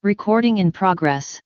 Recording in progress.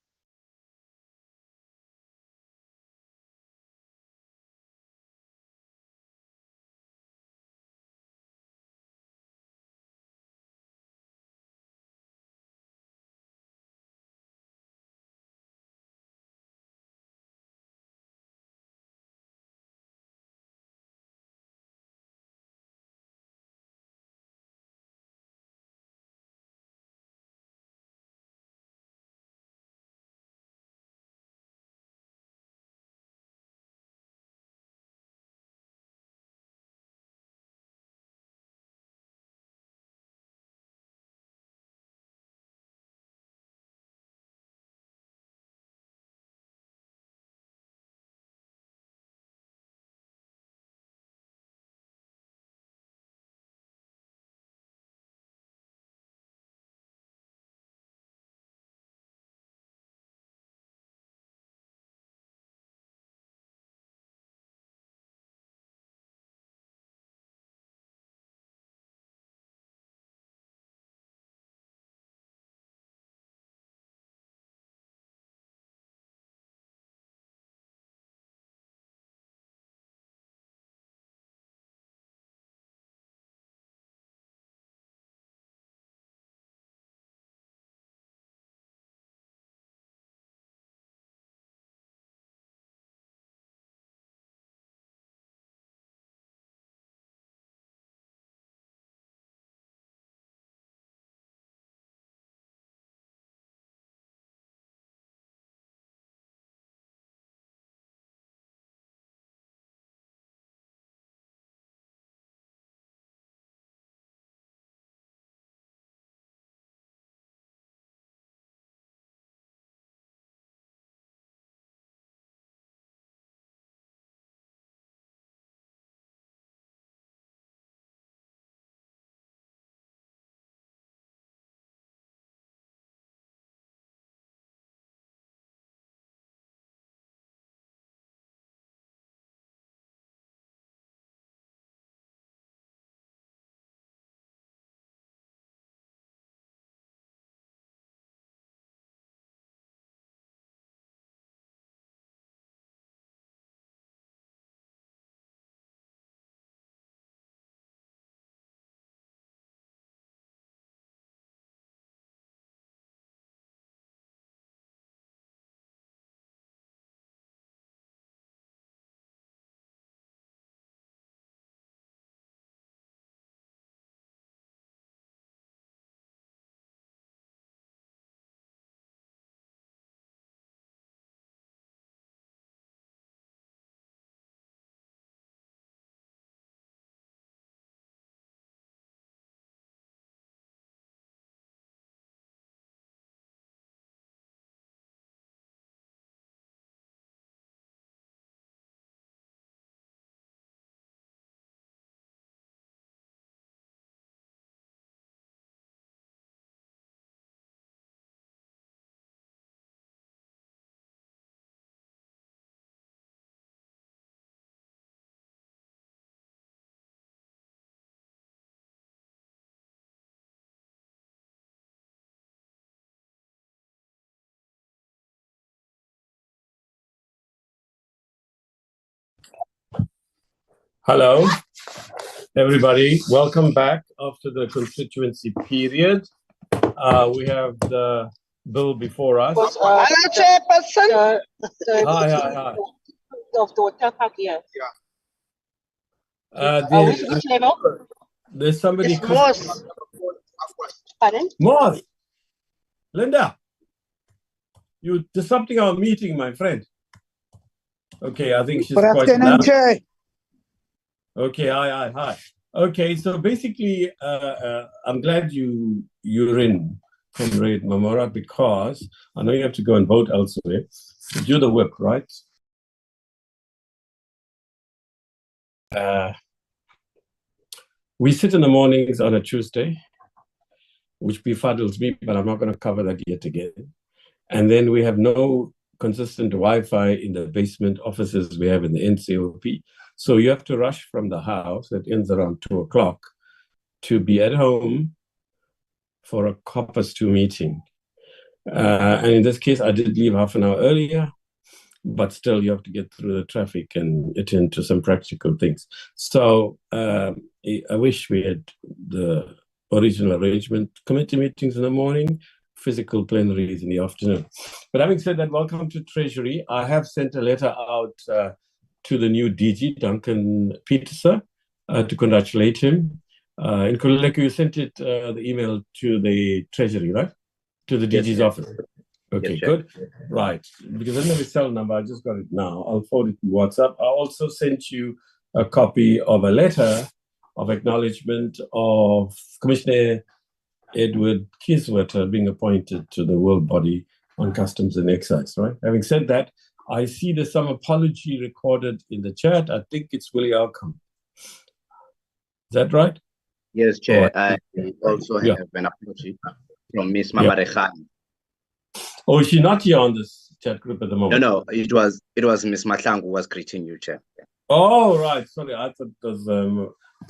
Hello, everybody. Welcome back after the constituency period. We have the bill before us. Hello, Chairperson. Hi. Which level? There's somebody. It's Moss. Pardon? Moss! Linda, you're disrupting our meeting, my friend. Okay, I think she's Good quite afternoon, loud. Chair. Okay, hi. Okay, so basically, I'm glad you're in, Comrade Mamora, because I know you have to go and vote elsewhere. You're the whip, right? We sit in the mornings on a Tuesday, which befuddles me, but I'm not going to cover that yet again. And then we have no consistent Wi-Fi in the basement offices we have in the NCOP. So you have to rush from the house that ends around 2 o'clock to be at home for a 2:30 meeting. And in this case, I did leave half an hour earlier, but still you have to get through the traffic and attend to some practical things. So I wish we had the original arrangement, committee meetings in the morning, physical plenaries in the afternoon. But having said that, welcome to Treasury. I have sent a letter out to the new DG, Duncan Peterson, to congratulate him. In Kululeko, you sent it, the email to the Treasury, right? To the DG's office. Okay, good. Right. Because I don't have a cell number, I just got it now. I'll forward it to WhatsApp. I also sent you a copy of a letter of acknowledgement of Commissioner Edward Kiswater being appointed to the World Body on Customs and Excise, right? Having said that, I see there's some apology recorded in the chat. I think it's Willie Outcome. Is that right? Yes, Chair. I also have an apology from Ms. Mamarekhan. Oh, is she not here on this chat group at the moment? No, it was Ms. Matlang who was greeting you, Chair. Oh, right. Sorry, I thought it was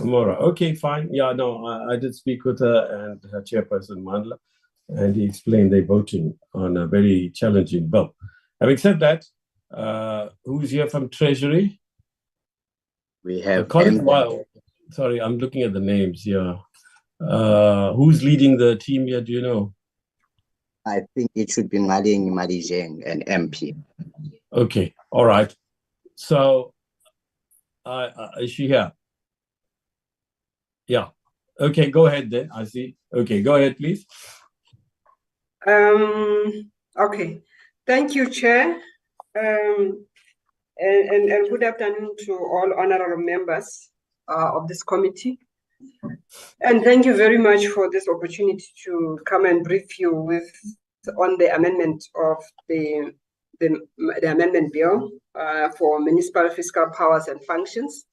Mora. Okay, fine. Yeah, no, I did speak with her and her chairperson, Mandla, and he explained they're voting on a very challenging bill. Having said that, who's here from Treasury? We have... Sorry, I'm looking at the names here. Who's leading the team here? Do you know? I think it should be Ngaleng Madijeng, an MP. Okay, all right. So, is she here? Yeah. Okay, go ahead then. I see. Okay, go ahead, please. Okay. Thank you, Chair. And good afternoon to all honorable members of this committee. And thank you very much for this opportunity to come and brief you on the amendment of the amendment bill for municipal fiscal powers and functions.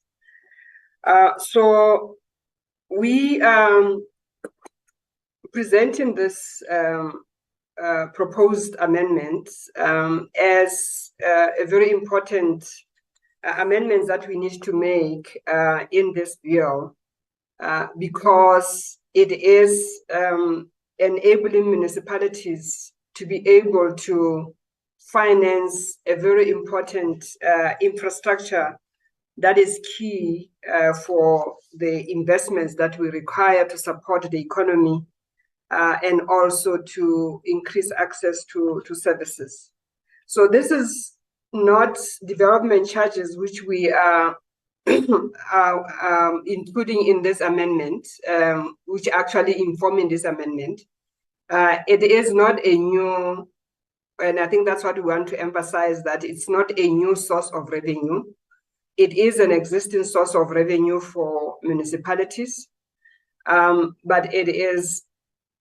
So we presenting this proposed amendment as a very important amendment that we need to make in this bill because it is enabling municipalities to be able to finance a very important infrastructure that is key for the investments that we require to support the economy and also to increase access to services. So this is not development charges which we are including in this amendment, which actually informing this amendment. It is not a new, and I think that's what we want to emphasize, that it's not a new source of revenue. It is an existing source of revenue for municipalities, but it is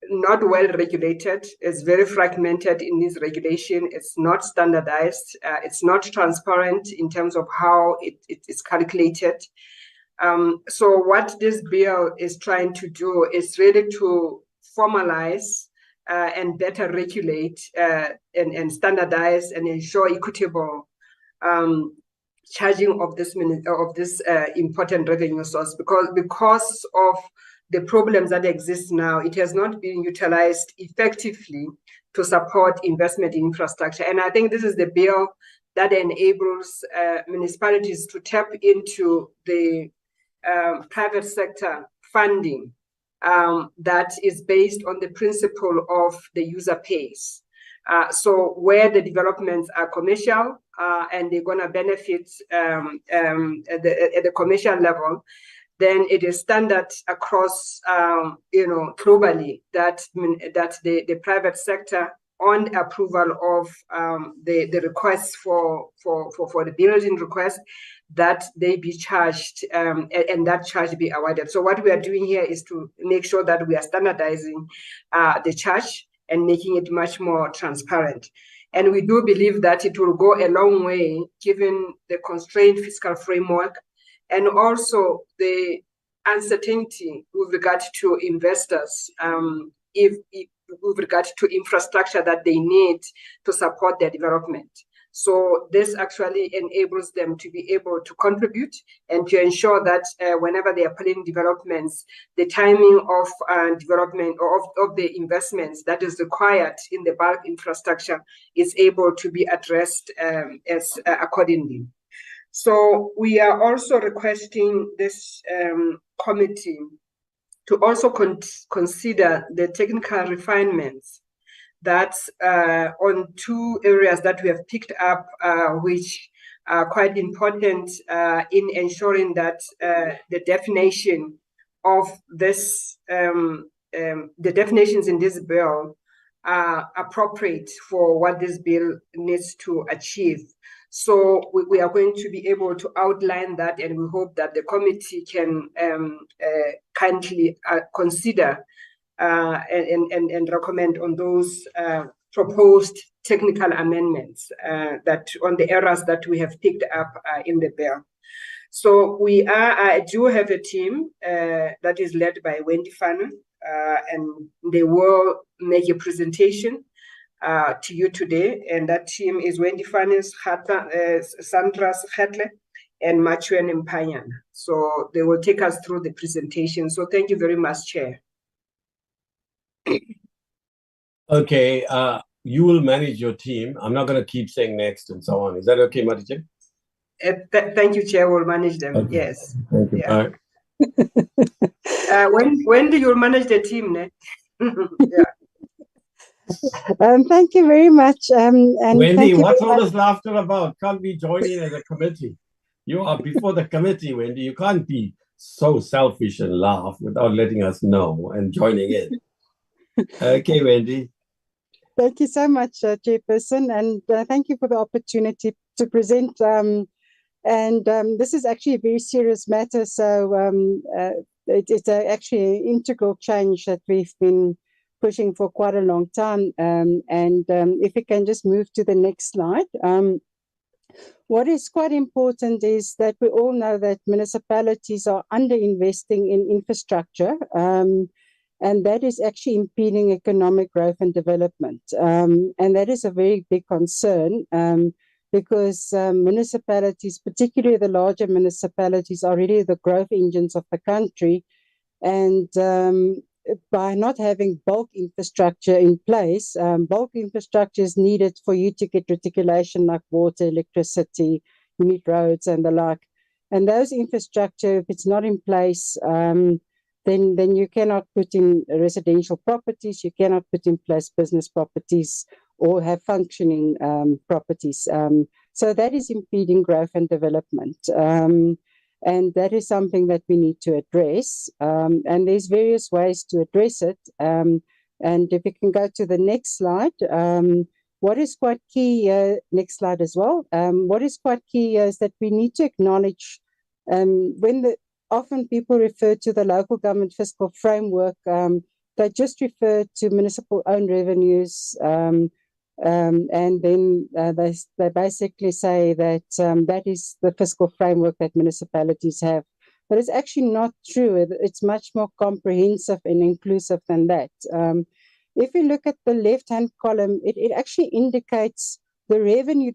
not well regulated. It's very fragmented in this regulation. It's not standardized. It's not transparent in terms of how it is calculated. So what this bill is trying to do is really to formalize and better regulate and standardize and ensure equitable charging of this important revenue source, because of the problems that exist now, it has not been utilized effectively to support investment in infrastructure. And I think this is the bill that enables municipalities to tap into the private sector funding that is based on the principle of the user pays. So where the developments are commercial and they're going to benefit at the commercial level, then it is standard across, globally that the private sector, on approval of the requests for the building request, that they be charged and that charge be awarded. So what we are doing here is to make sure that we are standardizing the charge and making it much more transparent. And we do believe that it will go a long way given the constrained fiscal framework and also the uncertainty with regard to investors, with regard to infrastructure that they need to support their development. So this actually enables them to be able to contribute and to ensure that whenever they are planning developments, the timing of development or of the investments that is required in the bulk infrastructure is able to be addressed as accordingly. So we are also requesting this committee to also consider the technical refinements that's on two areas that we have picked up, which are quite important in ensuring that the definition of this, the definitions in this bill are appropriate for what this bill needs to achieve. So we are going to be able to outline that, and we hope that the committee can kindly consider and recommend on those proposed technical amendments that on the errors that we have picked up in the bill. So I do have a team that is led by Wendy Fanon, and they will make a presentation to you today. And that team is Wendy Fanon, Sandra Schetle, and Machuen Mpanyan. So they will take us through the presentation. So thank you very much, Chair. Okay, you will manage your team. I'm not going to keep saying next and so on. Is that okay, Madiche? Thank you, Chair. We'll manage them. Okay. Yes. Thank you. Yeah. When do you manage the team, ne? Yeah. Thank you very much. And Wendy, what's all this laughter about? Can't be joining as a committee. You are before the committee, Wendy. You can't be so selfish and laugh without letting us know and joining in. Okay, Wendy. Thank you so much, Chairperson, and thank you for the opportunity to present. This is actually a very serious matter, so it's actually an integral change that we've been pushing for quite a long time. If we can just move to the next slide. What is quite important is that we all know that municipalities are underinvesting in infrastructure, and that is actually impeding economic growth and development. And that is a very big concern because municipalities, particularly the larger municipalities, are really the growth engines of the country. And by not having bulk infrastructure in place, bulk infrastructure is needed for you to get reticulation like water, electricity, you need roads and the like. And those infrastructure, if it's not in place, then you cannot put in residential properties, you cannot put in place business properties or have functioning properties. So that is impeding growth and development. And that is something that we need to address. And there's various ways to address it. And if we can go to the next slide, what is quite key, next slide as well, what is quite key is that we need to acknowledge often people refer to the local government fiscal framework, they just refer to municipal owned revenues, and then they basically say that that is the fiscal framework that municipalities have. But it's actually not true. It's much more comprehensive and inclusive than that. If you look at the left-hand column, it actually indicates the revenue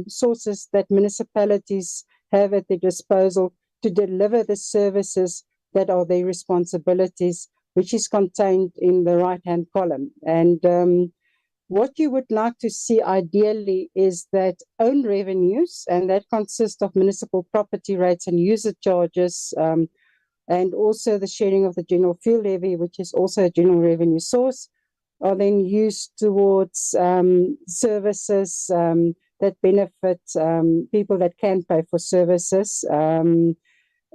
sources that municipalities have at their disposal to deliver the services that are their responsibilities, which is contained in the right-hand column. And what you would like to see ideally is that own revenues, and that consists of municipal property rates and user charges, and also the sharing of the general fuel levy, which is also a general revenue source, are then used towards services that benefit people that can pay for services.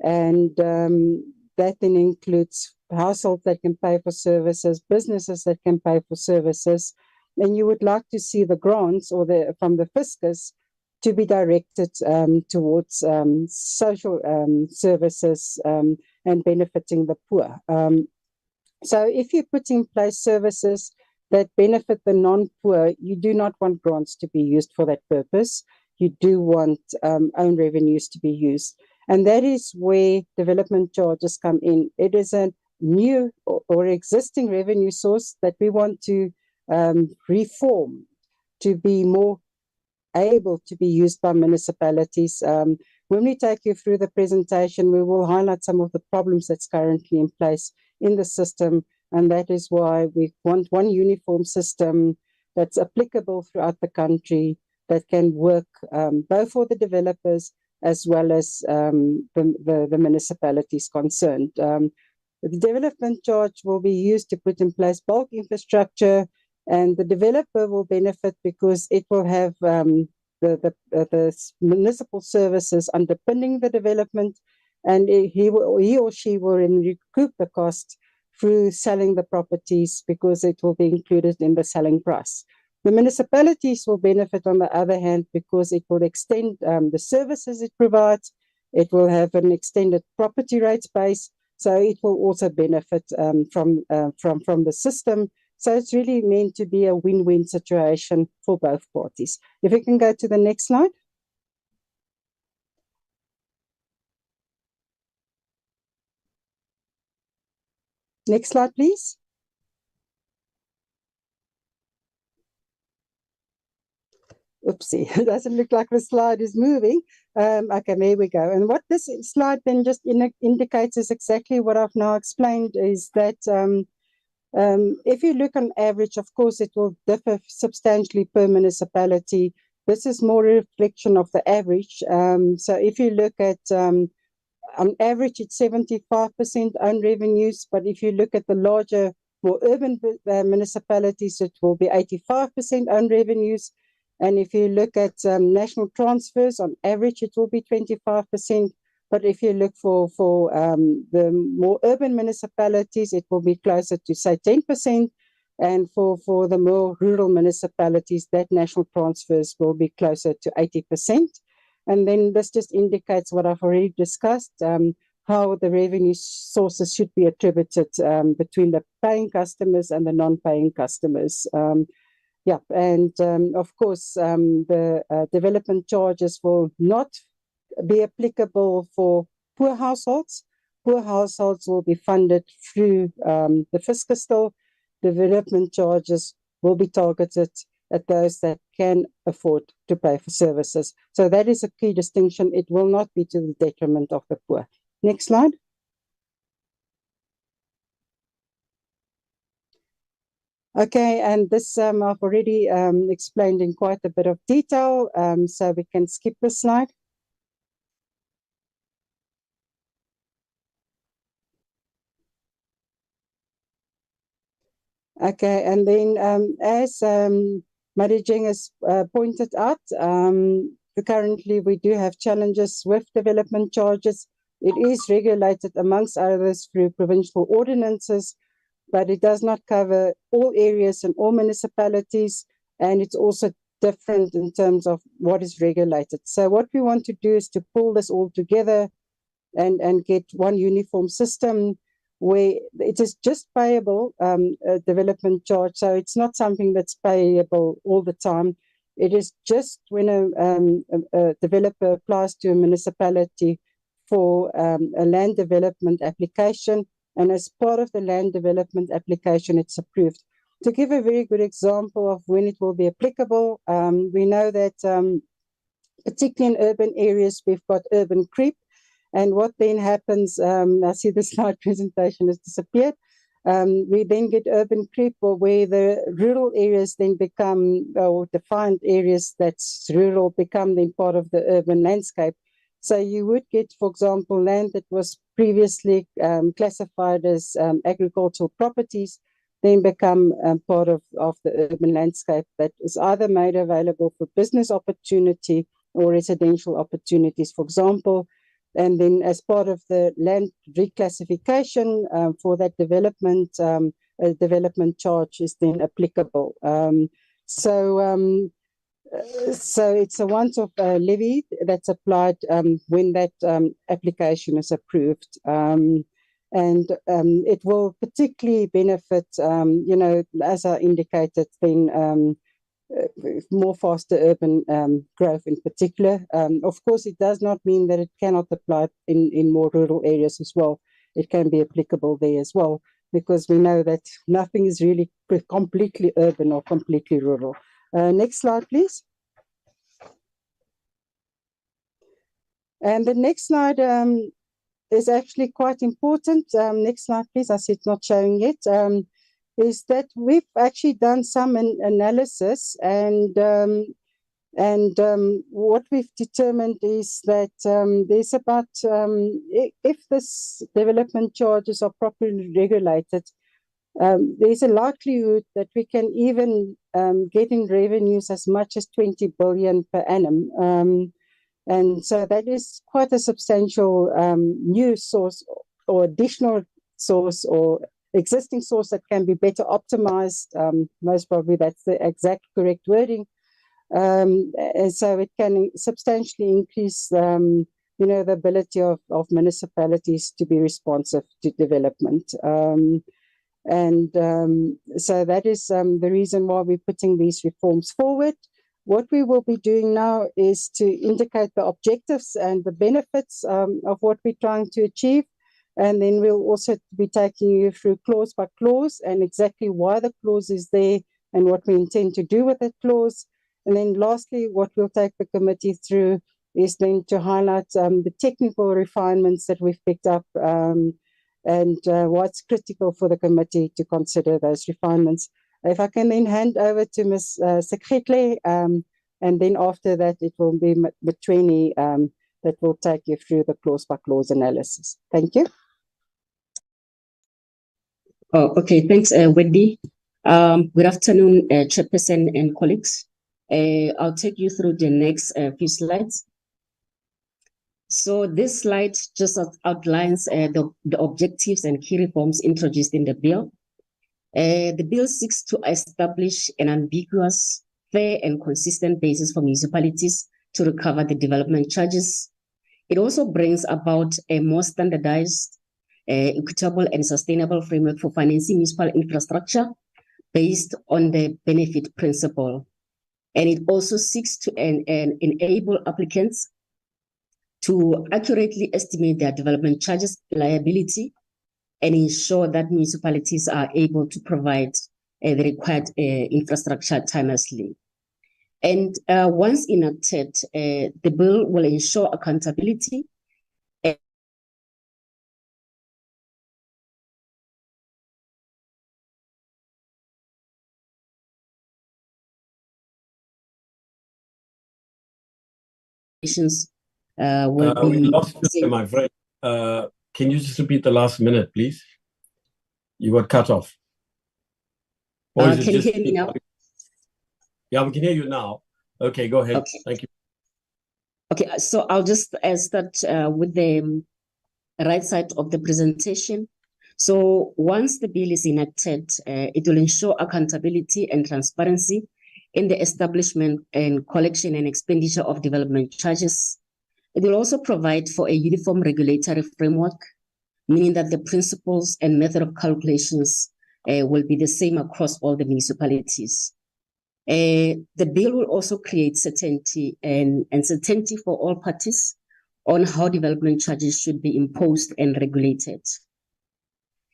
And that then includes households that can pay for services, businesses that can pay for services. And you would like to see the grants or from the fiscus to be directed towards social services and benefiting the poor. So if you put in place services that benefit the non-poor, you do not want grants to be used for that purpose. You do want own revenues to be used. And that is where development charges come in. It is a new or existing revenue source that we want to reform to be more able to be used by municipalities. When we take you through the presentation, we will highlight some of the problems that's currently in place in the system, and that is why we want one uniform system that's applicable throughout the country, that can work both for the developers as well as the municipalities concerned. The development charge will be used to put in place bulk infrastructure, and the developer will benefit because it will have the municipal services underpinning the development, and he or she will recoup the cost through selling the properties because it will be included in the selling price. The municipalities will benefit, on the other hand, because it will extend the services it provides. It will have an extended property rates base, so it will also benefit from the system. So it's really meant to be a win-win situation for both parties. If we can go to the next slide. Next slide, please. Oopsie, it doesn't look like the slide is moving. Okay, there we go. And what this slide then just indicates is exactly what I've now explained, is that if you look on average, of course, it will differ substantially per municipality. This is more a reflection of the average. So if you look at, on average, it's 75% own revenues, but if you look at the larger, more urban municipalities, it will be 85% own revenues. And if you look at national transfers, on average, it will be 25%. But if you look for the more urban municipalities, it will be closer to, say, 10%. And for the more rural municipalities, that national transfers will be closer to 80%. And then this just indicates what I've already discussed, how the revenue sources should be attributed between the paying customers and the non-paying customers. Yeah, and of course, the development charges will not be applicable for poor households. Poor households will be funded through the Fiscal. Development charges will be targeted at those that can afford to pay for services. So that is a key distinction. It will not be to the detriment of the poor. Next slide. Okay, and this I've already explained in quite a bit of detail, so we can skip this slide. Okay, and then as Marijeng has pointed out, currently we do have challenges with development charges. It is regulated amongst others through provincial ordinances, but it does not cover all areas and all municipalities, and it's also different in terms of what is regulated. So what we want to do is to pull this all together and get one uniform system where it is just payable development charge. So it's not something that's payable all the time. It is just when a developer applies to a municipality for a land development application, and as part of the land development application, it's approved. To give a very good example of when it will be applicable, we know that particularly in urban areas, we've got urban creep. And what then happens, I see the slide presentation has disappeared. We then get urban creep, or where the rural areas then become, or defined areas that's rural become then part of the urban landscape. So you would get, for example, land that was previously classified as agricultural properties, then become part of the urban landscape that is either made available for business opportunity or residential opportunities, for example. And then as part of the land reclassification for that development, a development charge is then applicable. So it's a once-off levy that's applied when that application is approved. And it will particularly benefit, as I indicated, then more faster urban growth in particular. Of course, it does not mean that it cannot apply in more rural areas as well. It can be applicable there as well, because we know that nothing is really completely urban or completely rural. Next slide, please. And the next slide is actually quite important. Next slide, please. I see it's not showing yet. Is that we've actually done some analysis, and what we've determined is that there's about, if this development charges are properly regulated, there's a likelihood that we can even get in revenues as much as 20 billion per annum. And so that is quite a substantial new source or additional source or existing source that can be better optimized. Most probably that's the exact correct wording. And so it can substantially increase, the ability of municipalities to be responsive to development. So that is the reason why we're putting these reforms forward. What we will be doing now is to indicate the objectives and the benefits of what we're trying to achieve. And then we'll also be taking you through clause by clause and exactly why the clause is there and what we intend to do with that clause. And then lastly, what we'll take the committee through is then to highlight the technical refinements that we've picked up and what's critical for the committee to consider those refinements. If I can then hand over to Ms. Sekhetle, and then after that it will be Matweni that will take you through the clause by clause analysis. Thank you. Oh, okay, thanks, Wendy. Good afternoon, Chairperson and colleagues. I'll take you through the next few slides. So this slide just outlines the objectives and key reforms introduced in the bill. The bill seeks to establish an ambiguous, fair and consistent basis for municipalities to recover the development charges. It also brings about a more standardized, equitable and sustainable framework for financing municipal infrastructure based on the benefit principle. And it also seeks to enable applicants to accurately estimate their development charges liability and ensure that municipalities are able to provide the required infrastructure timelessly. And once enacted, the bill will ensure accountability will we be lost you, my friend. Can you just repeat the last minute, please? You got cut off. Or is it can you just hear me now? Yeah, we can hear you now. Okay, go ahead. Okay. Thank you. Okay, so I'll just start with the right side of the presentation. So once the bill is enacted, it will ensure accountability and transparency in the establishment and collection and expenditure of development charges. It will also provide for a uniform regulatory framework, meaning that the principles and method of calculations will be the same across all the municipalities. The bill will also create certainty and certainty for all parties on how development charges should be imposed and regulated.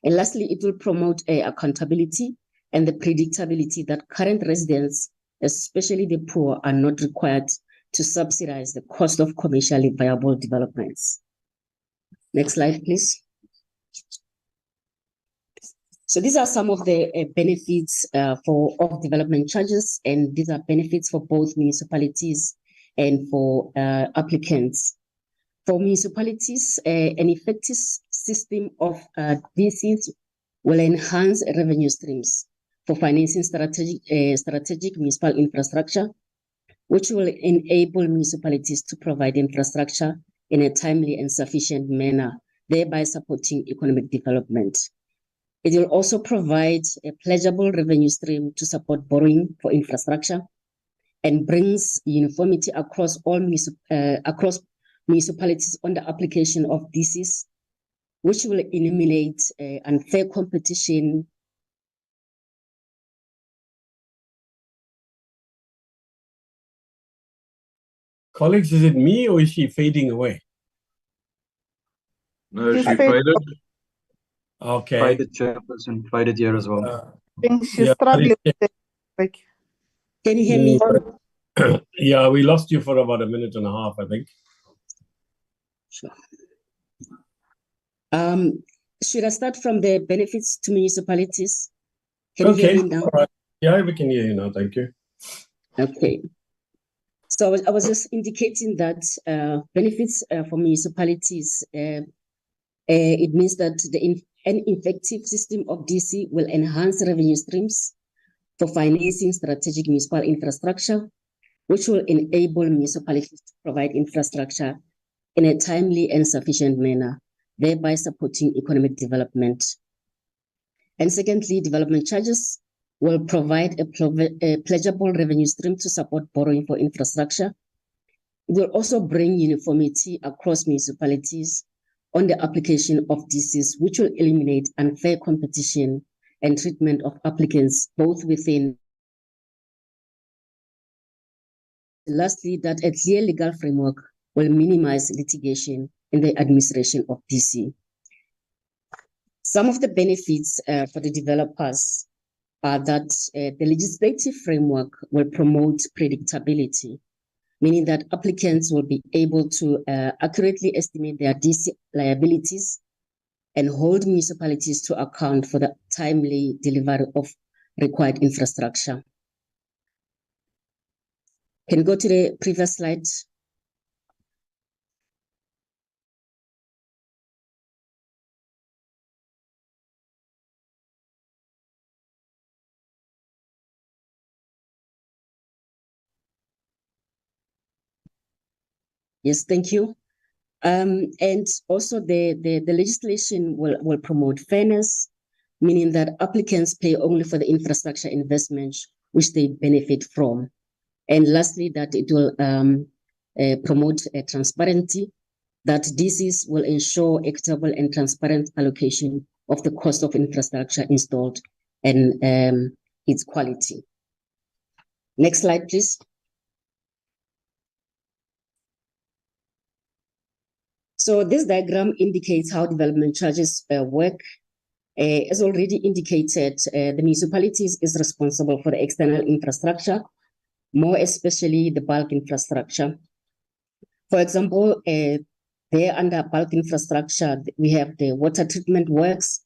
And lastly, it will promote accountability and the predictability that current residents, especially the poor, are not required to subsidize the cost of commercially viable developments. Next slide, please. So these are some of the benefits of development charges, and these are benefits for both municipalities and for applicants. For municipalities, an effective system of DCs will enhance revenue streams for financing strategic municipal infrastructure, which will enable municipalities to provide infrastructure in a timely and sufficient manner, thereby supporting economic development. It will also provide a pledgeable revenue stream to support borrowing for infrastructure and brings uniformity across all municipalities on the application of DCs, which will eliminate unfair competition. Colleagues, is it me or is she fading away? No, she faded. Okay. Faded, Chairperson. Faded here as well. I think she's struggling. Like, Can you hear me? Yeah, we lost you for about a minute and a half, I think. Sure. Should I start from the benefits to municipalities? Can you hear me now? All right. Yeah, we can hear you now. Thank you. Okay. So I was just indicating that benefits for municipalities, it means that an effective system of DC will enhance revenue streams for financing strategic municipal infrastructure, which will enable municipalities to provide infrastructure in a timely and sufficient manner, thereby supporting economic development. And secondly, development charges will provide a pledgeable revenue stream to support borrowing for infrastructure. It will also bring uniformity across municipalities on the application of DCs, which will eliminate unfair competition and treatment of applicants, both within. Lastly, that a clear legal framework will minimize litigation in the administration of DC. Some of the benefits for the developers are that the legislative framework will promote predictability, meaning that applicants will be able to accurately estimate their DC liabilities and hold municipalities to account for the timely delivery of required infrastructure. Can you go to the previous slide? Yes, thank you. And also the legislation will promote fairness, meaning that applicants pay only for the infrastructure investments which they benefit from. And lastly, that it will promote transparency, that DCs will ensure equitable and transparent allocation of the cost of infrastructure installed and its quality. Next slide, please. So this diagram indicates how development charges work. As already indicated, the municipalities is responsible for the external infrastructure, more especially the bulk infrastructure. For example, there under bulk infrastructure, we have the water treatment works,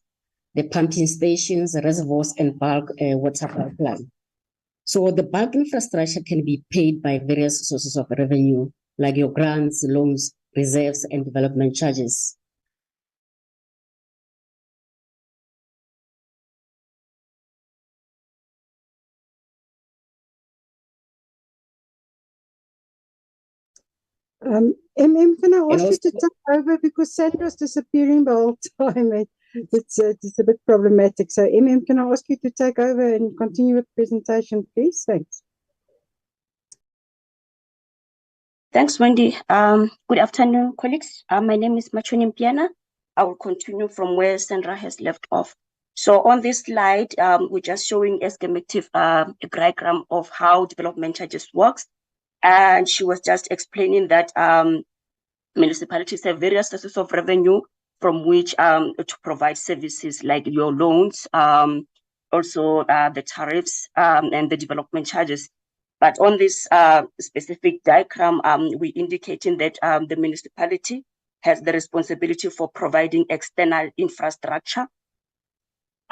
the pumping stations, the reservoirs, and bulk water pipeline. So the bulk infrastructure can be paid by various sources of revenue, like your grants, loans, reserves, and development charges. Can I ask you to take over because Sandra's disappearing the whole time? It's a bit problematic. So can I ask you to take over and continue with the presentation, please? Thanks. Thanks, Wendy. Good afternoon, colleagues. My name is Machoni Mpiana. I will continue from where Sandra has left off. So on this slide, we're just showing a schematic diagram of how development charges works. And she was just explaining that municipalities have various sources of revenue from which to provide services like your loans, also the tariffs and the development charges. But on this specific diagram, we're indicating that the municipality has the responsibility for providing external infrastructure,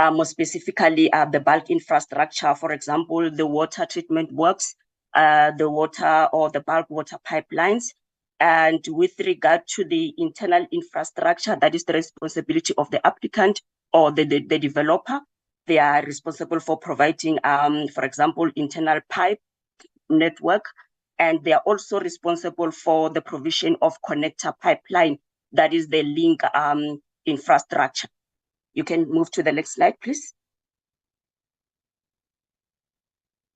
more specifically the bulk infrastructure, for example, the water treatment works, the water or the bulk water pipelines. And with regard to the internal infrastructure, that is the responsibility of the applicant or the developer. They are responsible for providing, for example, internal pipe network, and they are also responsible for the provision of connector pipeline, that is the link infrastructure. You can move to the next slide, please.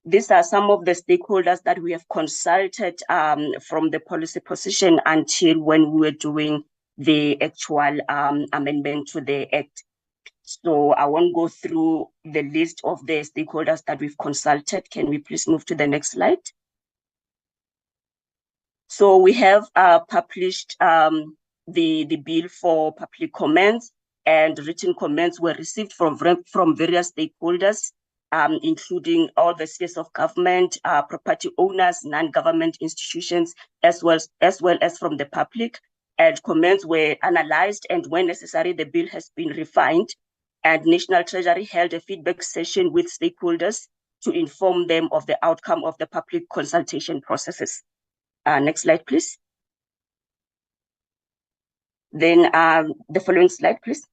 These are some of the stakeholders that we have consulted from the policy position until when we were doing the actual amendment to the Act. So I won't go through the list of the stakeholders that we've consulted. Can we please move to the next slide? So we have published the bill for public comments, and written comments were received from various stakeholders, including all the spheres of government, property owners, non-government institutions, as well as from the public. and comments were analyzed, and when necessary, the bill has been refined. And National Treasury held a feedback session with stakeholders to inform them of the outcome of the public consultation processes. Next slide, please. Then the following slide, please.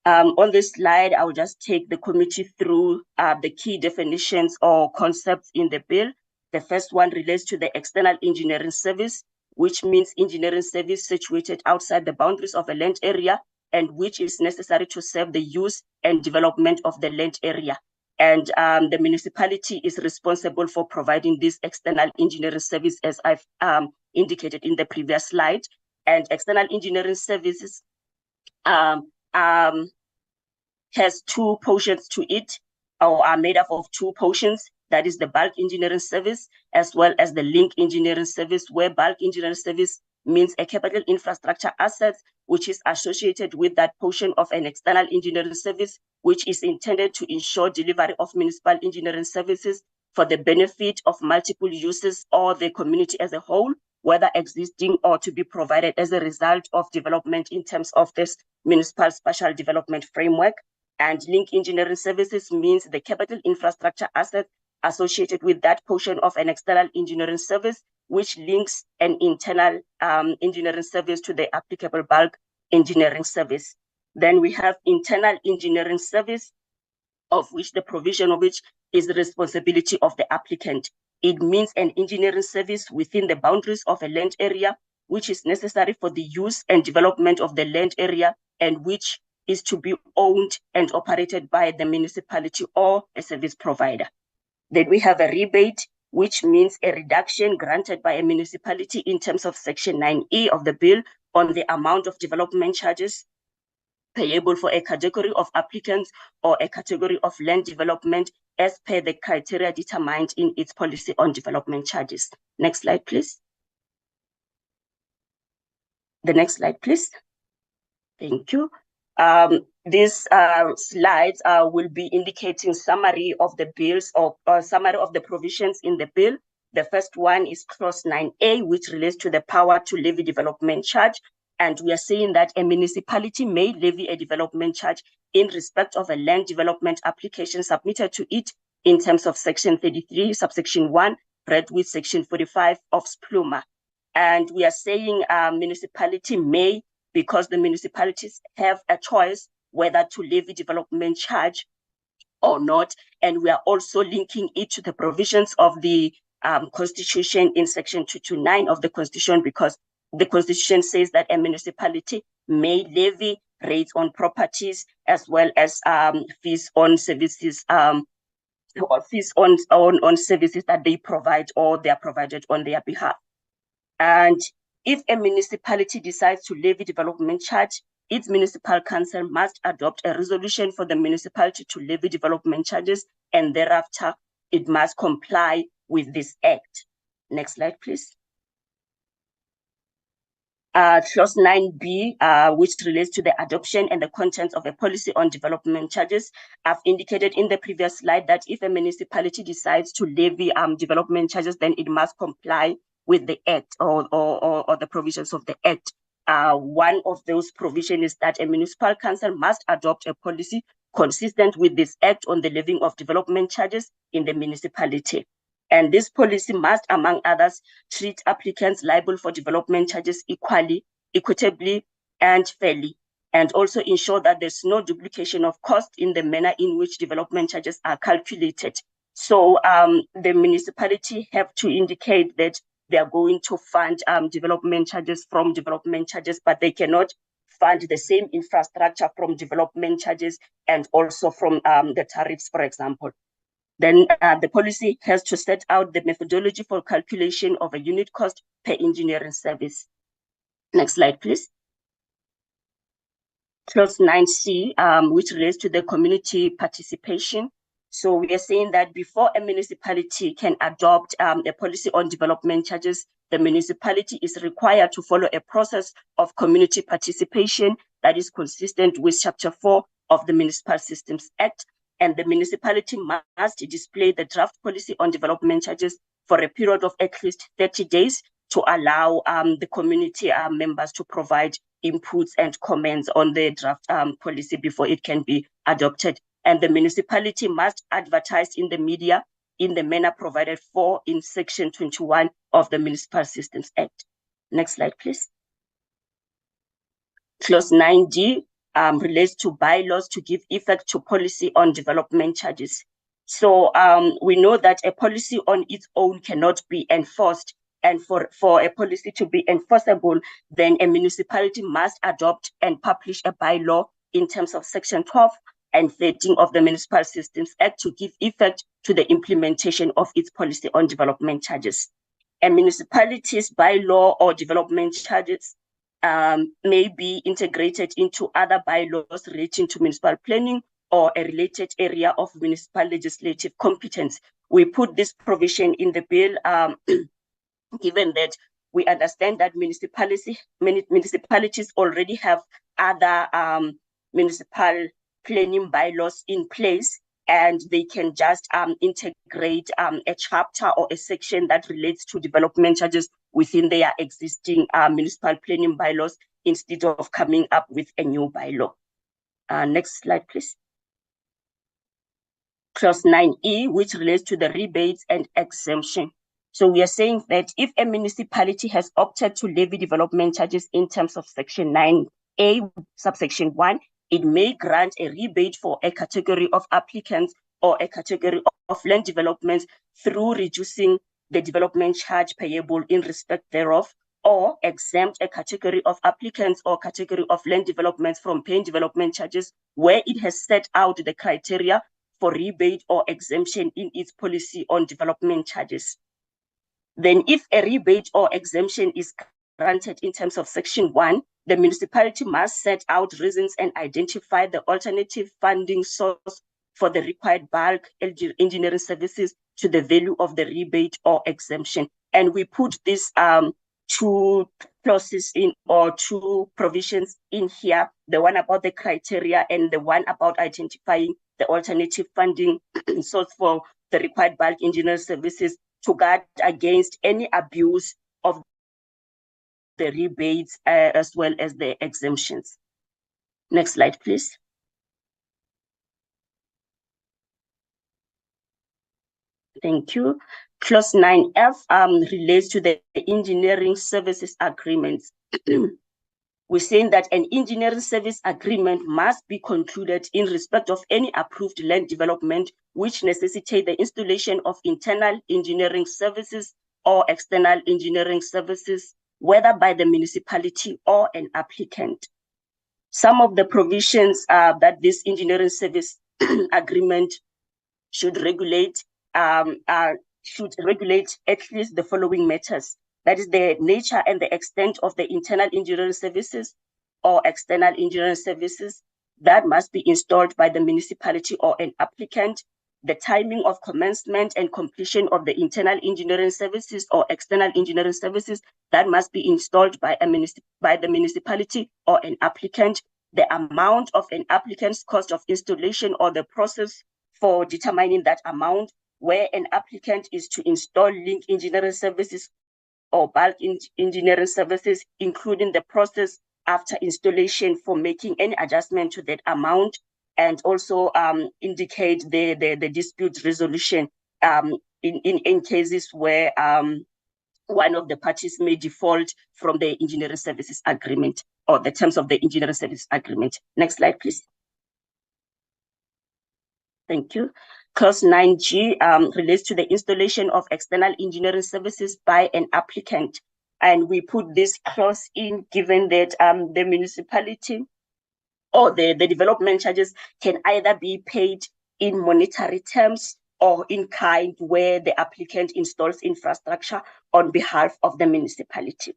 On this slide, I will just take the committee through the key definitions or concepts in the bill. The first one relates to the external engineering service, which means engineering service situated outside the boundaries of a land area and which is necessary to serve the use and development of the land area. And the municipality is responsible for providing this external engineering service, as I've indicated in the previous slide. And external engineering services has two portions to it, or are made up of two portions. That is the bulk engineering service, as well as the link engineering service, where bulk engineering service means a capital infrastructure asset, which is associated with that portion of an external engineering service, which is intended to ensure delivery of municipal engineering services for the benefit of multiple users or the community as a whole, whether existing or to be provided as a result of development in terms of this municipal spatial development framework. And link engineering services means the capital infrastructure asset associated with that portion of an external engineering service, which links an internal engineering service to the applicable bulk engineering service. Then we have internal engineering service, of which the provision of which is the responsibility of the applicant. It means an engineering service within the boundaries of a land area, which is necessary for the use and development of the land area, and which is to be owned and operated by the municipality or a service provider. Then we have a rebate, which means a reduction granted by a municipality in terms of Section 9E of the bill on the amount of development charges payable for a category of applicants or a category of land development as per the criteria determined in its policy on development charges. Next slide, please. The next slide, please. Thank you. These slides will be indicating summary of the bills or summary of the provisions in the bill. The first one is clause 9A, which relates to the power to levy development charge. And we are saying that a municipality may levy a development charge in respect of a land development application submitted to it in terms of Section 33, subsection 1, read with Section 45 of SPLUMA. And we are saying municipality may, because the municipalities have a choice whether to levy development charge or not. And we are also linking it to the provisions of the Constitution in Section 229 of the Constitution, because the Constitution says that a municipality may levy rates on properties as well as fees on services, or fees on services that they provide or they are provided on their behalf. And if a municipality decides to levy development charge, its municipal council must adopt a resolution for the municipality to levy development charges, and thereafter it must comply with this act. Next slide, please. Clause 9B, which relates to the adoption and the contents of a policy on development charges. I've indicated in the previous slide that if a municipality decides to levy development charges, then it must comply with the act or the provisions of the act. One of those provisions is that a municipal council must adopt a policy consistent with this act on the levying of development charges in the municipality. And this policy must, among others, treat applicants liable for development charges equally, equitably, and fairly, and also ensure that there's no duplication of cost in the manner in which development charges are calculated. So the municipality have to indicate that they are going to fund development charges from development charges, but they cannot fund the same infrastructure from development charges and also from the tariffs, for example. Then the policy has to set out the methodology for calculation of a unit cost per engineering service. Next slide, please. Clause 9C, which relates to the community participation. So we are saying that before a municipality can adopt a policy on development charges, the municipality is required to follow a process of community participation that is consistent with Chapter 4 of the Municipal Systems Act. And the municipality must display the draft policy on development charges for a period of at least 30 days to allow the community members to provide inputs and comments on the draft policy before it can be adopted. And the municipality must advertise in the media in the manner provided for in Section 21 of the Municipal Systems Act. Next slide, please. Clause 9D relates to bylaws to give effect to policy on development charges. So we know that a policy on its own cannot be enforced. And for a policy to be enforceable, then a municipality must adopt and publish a bylaw in terms of Section 12 and 13 of the Municipal Systems Act to give effect to the implementation of its policy on development charges. A municipality's bylaw or development charges may be integrated into other bylaws relating to municipal planning or a related area of municipal legislative competence. We put this provision in the bill given that we understand that municipalities already have other municipal planning bylaws in place, and they can just integrate a chapter or a section that relates to development charges within their existing municipal planning bylaws instead of coming up with a new bylaw. Next slide, please. Clause 9E, which relates to the rebates and exemption. So we are saying that if a municipality has opted to levy development charges in terms of Section 9A, subsection 1, it may grant a rebate for a category of applicants or a category of land developments through reducing the development charge payable in respect thereof, or exempt a category of applicants or category of land developments from paying development charges where it has set out the criteria for rebate or exemption in its policy on development charges. Then if a rebate or exemption is granted in terms of Section 1, the municipality must set out reasons and identify the alternative funding source for the required bulk engineering services to the value of the rebate or exemption. And we put these two clauses in, or two provisions in here, the one about the criteria and the one about identifying the alternative funding source for the required bulk engineering services to guard against any abuse of the rebates as well as the exemptions. Next slide, please. Thank you. Clause 9F relates to the engineering services agreements. We're saying that an engineering service agreement must be concluded in respect of any approved land development which necessitate the installation of internal engineering services or external engineering services, whether by the municipality or an applicant. Some of the provisions that this engineering service agreement should regulate at least the following matters. That is the nature and the extent of the internal engineering services or external engineering services that must be installed by the municipality or an applicant, the timing of commencement and completion of the internal engineering services or external engineering services that must be installed by the municipality or an applicant, the amount of an applicant's cost of installation or the process for determining that amount, where an applicant is to install link engineering services or bulk engineering services, including the process after installation for making any adjustment to that amount, and also indicate the dispute resolution in cases where one of the parties may default from the engineering services agreement or the terms of the engineering service agreement. Next slide, please. Thank you. Clause 9G relates to the installation of external engineering services by an applicant. And we put this clause in given that the municipality or the development charges can either be paid in monetary terms or in kind where the applicant installs infrastructure on behalf of the municipality.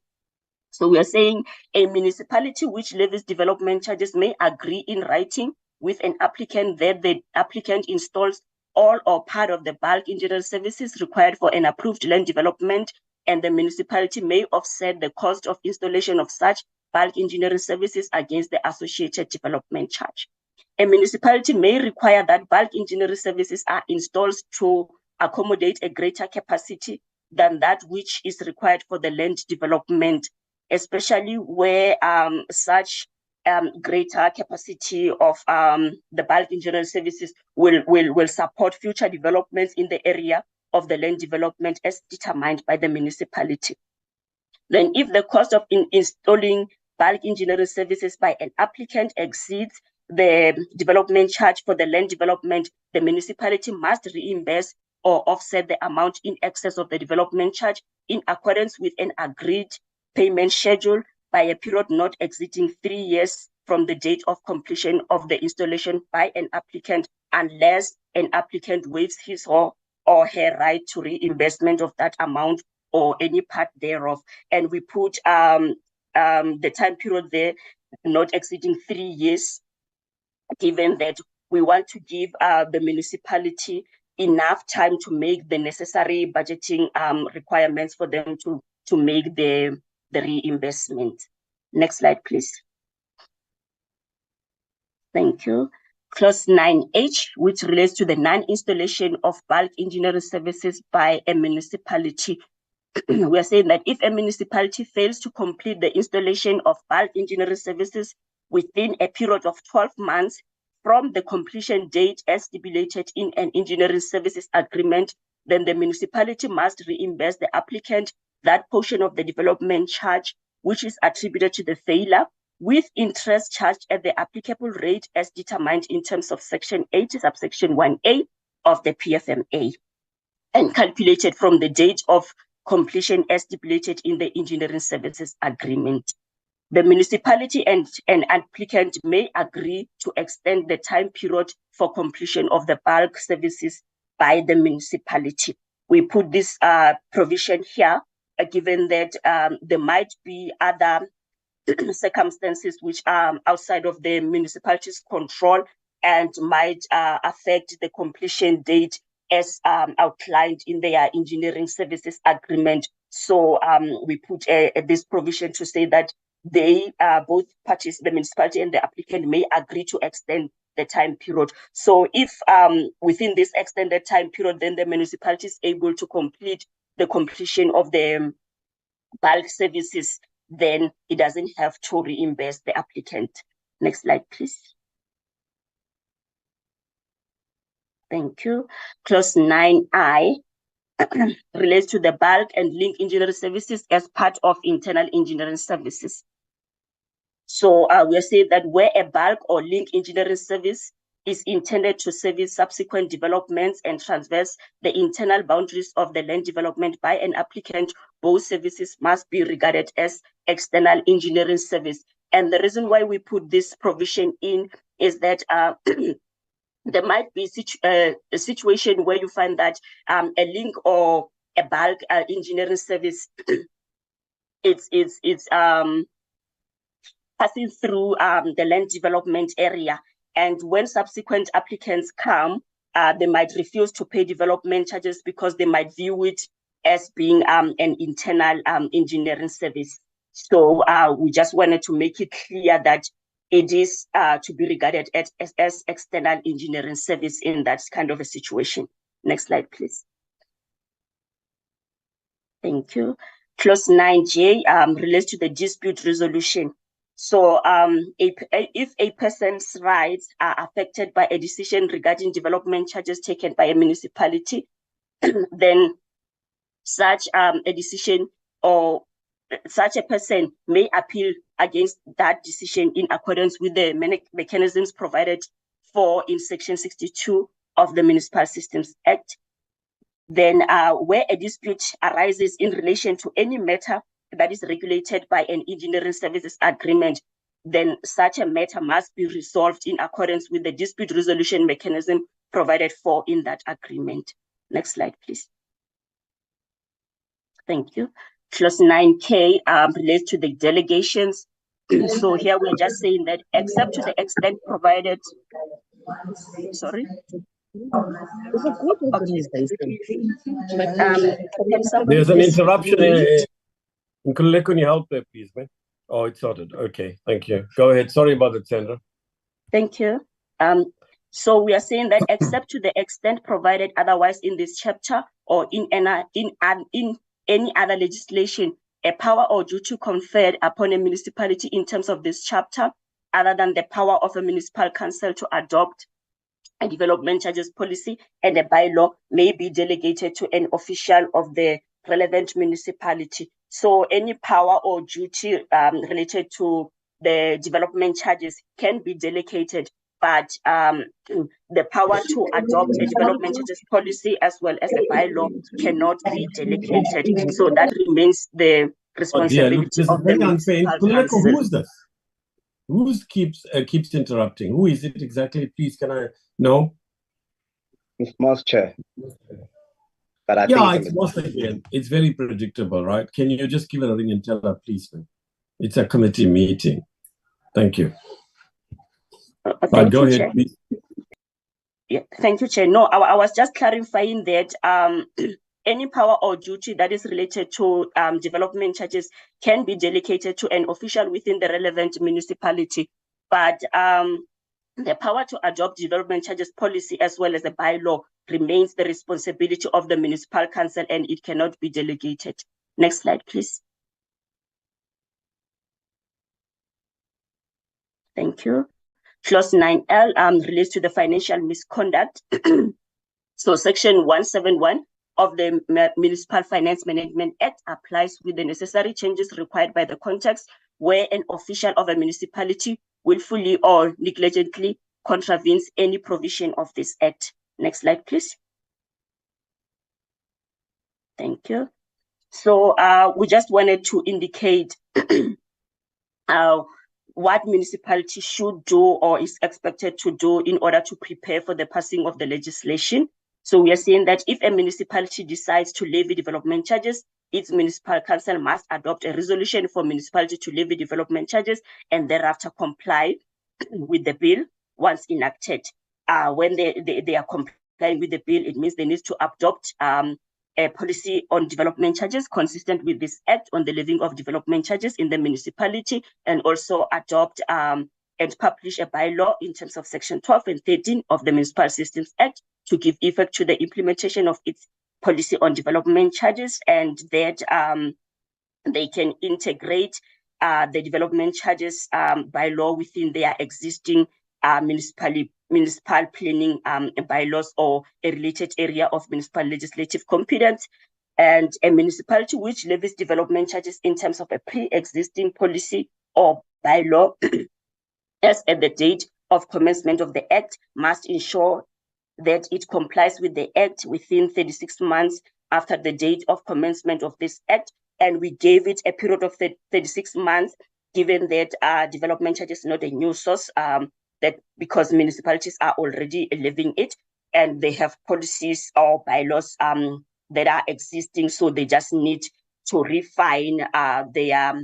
So we are saying a municipality which levies development charges may agree in writing with an applicant that the applicant installs all or part of the bulk engineering services required for an approved land development, and the municipality may offset the cost of installation of such bulk engineering services against the associated development charge. A municipality may require that bulk engineering services are installed to accommodate a greater capacity than that which is required for the land development, especially where such greater capacity of the bulk engineering services will support future developments in the area of the land development as determined by the municipality. Then if the cost of installing bulk engineering services by an applicant exceeds the development charge for the land development, the municipality must reimburse or offset the amount in excess of the development charge in accordance with an agreed payment schedule by a period not exceeding 3 years from the date of completion of the installation by an applicant, unless an applicant waives his or her right to reimbursement of that amount or any part thereof. And we put the time period there not exceeding 3 years, given that we want to give the municipality enough time to make the necessary budgeting requirements for them to make the reimbursement. Next slide, please. Thank you. Clause 9H, which relates to the non-installation of bulk engineering services by a municipality. We are saying that if a municipality fails to complete the installation of bulk engineering services within a period of 12 months from the completion date as stipulated in an engineering services agreement, then the municipality must reimburse the applicant that portion of the development charge which is attributed to the failure, with interest charged at the applicable rate as determined in terms of Section 8, subsection 1A of the PFMA, and calculated from the date of completion as stipulated in the engineering services agreement. The municipality and an applicant may agree to extend the time period for completion of the bulk services by the municipality. We put this provision here, given that there might be other circumstances which are outside of the municipality's control and might affect the completion date as outlined in their engineering services agreement. So we put this provision to say that they, both parties, the municipality and the applicant, may agree to extend the time period. So if within this extended time period, then the municipality is able to complete the completion of the bulk services, then it doesn't have to reimburse the applicant. Next slide, please. Thank you. Clause 9I relates to the bulk and link engineering services as part of internal engineering services. So we are saying that where a bulk or link engineering service is intended to service subsequent developments and traverse the internal boundaries of the land development by an applicant, both services must be regarded as external engineering service. And the reason why we put this provision in is that there might be a situation where you find that a link or a bulk engineering service it's passing through the land development area, and when subsequent applicants come, they might refuse to pay development charges because they might view it as being an internal engineering service. So we just wanted to make it clear that it is to be regarded as external engineering service in that kind of a situation. Next slide, please. Thank you. Clause 9J relates to the dispute resolution. So if a person's rights are affected by a decision regarding development charges taken by a municipality, then such a decision or such a person may appeal against that decision in accordance with the mechanisms provided for in Section 62 of the Municipal Systems Act. Then where a dispute arises in relation to any matter that is regulated by an engineering services agreement, then such a matter must be resolved in accordance with the dispute resolution mechanism provided for in that agreement. Next slide, please. Thank you. Clause 9K relates to the delegations. So here we're just saying that except to the extent provided, sorry? Okay. There's an interruption. Can you help there, please, man? Oh, it's sorted. Okay, thank you. Go ahead. Sorry about it, Sandra. Thank you. So we are saying that except to the extent provided otherwise in this chapter or in any other legislation, a power or duty conferred upon a municipality in terms of this chapter, other than the power of a municipal council to adopt a development charges policy and a bylaw, may be delegated to an official of the relevant municipality. So any power or duty related to the development charges can be delegated, but the power to adopt a development charges policy as well as a bylaw cannot be delegated. So that remains the responsibility of the municipal council. Who is this? Who keeps interrupting? Who is it exactly? Please, can I know? It's Moss Chair. But I think it's Moss again. It's very predictable, right? Can you just give her a ring and tell her, please, man? It's a committee meeting. Thank you. Go ahead, please. Yeah, thank you, Chair. No, I was just clarifying that any power or duty that is related to development charges can be delegated to an official within the relevant municipality. But the power to adopt development charges policy as well as the bylaw remains the responsibility of the municipal council, and it cannot be delegated. Next slide, please. Thank you. Clause 9L relates to the financial misconduct. So Section 171 of the Municipal Finance Management Act applies with the necessary changes required by the context where an official of a municipality willfully or negligently contravenes any provision of this act. Next slide, please. Thank you. So we just wanted to indicate what municipality should do or is expected to do in order to prepare for the passing of the legislation. So we are saying that if a municipality decides to levy development charges, its municipal council must adopt a resolution for municipality to levy development charges and thereafter comply with the bill once enacted. When they are complying with the bill, it means they need to adopt a policy on development charges consistent with this act on the levying of development charges in the municipality, and also adopt and publish a bylaw in terms of Section 12 and 13 of the Municipal Systems Act to give effect to the implementation of its policy on development charges, and that they can integrate the development charges bylaw within their existing municipal planning bylaws or a related area of municipal legislative competence. And a municipality which levies development charges in terms of a pre-existing policy or bylaw as at the date of commencement of the Act must ensure that it complies with the Act within 36 months after the date of commencement of this Act. And we gave it a period of 36 months, given that development charges is not a new source, that because municipalities are already levying it and they have policies or bylaws that are existing, so they just need to refine their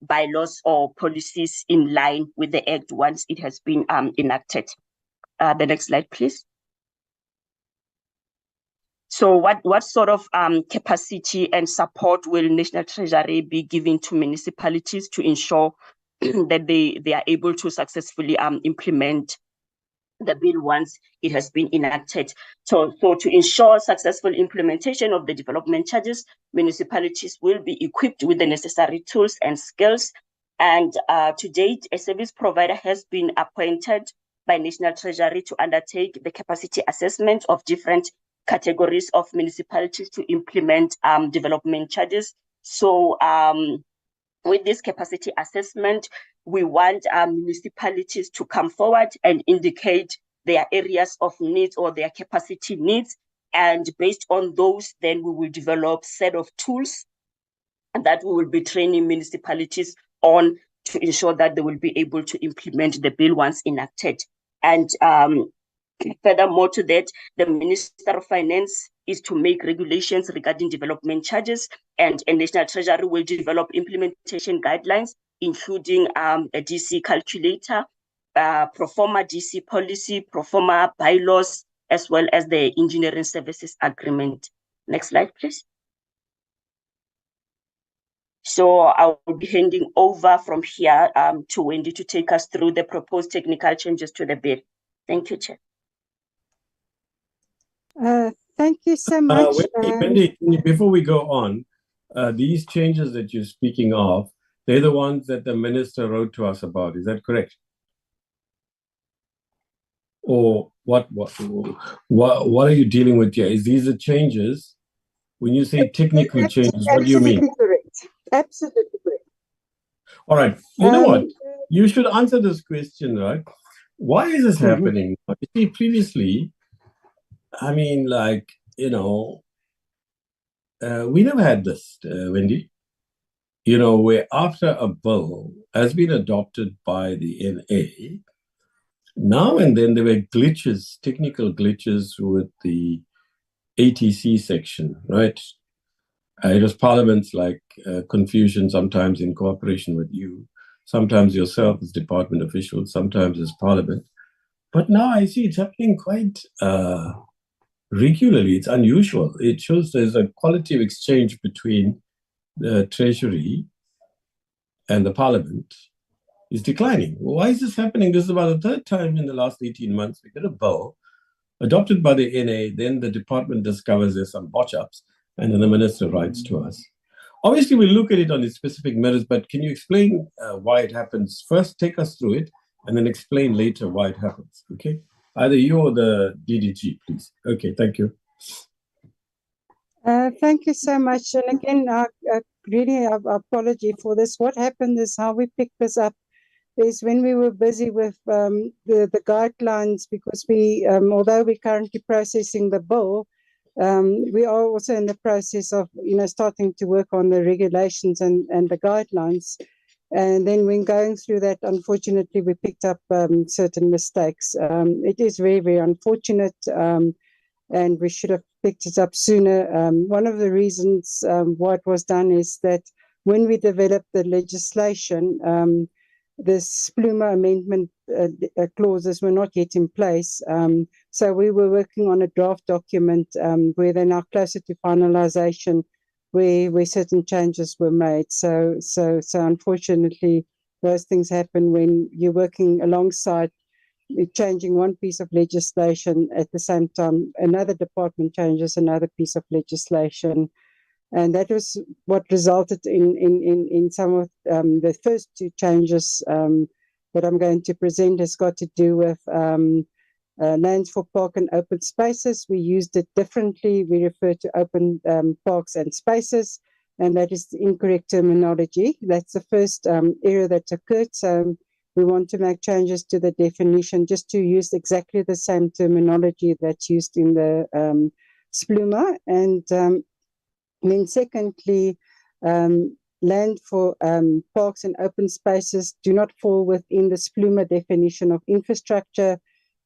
bylaws or policies in line with the Act once it has been enacted. The next slide, please. So what sort of capacity and support will National Treasury be giving to municipalities to ensure that they are able to successfully implement the bill once it has been enacted? So to ensure successful implementation of the development charges, municipalities will be equipped with the necessary tools and skills. And to date, a service provider has been appointed by National Treasury to undertake the capacity assessment of different categories of municipalities to implement development charges. So with this capacity assessment, we want municipalities to come forward and indicate their areas of needs or their capacity needs. And based on those, then we will develop a set of tools that we will be training municipalities on to ensure that they will be able to implement the bill once enacted. And furthermore to that, the Minister of Finance is to make regulations regarding development charges, and National Treasury will develop implementation guidelines, including a DC calculator, pro forma DC policy, pro forma bylaws, as well as the engineering services agreement. Next slide, please. So I will be handing over from here to Wendy to take us through the proposed technical changes to the bill. Thank you, Chair. Thank you so much. Wendy, before we go on, these changes that you're speaking of, they're the ones that the minister wrote to us about. Is that correct? Or what are you dealing with here? Is these the changes? When you say technical changes, what do you mean? Absolutely correct. Absolutely correct. All right. You know what? You should answer this question, right? Why is this happening? You see, previously, I mean, like, we never had this, Wendy. Where after a bill has been adopted by the NA, now and then there were glitches, technical glitches with the ATC section, right? It was Parliament's confusion, sometimes in cooperation with you, sometimes yourself as department officials, sometimes as Parliament. But now I see it's happening quite regularly. It's unusual. It shows there's a quality of exchange between the Treasury and the Parliament is declining. Why is this happening? This is about the third time in the last 18 months we get a bill adopted by the NA, then the department discovers there's some botch-ups, and then the minister writes to us. Obviously, we'll look at it on its specific merits, but can you explain why it happens? First, take us through it, and then explain later why it happens, okay? Either you or the DDG, please. Okay, thank you. Thank you so much. And again, really, apology for this. What happened is how we picked this up is when we were busy with the guidelines, because we, although we're currently processing the bill, we are also in the process of, starting to work on the regulations and the guidelines. And then when going through that, unfortunately, we picked up certain mistakes. It is very, very unfortunate, and we should have picked it up sooner. One of the reasons why it was done is that when we developed the legislation, the SPLUMA amendment clauses were not yet in place. So we were working on a draft document where they're now closer to finalization, where certain changes were made. So unfortunately, those things happen when you're working alongside changing one piece of legislation at the same time another department changes another piece of legislation. And that was what resulted in some of the first two changes that I'm going to present has got to do with lands for park and open spaces. We used it differently. We refer to open parks and spaces, and that is the incorrect terminology. That's the first error that occurred. So we want to make changes to the definition just to use exactly the same terminology that's used in the SPLUMA. And then secondly, land for parks and open spaces do not fall within the SPLUMA definition of infrastructure.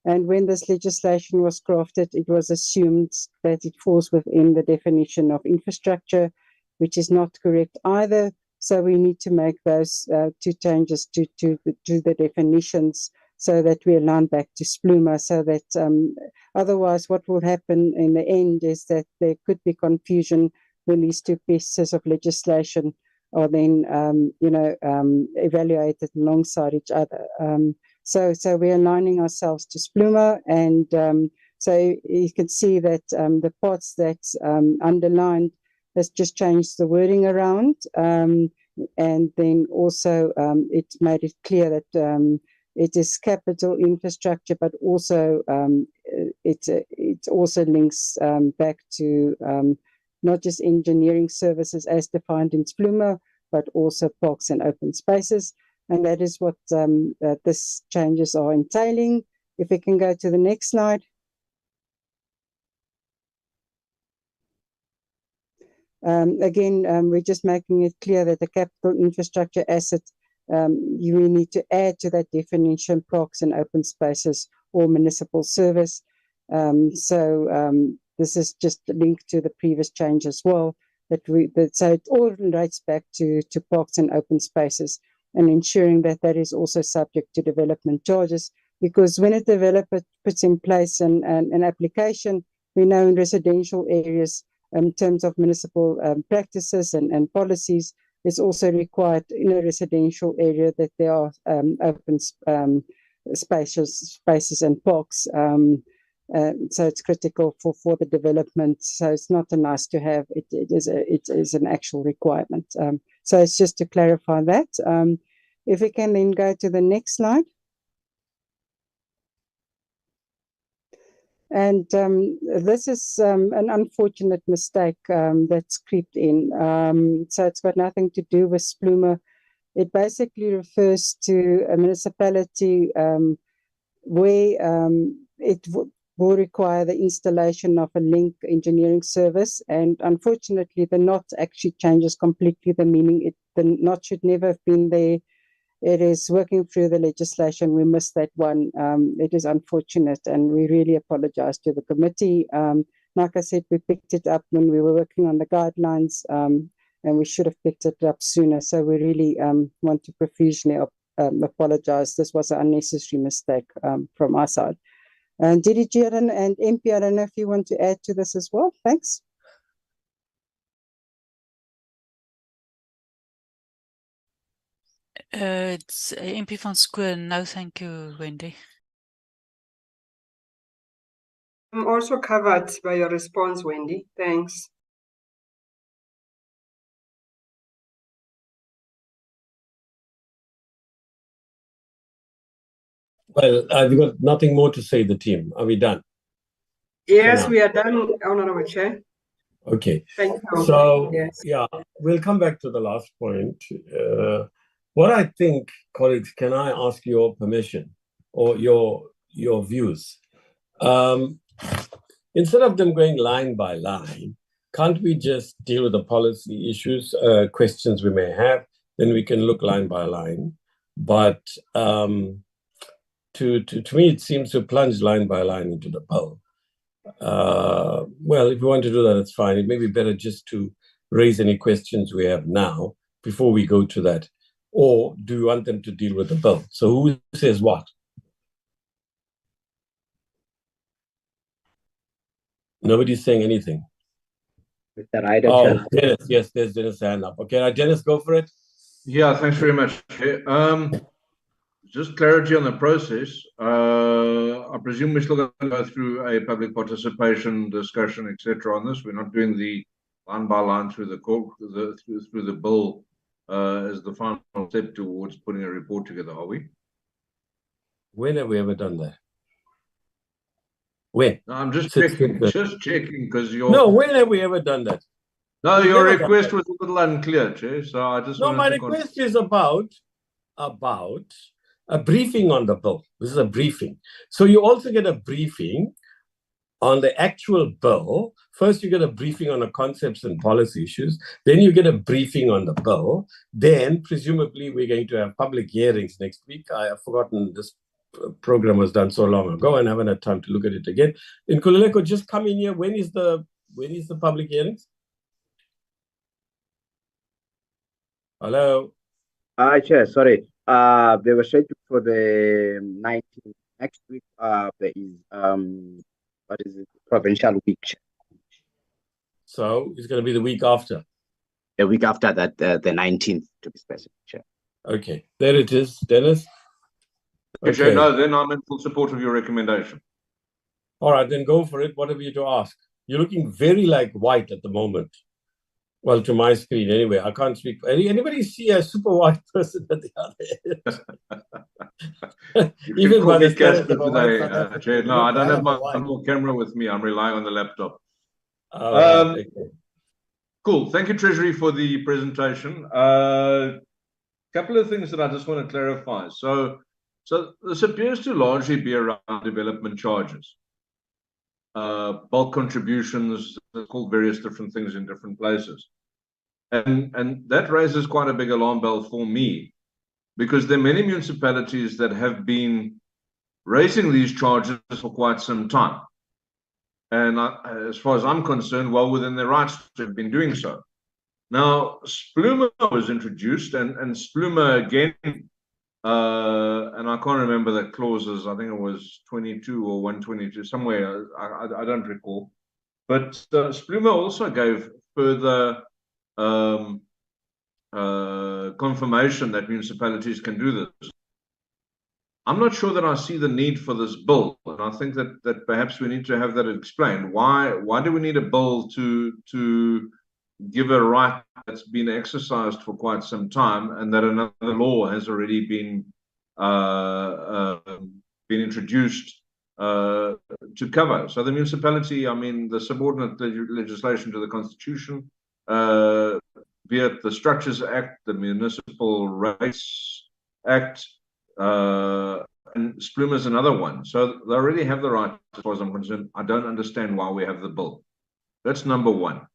And when this legislation was crafted, it was assumed that it falls within the definition of infrastructure, which is not correct either. So we need to make those two changes to the definitions so that we align back to SPLUMA, so that otherwise what will happen in the end is that there could be confusion when these two pieces of legislation are then, evaluated alongside each other. So we're aligning ourselves to SPLUMA, and so you can see that the parts that's underlined has just changed the wording around, and then also it made it clear that it is capital infrastructure, but also it also links back to not just engineering services as defined in SPLUMA, but also parks and open spaces. And that is what this changes are entailing. If we can go to the next slide. Again, we're just making it clear that the capital infrastructure asset, you need to add to that definition parks and open spaces or municipal service. This is just linked to the previous change as well. So it all relates back to parks and open spaces, and ensuring that that is also subject to development charges. Because when a developer puts in place an application, we know in residential areas, in terms of municipal practices and policies, it's also required in a residential area that there are open spaces and parks. So it's critical for the development. So it's not a nice to have, it is an actual requirement. So it's just to clarify that. If we can then go to the next slide. And this is an unfortunate mistake that's creeped in. So it's got nothing to do with Splumer. It basically refers to a municipality where it will require the installation of a link engineering service. And unfortunately, the not actually changes completely the meaning. The not should never have been there. It is working through the legislation. We missed that one. It is unfortunate, and we really apologize to the committee. Like I said, we picked it up when we were working on the guidelines, and we should have picked it up sooner. So we really want to profusely apologize. This was an unnecessary mistake from our side. And DDG and MP, I don't know if you want to add to this as well. Thanks. It's MP van Skoon. No, thank you, Wendy. I'm also covered by your response, Wendy. Thanks. Well, I've got nothing more to say, the team. Are we done? Yes, we are done, Honorable Chair. Okay. Thank you. So, yes. Yeah, we'll come back to the last point. What I think, colleagues, can I ask your permission or your views? Instead of them going line by line, can't we just deal with the policy issues, questions we may have, then we can look line by line. But to me, it seems to plunge line by line into the bill. Well, if you want to do that, it's fine. It may be better just to raise any questions we have now before we go to that. Or do you want them to deal with the bill? So who says what? Nobody's saying anything. Mr. Ryder, oh, Dennis, yes, there's Dennis' hand up. Okay, Dennis, go for it. Yeah, thanks very much. Just clarity on the process. I presume we're still going to go through a public participation discussion, etc. on this. We're not doing the line by line through the through the bill as the final step towards putting a report together, are we? When have we ever done that? When? No, I'm just checking because you're. No, when have we ever done that? No, your request was a little unclear, Chair. So I just. No, my request is about a briefing on the bill. This is a briefing. So you also get a briefing on the actual bill. First, you get a briefing on the concepts and policy issues. Then you get a briefing on the bill. Then, presumably, we're going to have public hearings next week. I have forgotten this program was done so long ago and haven't had time to look at it again. In Kulileko, just come in here. When is the public hearings? Hello? Chair, sorry. They were scheduled for the 19th. Next week, there is what is it? Provincial week. So it's going to be the week after. The week after that, the 19th, to be specific, Chair. Okay, there it is, Dennis. Okay, Chair, no, then I'm in full support of your recommendation. All right, then go for it. What have you to ask? You're looking very like white at the moment. Well, to my screen, anyway. I can't speak. Anybody see a super white person at the other end? Even by the today, Chair. No, I don't have my camera with me. I'm relying on the laptop. Okay. Cool. Thank you, Treasury, for the presentation. Couple of things that I just want to clarify. So this appears to largely be around development charges. Bulk contributions, called various different things in different places. And that raises quite a big alarm bell for me, because there are many municipalities that have been raising these charges for quite some time. And as far as I'm concerned, well within their rights to have been doing so. Now, Splumer was introduced, and Splumer again, and I can't remember the clauses. I think it was 22 or 122, somewhere. I don't recall. But Splumer also gave further confirmation that municipalities can do this. I'm not sure that I see the need for this bill, and I think that perhaps we need to have that explained. Why do we need a bill to give a right that's been exercised for quite some time, and that another law has already been introduced to cover? So the municipality, I mean, the subordinate legislation to the Constitution, be it the Structures Act, the Municipal Rates Act, and Splume is another one. So they already have the right, as far as I'm concerned. I don't understand why we have the bill. That's number one.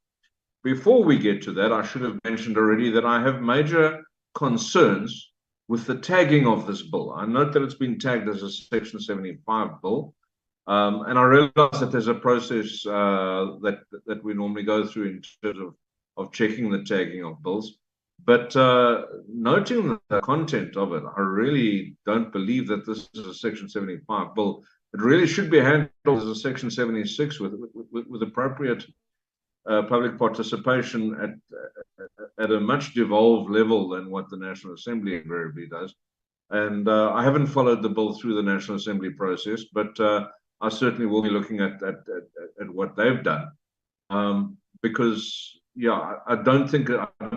Before we get to that, I should have mentioned already that I have major concerns with the tagging of this bill. I note that it's been tagged as a Section 75 bill. And I realize that there's a process that we normally go through in terms of checking the tagging of bills. But noting the content of it, I really don't believe that this is a Section 75 bill. It really should be handled as a Section 76 with appropriate public participation at a much devolved level than what the National Assembly invariably does. And I haven't followed the bill through the National Assembly process, but I certainly will be looking at what they've done, because yeah, I don't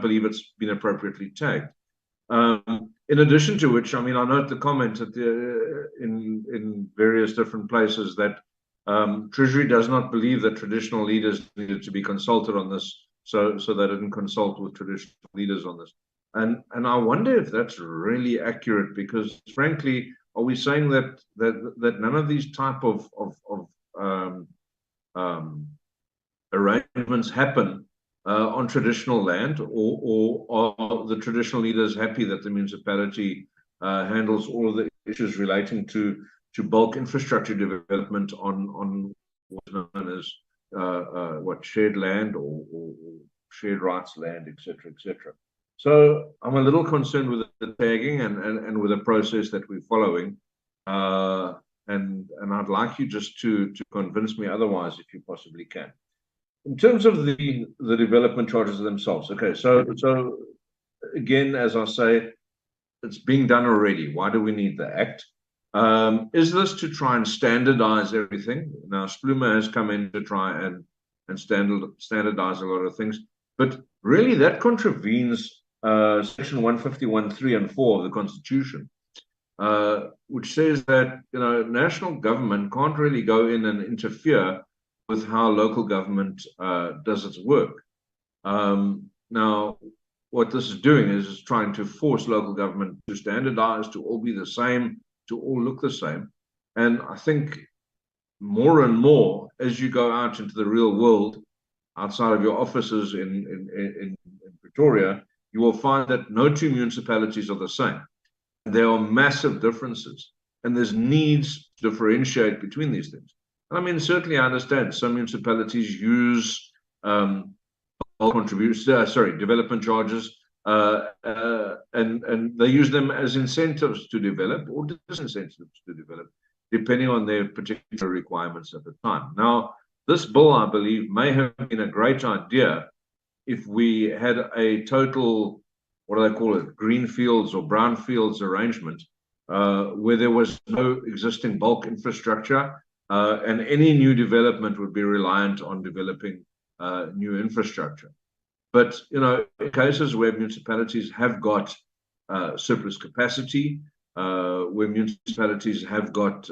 believe it's been appropriately tagged. In addition to which, I mean, I note the comment in various different places that Treasury does not believe that traditional leaders needed to be consulted on this, so they didn't consult with traditional leaders on this. And I wonder if that's really accurate, because frankly, are we saying that none of these type of arrangements happen on traditional land, or are the traditional leaders happy that the municipality handles all of the issues relating to bulk infrastructure development on what's known as shared land or shared rights land, etc., etc. So I'm a little concerned with the tagging and with the process that we're following, and I'd like you just to convince me otherwise, if you possibly can. In terms of the development charges themselves, okay, so again, as I say, it's being done already. Why do we need the Act? Is this to try and standardize everything? Now, Splume has come in to try and standardize a lot of things, but really that contravenes Section 151(3) and 4 of the Constitution, which says that national government can't really go in and interfere with how local government does its work. Now, what this is doing is trying to force local government to standardize, to all be the same, to all look the same. And I think more and more, as you go out into the real world, outside of your offices in Pretoria, you will find that no two municipalities are the same. There are massive differences, and there's needs to differentiate between these things. I mean, certainly I understand some municipalities use development charges, and they use them as incentives to develop or disincentives to develop, depending on their particular requirements at the time. Now, this bill, I believe, may have been a great idea if we had a total, what do they call it, greenfields or brownfields arrangement, where there was no existing bulk infrastructure, and any new development would be reliant on developing new infrastructure. But, in cases where municipalities have got surplus capacity, where municipalities have got,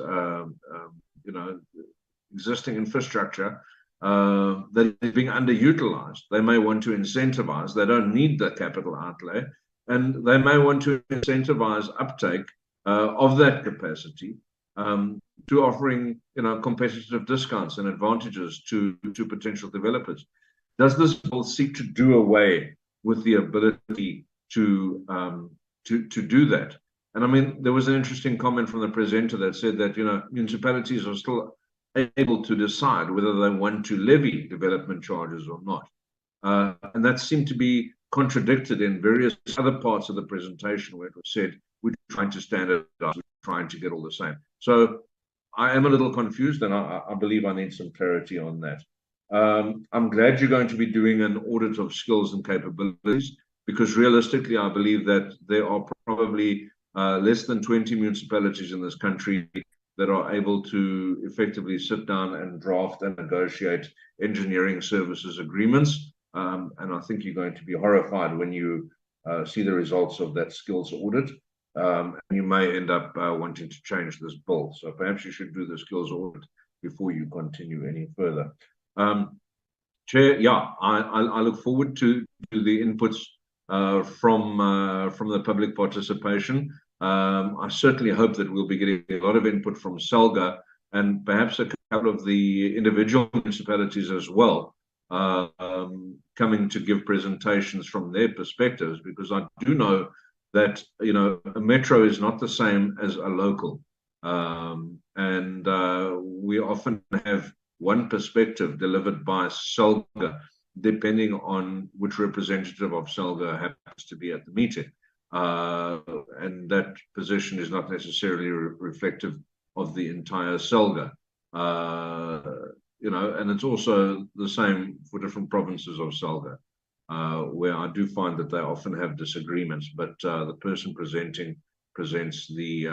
existing infrastructure that is being underutilized, they may want to incentivize. They don't need the capital outlay, and they may want to incentivize uptake of that capacity to offering, competitive discounts and advantages to potential developers. Does this bill seek to do away with the ability to do that? And I mean, there was an interesting comment from the presenter that said that municipalities are still able to decide whether they want to levy development charges or not, and that seemed to be contradicted in various other parts of the presentation, where it was said we're trying to standardize, we're trying to get all the same. So I am a little confused, and I believe I need some clarity on that. I'm glad you're going to be doing an audit of skills and capabilities, because realistically, I believe that there are probably less than 20 municipalities in this country that are able to effectively sit down and draft and negotiate engineering services agreements. And I think you're going to be horrified when you see the results of that skills audit. And you may end up wanting to change this bill. So perhaps you should do the skills audit before you continue any further. Chair, yeah, I look forward to the inputs from the public participation. I certainly hope that we'll be getting a lot of input from SALGA and perhaps a couple of the individual municipalities as well, coming to give presentations from their perspectives, because I do know that, you know, a metro is not the same as a local. And we often have one perspective delivered by SALGA, depending on which representative of SALGA happens to be at the meeting. And that position is not necessarily reflective of the entire SALGA. You know, and it's also the same for different provinces of SALGA, where I do find that they often have disagreements, but the person presenting presents the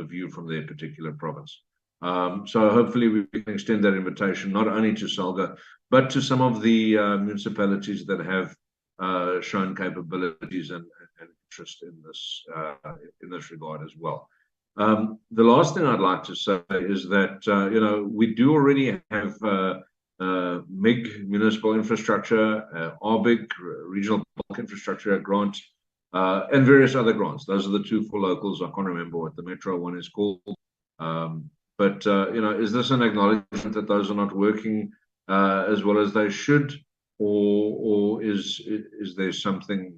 view from their particular province. So hopefully we can extend that invitation not only to SALGA, but to some of the municipalities that have shown capabilities and interest in this regard as well. The last thing I'd like to say is that you know, we do already have MIG, Municipal Infrastructure, RBIG, Regional Bulk Infrastructure Grant, and various other grants. Those are the two for locals. I can't remember what the Metro one is called. But you know, is this an acknowledgement that those are not working as well as they should, or is there something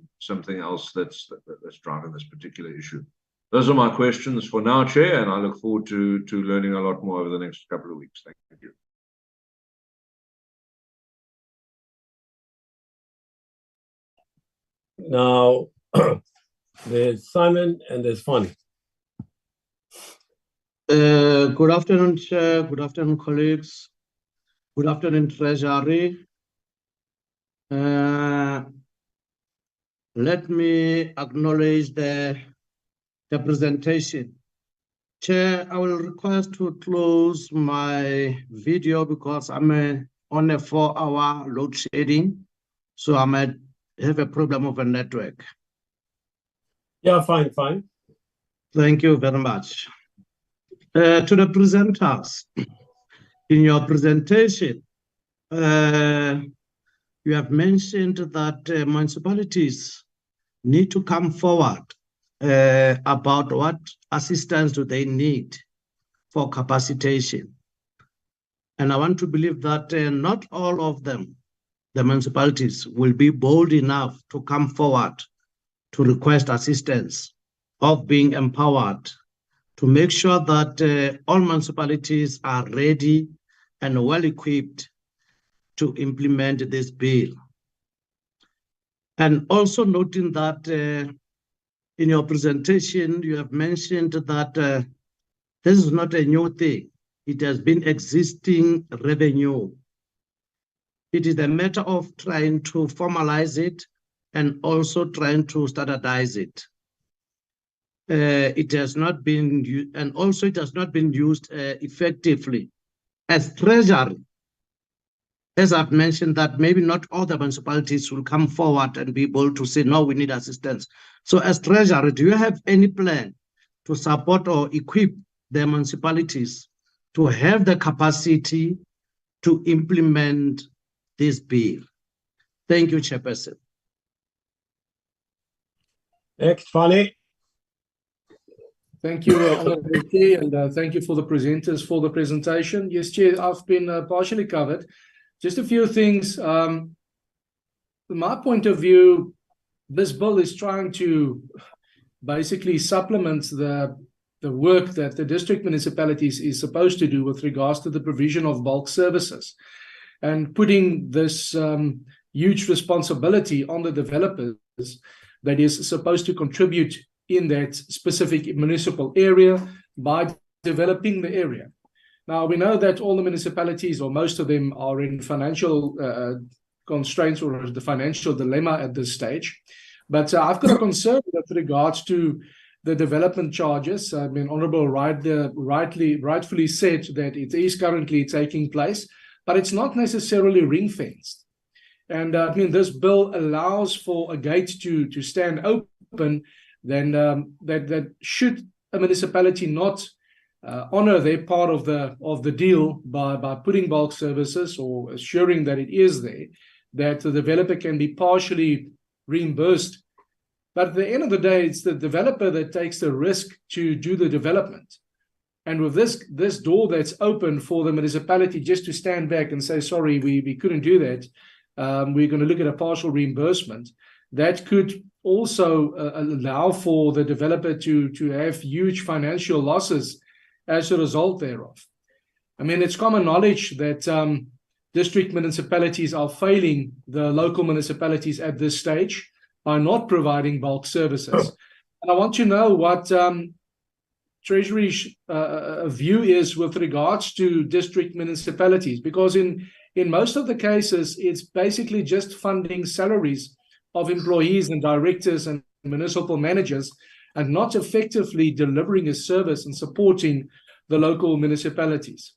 else that's driving this particular issue? Those are my questions for now, Chair, and I look forward to learning a lot more over the next couple of weeks. Thank you. Now, there's Simon and there's Fonny. Good afternoon, Chair. Good afternoon, colleagues. Good afternoon, Treasury. Let me acknowledge the presentation. Chair, I will request to close my video because I'm on a 4-hour load shedding, so I might have a problem of a network. Yeah, fine. Thank you very much. To the presenters, in your presentation, you have mentioned that municipalities need to come forward about what assistance do they need for capacitation. And I want to believe that not all of them, the municipalities, will be bold enough to come forward to request assistance of being empowered to make sure that all municipalities are ready and well equipped to implement this bill. And also noting that in your presentation, you have mentioned that this is not a new thing. It has been existing revenue. It is a matter of trying to formalize it and also trying to standardize it. It has not been used, and also it has not been used effectively. As Treasury, as I've mentioned, that maybe not all the municipalities will come forward and be able to say, no, we need assistance. So as Treasury, do you have any plan to support or equip the municipalities to have the capacity to implement this bill? Thank you, Chairperson. Next, Fonny. Thank you, Honourable Chair, and thank you for the presenters for the presentation. Yes, Chair, I've been partially covered. Just a few things. From my point of view, this bill is trying to basically supplement the work that the district municipalities is supposed to do with regards to the provision of bulk services, and putting this huge responsibility on the developers that is supposed to contribute in that specific municipal area by developing the area. Now, we know that all the municipalities, or most of them, are in financial constraints or the financial dilemma at this stage. But I've got a concern with regards to the development charges. I mean, Honourable rightfully said that it is currently taking place, but it's not necessarily ring-fenced. And I mean, this bill allows for a gate to stand open. Then that should a municipality not honor their part of the deal by putting bulk services or assuring that it is there, that the developer can be partially reimbursed. But at the end of the day, it's the developer that takes the risk to do the development. And with this door that's open for the municipality just to stand back and say, sorry, we couldn't do that. We're going to look at a partial reimbursement. That could also allow for the developer to have huge financial losses as a result thereof. I mean, it's common knowledge that district municipalities are failing the local municipalities at this stage by not providing bulk services. And I want to know what Treasury's view is with regards to district municipalities, because in most of the cases, it's basically just funding salaries of employees and directors and municipal managers and not effectively delivering a service and supporting the local municipalities.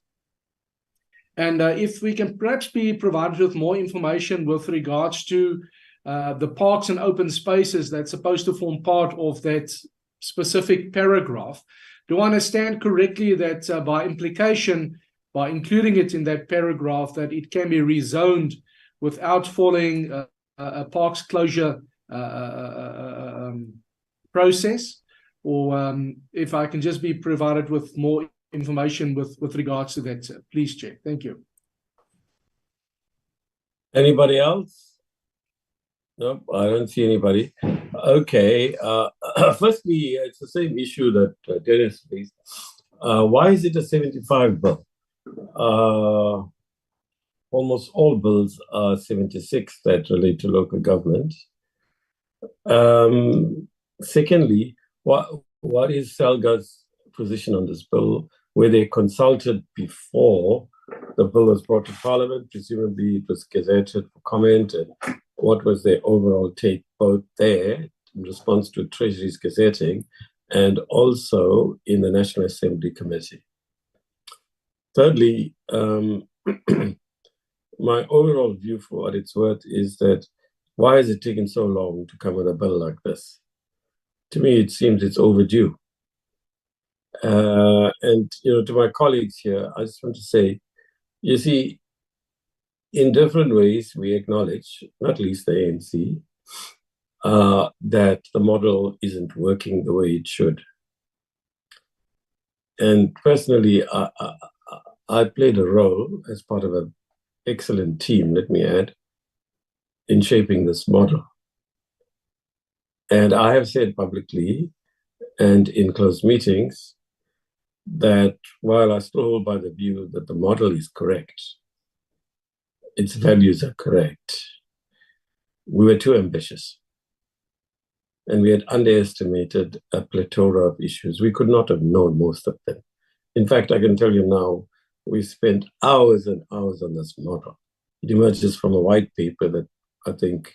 And if we can perhaps be provided with more information with regards to the parks and open spaces that's supposed to form part of that specific paragraph, do I understand correctly that by implication, by including it in that paragraph, that it can be rezoned without following a parks closure process? Or if I can just be provided with more information with regards to that, sir. Please, Chair. Thank you. Anybody else? No, I don't see anybody. Okay. Firstly, it's the same issue that Dennis raised. Why is it a 75 bill? Almost all bills are 76 that relate to local government. Secondly, what is SALGA's position on this bill? Were they consulted before the bill was brought to Parliament? Presumably it was gazetted for comment, and what was their overall take both there in response to Treasury's gazetting and also in the National Assembly Committee? Thirdly, my overall view for what it's worth is that why is it taking so long to come with a bill like this? To me, it seems it's overdue. And, to my colleagues here, I just want to say, you see, in different ways, we acknowledge, not least the ANC, that the model isn't working the way it should. And personally, I played a role as part of an excellent team, let me add, in shaping this model. And I have said publicly and in closed meetings that while I still hold by the view that the model is correct, its values are correct, we were too ambitious. And we had underestimated a plethora of issues. We could not have known most of them. In fact, I can tell you now, we spent hours and hours on this model. It emerges from a white paper that I think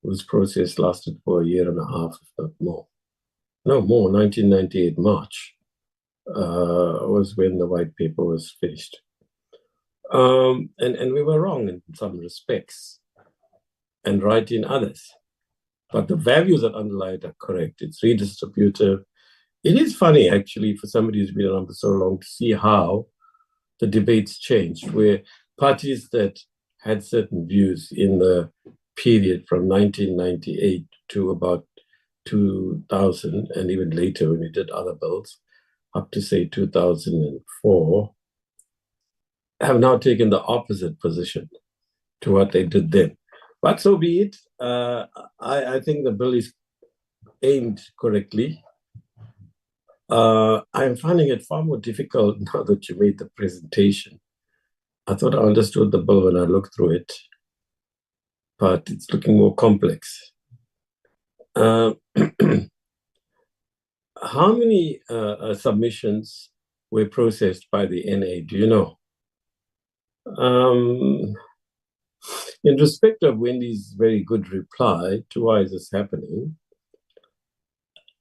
whose process lasted for a year and a half, if not more. No more, 1998 March was when the white paper was finished. And we were wrong in some respects and right in others. But the values that underlie it are correct. It's redistributive. It is funny, actually, for somebody who's been around for so long to see how the debates changed, where parties that had certain views in the period from 1998 to about 2000, and even later when we did other bills, up to, say, 2004, have now taken the opposite position to what they did then. But so be it. I think the bill is aimed correctly. I'm finding it far more difficult now that you made the presentation. I thought I understood the bill when I looked through it, but it's looking more complex. How many submissions were processed by the NA? Do you know? In respect of Wendy's very good reply to why is this happening,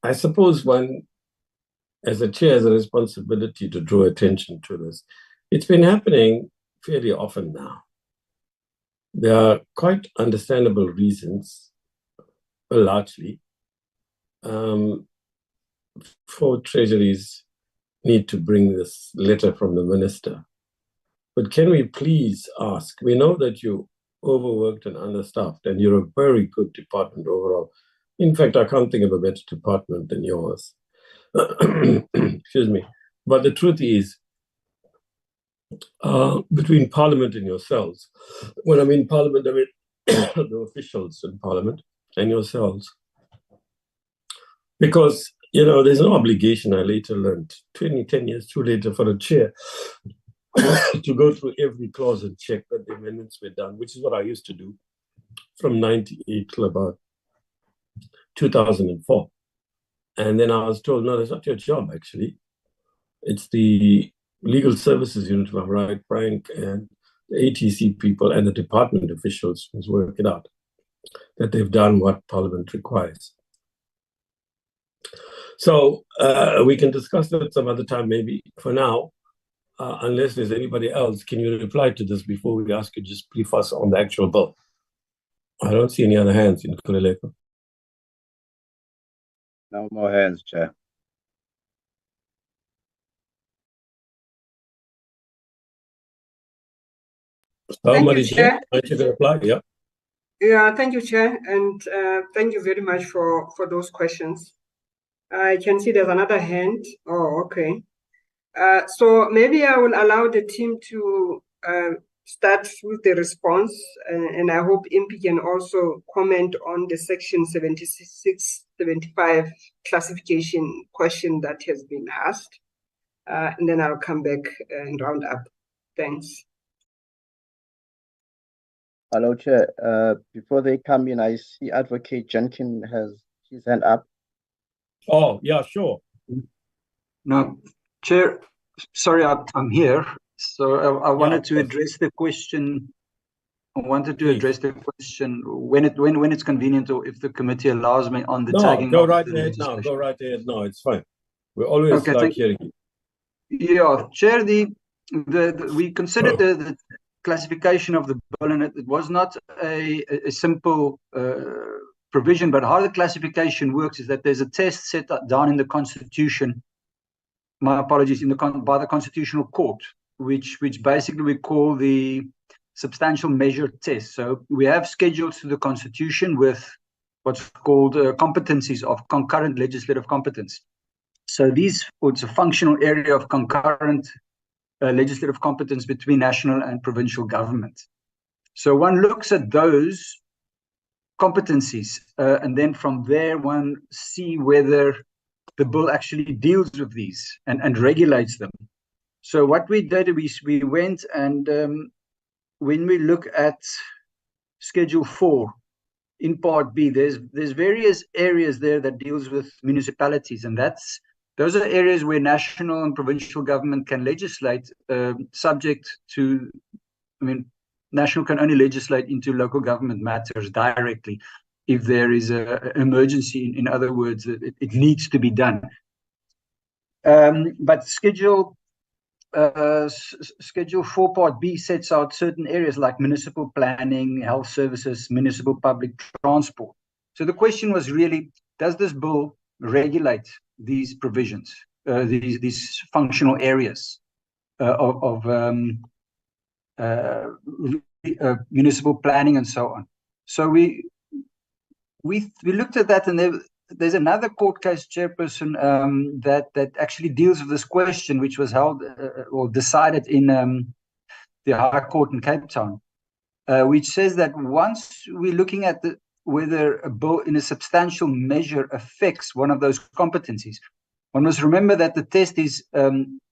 I suppose one, as a chair, has a responsibility to draw attention to this. It's been happening fairly often now. There are quite understandable reasons, largely, for Treasury's need to bring this letter from the minister. But can we please ask, we know that you're overworked and understaffed, and you're a very good department overall. In fact, I can't think of a better department than yours. Excuse me. But the truth is, between Parliament and yourselves, when I mean Parliament, I mean the officials in Parliament and yourselves, because, you know, there's no obligation, I later learned, 10 years too later, for a chair to go through every clause and check that the amendments were done, which is what I used to do from 98 till about 2004. And then I was told, no, that's not your job, actually. It's the legal services unit, if I'm right, Frank, and the ATC people and the department officials who's worked it out, that they've done what Parliament requires. So we can discuss that some other time, maybe. For now, unless there's anybody else, can you reply to this before we ask you to just brief us on the actual bill? I don't see any other hands in Kulileko. No more hands, Chair. Somebody here, might you reply? Yeah. Yeah, thank you, Chair, and thank you very much for those questions. I can see there's another hand. Oh, okay. So maybe I will allow the team to start with the response, and I hope Impi can also comment on the section 76, 75 classification question that has been asked, and then I'll come back and round up. Thanks. Hello, Chair. Before they come in, I see Advocate Jenkins has his hand up. Oh, yeah, sure. No, Chair, sorry, I'm here. So I wanted to address the question. I wanted to address the question when it's convenient, or if the committee allows me, on the tagging. Go right ahead now. Go right ahead now. It's fine. We always like hearing you. Yeah, Chair, we considered the classification of the bill, and it was not a simple provision, but how the classification works is that there's a test set down in the Constitution. My apologies, by the Constitutional Court, which basically we call the substantial measure test. So we have schedules to the Constitution with what's called competencies of concurrent legislative competence. So it's a functional area of concurrent legislative competence between national and provincial government. So one looks at those competencies, and then from there one see whether the bill actually deals with these and regulates them. So what we did, we went and when we look at Schedule 4 in Part B, there's various areas there that deals with municipalities, and those are areas where national and provincial government can legislate, subject to, national can only legislate into local government matters directly if there is an emergency. In other words, it needs to be done. But Schedule 4 Part B sets out certain areas like municipal planning, health services, municipal public transport. So the question was really, does this bill regulate these provisions, these functional areas of municipal planning and so on? So we looked at that, and there's another court case, Chairperson, that actually deals with this question, which was held or decided in the High Court in Cape Town, which says that once we're looking at whether a bill in a substantial measure affects one of those competencies, one must remember that the test is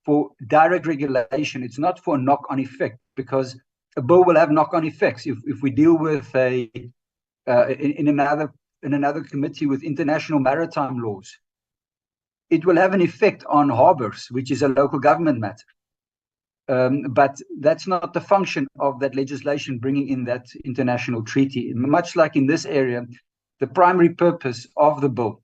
for direct regulation. It's not for a knock-on effect, because a bill will have knock-on effects. If we deal with in another committee with international maritime laws, it will have an effect on harbors, which is a local government matter. But that's not the function of that legislation bringing in that international treaty. Much like in this area, the primary purpose of the bill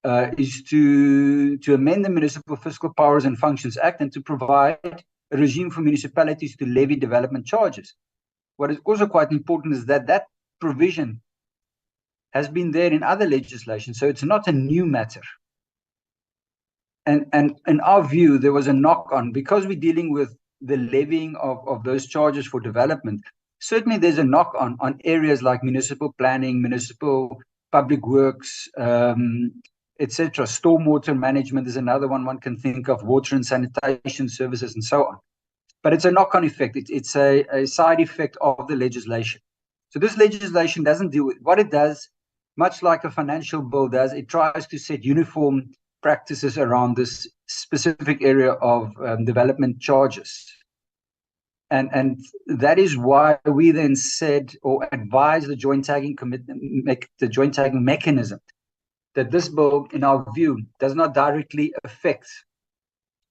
is to amend the Municipal Fiscal Powers and Functions Act and to provide a regime for municipalities to levy development charges. What is also quite important is that that provision has been there in other legislation, so it's not a new matter. And in our view, there was a knock-on, because we're dealing with the levying of those charges for development. Certainly there's a knock-on on areas like municipal planning, municipal public works, etc. Stormwater management is another one can think of, water and sanitation services, and so on. But it's a knock-on effect. It's a side effect of the legislation. So this legislation doesn't deal with what it does, much like a financial bill does. It tries to set uniform practices around this specific area of development charges. And that is why we then said or advised the joint tagging mechanism that this bill, in our view, does not directly affect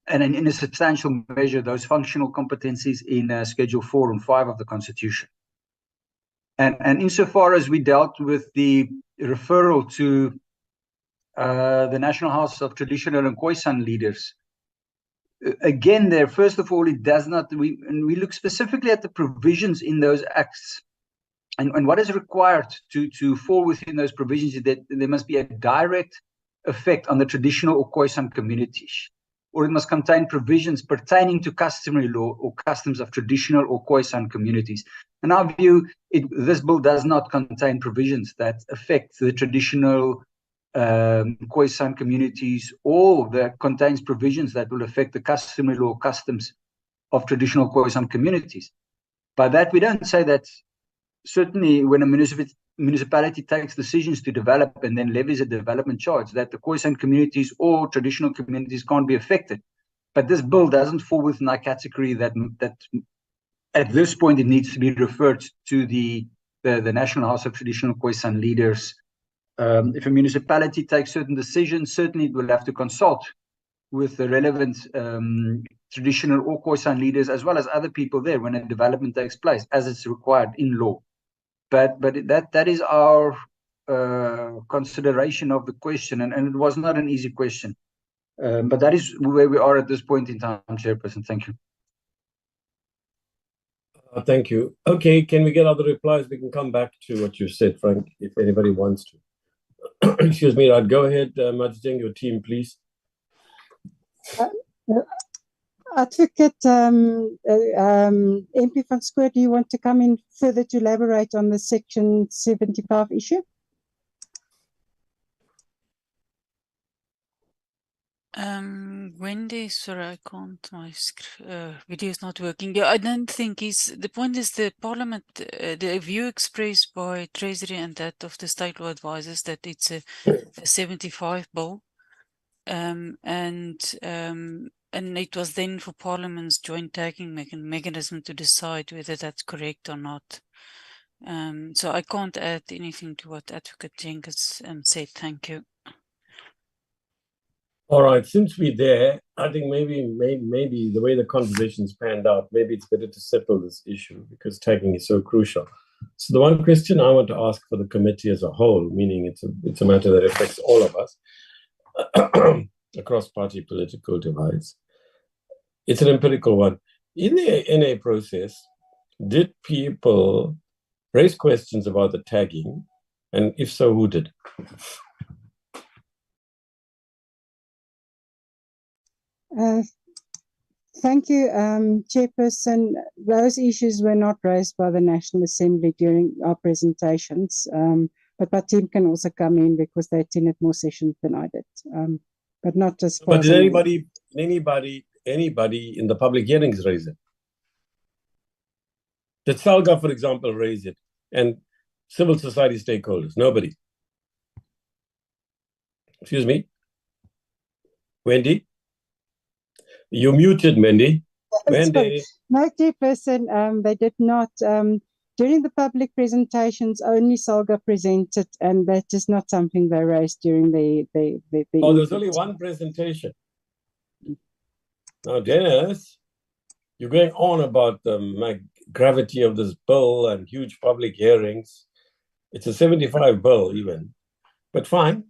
and in a substantial measure those functional competencies in Schedule 4 and 5 of the Constitution. And insofar as we dealt with the referral to the National House of Traditional and Khoisan leaders, again, there, first of all, it does not, we look specifically at the provisions in those acts. And what is required to fall within those provisions is that there must be a direct effect on the traditional or Khoisan communities, or it must contain provisions pertaining to customary law or customs of traditional or Khoisan communities. In our view, this bill does not contain provisions that affect the traditional Khoisan communities, or that contains provisions that will affect the customary law customs of traditional Khoisan communities. By that, we don't say that certainly when a municipality takes decisions to develop and then levies a development charge, that the Khoisan communities or traditional communities can't be affected. But this bill doesn't fall within our category that at this point it needs to be referred to the National House of Traditional Khoisan leaders. If a municipality takes certain decisions, certainly it will have to consult with the relevant traditional or Khoisan leaders, as well as other people there when a development takes place, as it's required in law. But that is our consideration of the question, and it was not an easy question. But that is where we are at this point in time, Chairperson. Thank you. Thank you. Okay, can we get other replies? We can come back to what you said, Frank, if anybody wants to. Excuse me, I'd go ahead, Majideng, your team, please. Advocate MP van Schoor, do you want to come in further to elaborate on the Section 75 issue? Wendy, sorry, I can't. My video is not working. Yeah, I don't think the point is the Parliament, the view expressed by Treasury and that of the state law advisors that it's a 75 bill, and it was then for Parliament's joint tagging mechanism to decide whether that's correct or not. So I can't add anything to what Advocate Jenkins said. Thank you. All right, since we're there, I think maybe the way the conversation's panned out, maybe it's better to settle this issue because tagging is so crucial. So the one question I want to ask for the committee as a whole, meaning it's a matter that affects all of us across party political divides. It's an empirical one. In the NA process, did people raise questions about the tagging? And if so, who did? Thank you, Chairperson. Those issues were not raised by the National Assembly during our presentations, but my team can also come in because they attended more sessions than I did, but not just. But did anybody in the public hearings raise it? Did Salga, for example, raise it? And civil society stakeholders? Nobody. Excuse me? Wendy? You muted, Wendy. Wendy. No, Chairperson, they did not. During the public presentations, only Salga presented, and that is not something they raised during the Oh, there's only one presentation. Now, Dennis, you're going on about the gravity of this bill and huge public hearings. It's a 75 bill even, but fine.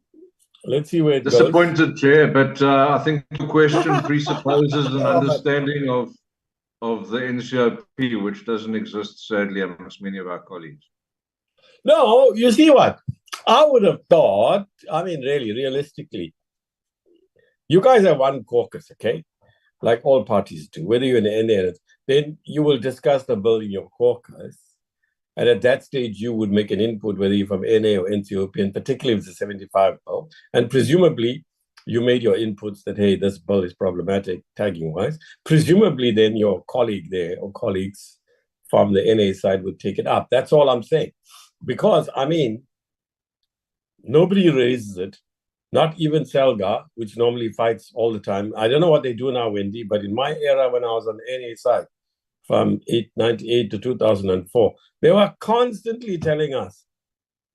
Let's see where it goes. Disappointed, Chair, but I think the question presupposes an understanding of the NCOP, which doesn't exist, sadly, amongst many of our colleagues. No, you see what? I would have thought, I mean, really, realistically, you guys have one caucus, okay? Like all parties do, whether you're in the NA, then you will discuss the bill in your caucus. And at that stage, you would make an input, whether you're from NA or NCOP, and particularly if it's a 75 bill. And presumably, you made your inputs that, hey, this bill is problematic, tagging-wise. Presumably, then your colleague there or colleagues from the NA side would take it up. That's all I'm saying. Because, I mean, nobody raises it, not even Selga, which normally fights all the time. I don't know what they do now, Wendy, but in my era when I was on the NA side, from 1998 to 2004, they were constantly telling us,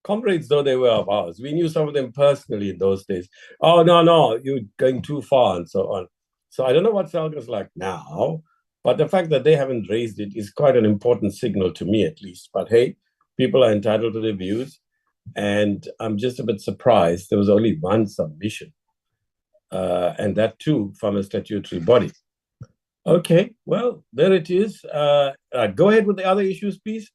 comrades though they were of ours, we knew some of them personally in those days, oh, no, you're going too far and so on. So I don't know what Selga's like now, but the fact that they haven't raised it is quite an important signal to me at least. But hey, people are entitled to their views. And I'm just a bit surprised there was only one submission, and that too from a statutory body. Okay, well, there it is. Go ahead with the other issues, please.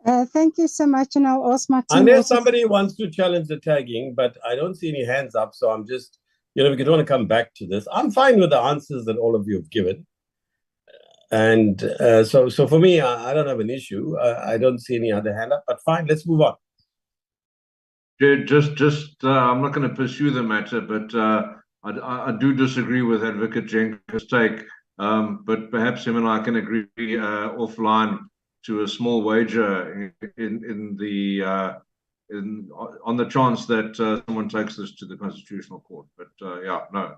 Thank you so much, and I'll ask my team. Unless somebody wants to challenge the tagging, but I don't see any hands up, so I'm just, we don't want to come back to this. I'm fine with the answers that all of you have given. And so for me, I don't have an issue. I don't see any other hand up, but fine, let's move on. Just I'm not going to pursue the matter, but I do disagree with Advocate Jenkins' take. But perhaps him and I can agree offline to a small wager on the chance that someone takes this to the Constitutional Court. But yeah, no,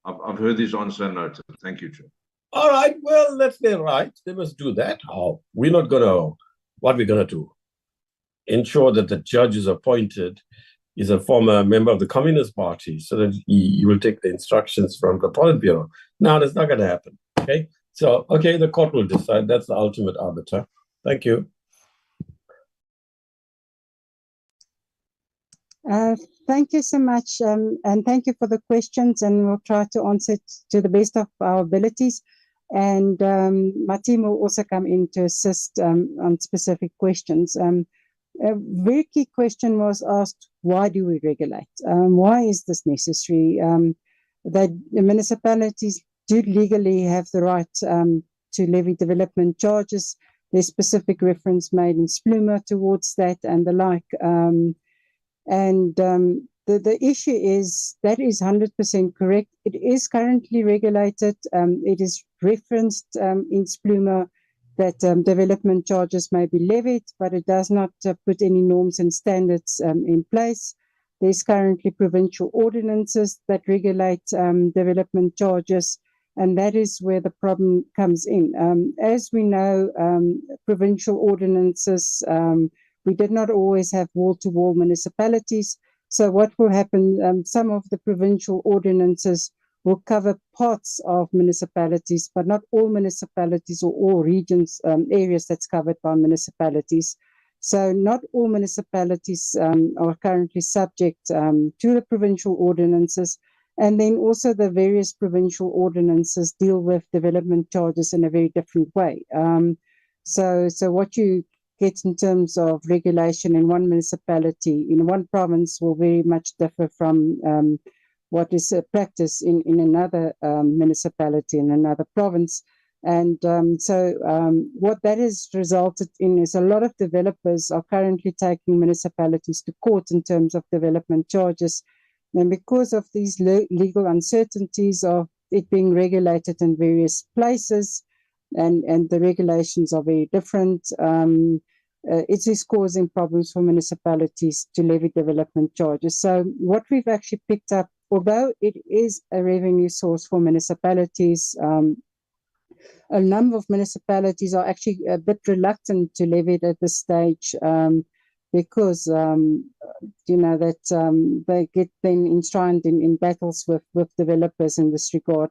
I've heard these answers and noted. Thank you, Chair. All right, well, that's their right. They must do that. Oh, we're not going to, what we're going to do? Ensure that the judge is appointed is a former member of the Communist Party so that he will take the instructions from the Politburo. No, that's not going to happen, okay? So, okay, the court will decide. That's the ultimate arbiter. Thank you. Thank you so much, and thank you for the questions, and we'll try to answer it to the best of our abilities. And my team will also come in to assist on specific questions. A very key question was asked, why do we regulate? Why is this necessary? That the municipalities do legally have the right to levy development charges. There's specific reference made in Spluma towards that and the like. The issue is, that is 100% correct. It is currently regulated. It is referenced in Spluma that development charges may be levied, but it does not put any norms and standards in place. There's currently provincial ordinances that regulate development charges, and that is where the problem comes in. As we know, provincial ordinances, we did not always have wall-to-wall municipalities. So what will happen, some of the provincial ordinances will cover parts of municipalities, but not all municipalities or all regions, areas that's covered by municipalities. So not all municipalities are currently subject to the provincial ordinances. And then also the various provincial ordinances deal with development charges in a very different way. So what you get in terms of regulation in one municipality, in one province, will very much differ from what is practiced in another municipality, in another province. And what that has resulted in is a lot of developers are currently taking municipalities to court in terms of development charges. And because of these legal uncertainties of it being regulated in various places, and the regulations are very different, it is causing problems for municipalities to levy development charges. So what we've actually picked up, although it is a revenue source for municipalities, a number of municipalities are actually a bit reluctant to levy it at this stage because, they get then enshrined in battles with developers in this regard,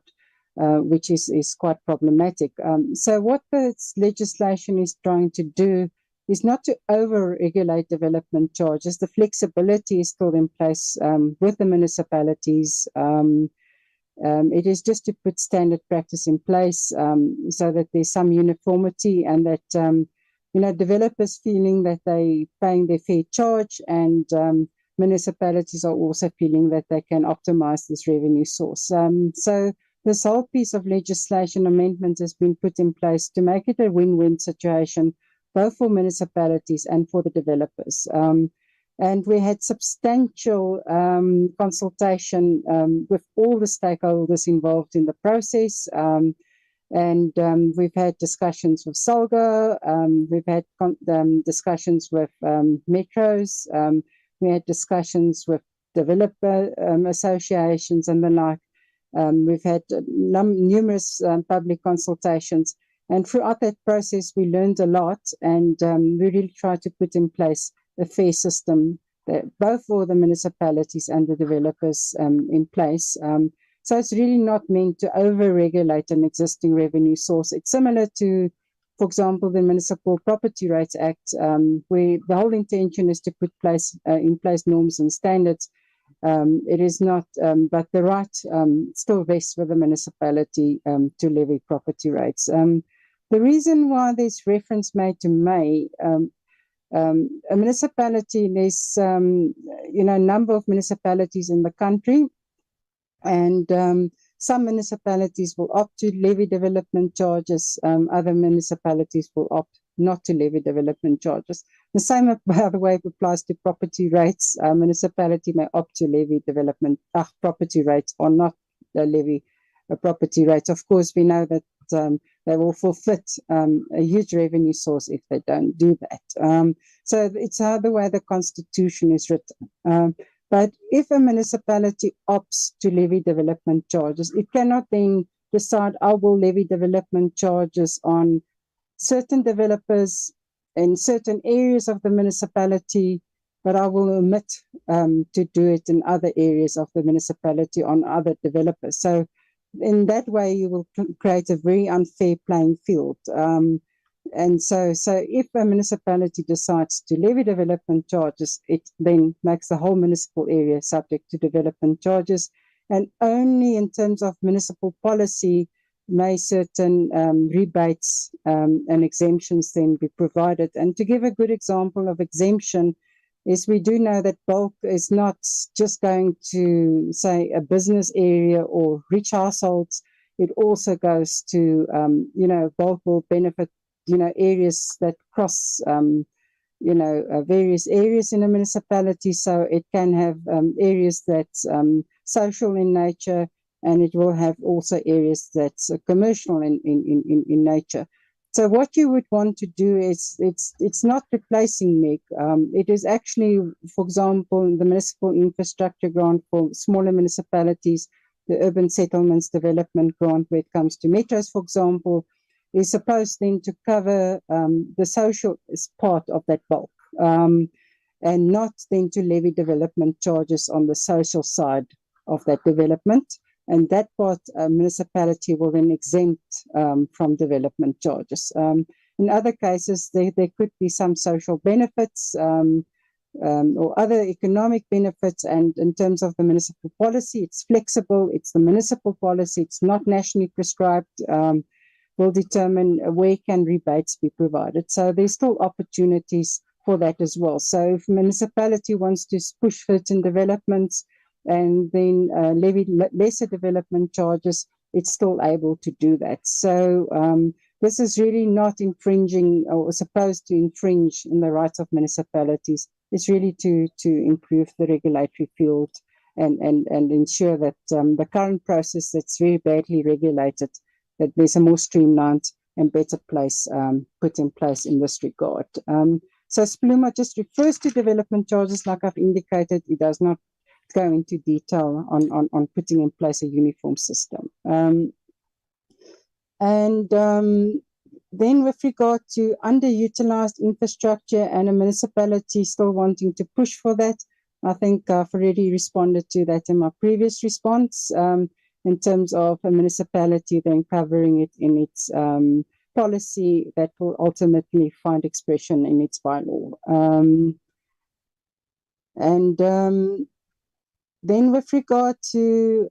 which is quite problematic. So what this legislation is trying to do is not to over-regulate development charges. The flexibility is still in place with the municipalities. It is just to put standard practice in place so that there's some uniformity, and that developers feeling that they paying their fair charge, and municipalities are also feeling that they can optimize this revenue source. So this whole piece of legislation amendment has been put in place to make it a win-win situation, both for municipalities and for the developers. And we had substantial consultation with all the stakeholders involved in the process. We've had discussions with SALGA, we've had discussions with metros, we had discussions with developer associations and the like. We've had numerous public consultations. And throughout that process, we learned a lot, and we really tried to put in place a fair system, that both for the municipalities and the developers in place. So it's really not meant to over-regulate an existing revenue source. It's similar to, for example, the Municipal Property Rights Act, where the whole intention is to put in place norms and standards. It is not, but the right still vests with the municipality to levy property rates. The reason why there's reference made to May, a municipality, there's a number of municipalities in the country, and some municipalities will opt to levy development charges, other municipalities will opt not to levy development charges. The same, by the way, applies to property rates. A municipality may opt to levy property rates or not levy property rates. Of course, we know that they will forfeit a huge revenue source if they don't do that. So it's the way the Constitution is written. But if a municipality opts to levy development charges, it cannot then decide, I will levy development charges on certain developers in certain areas of the municipality, but I will omit to do it in other areas of the municipality on other developers. So in that way, you will create a very unfair playing field. And so if a municipality decides to levy development charges, it then makes the whole municipal area subject to development charges. And only in terms of municipal policy may certain rebates and exemptions then be provided. And to give a good example of exemption is we do know that bulk is not just going to, say, a business area or rich households. It also goes to, bulk will benefit areas that cross, various areas in a municipality. So it can have areas that's social in nature, and it will have also areas that's commercial in nature. So what you would want to do is, it's not replacing MEG. It is actually, for example, the municipal infrastructure grant for smaller municipalities, the urban settlements development grant, where it comes to metros, for example, is supposed then to cover the social part of that bulk, and not then to levy development charges on the social side of that development. And that part, municipality will then exempt from development charges. In other cases, there could be some social benefits or other economic benefits. And in terms of the municipal policy, it's flexible. It's the municipal policy. It's not nationally prescribed. Will determine where can rebates be provided. So there's still opportunities for that as well. So if a municipality wants to push certain developments and then levy lesser development charges, it's still able to do that. So this is really not infringing or supposed to infringe in the rights of municipalities. It's really to improve the regulatory field and ensure that the current process that's very badly regulated, that there's a more streamlined and better place put in place in this regard. So SPLUMA just refers to development charges, like I've indicated. It does not go into detail on putting in place a uniform system. Then with regard to underutilized infrastructure and a municipality still wanting to push for that, I think I've already responded to that in my previous response. In terms of a municipality then covering it in its policy that will ultimately find expression in its bylaw. Then with regard to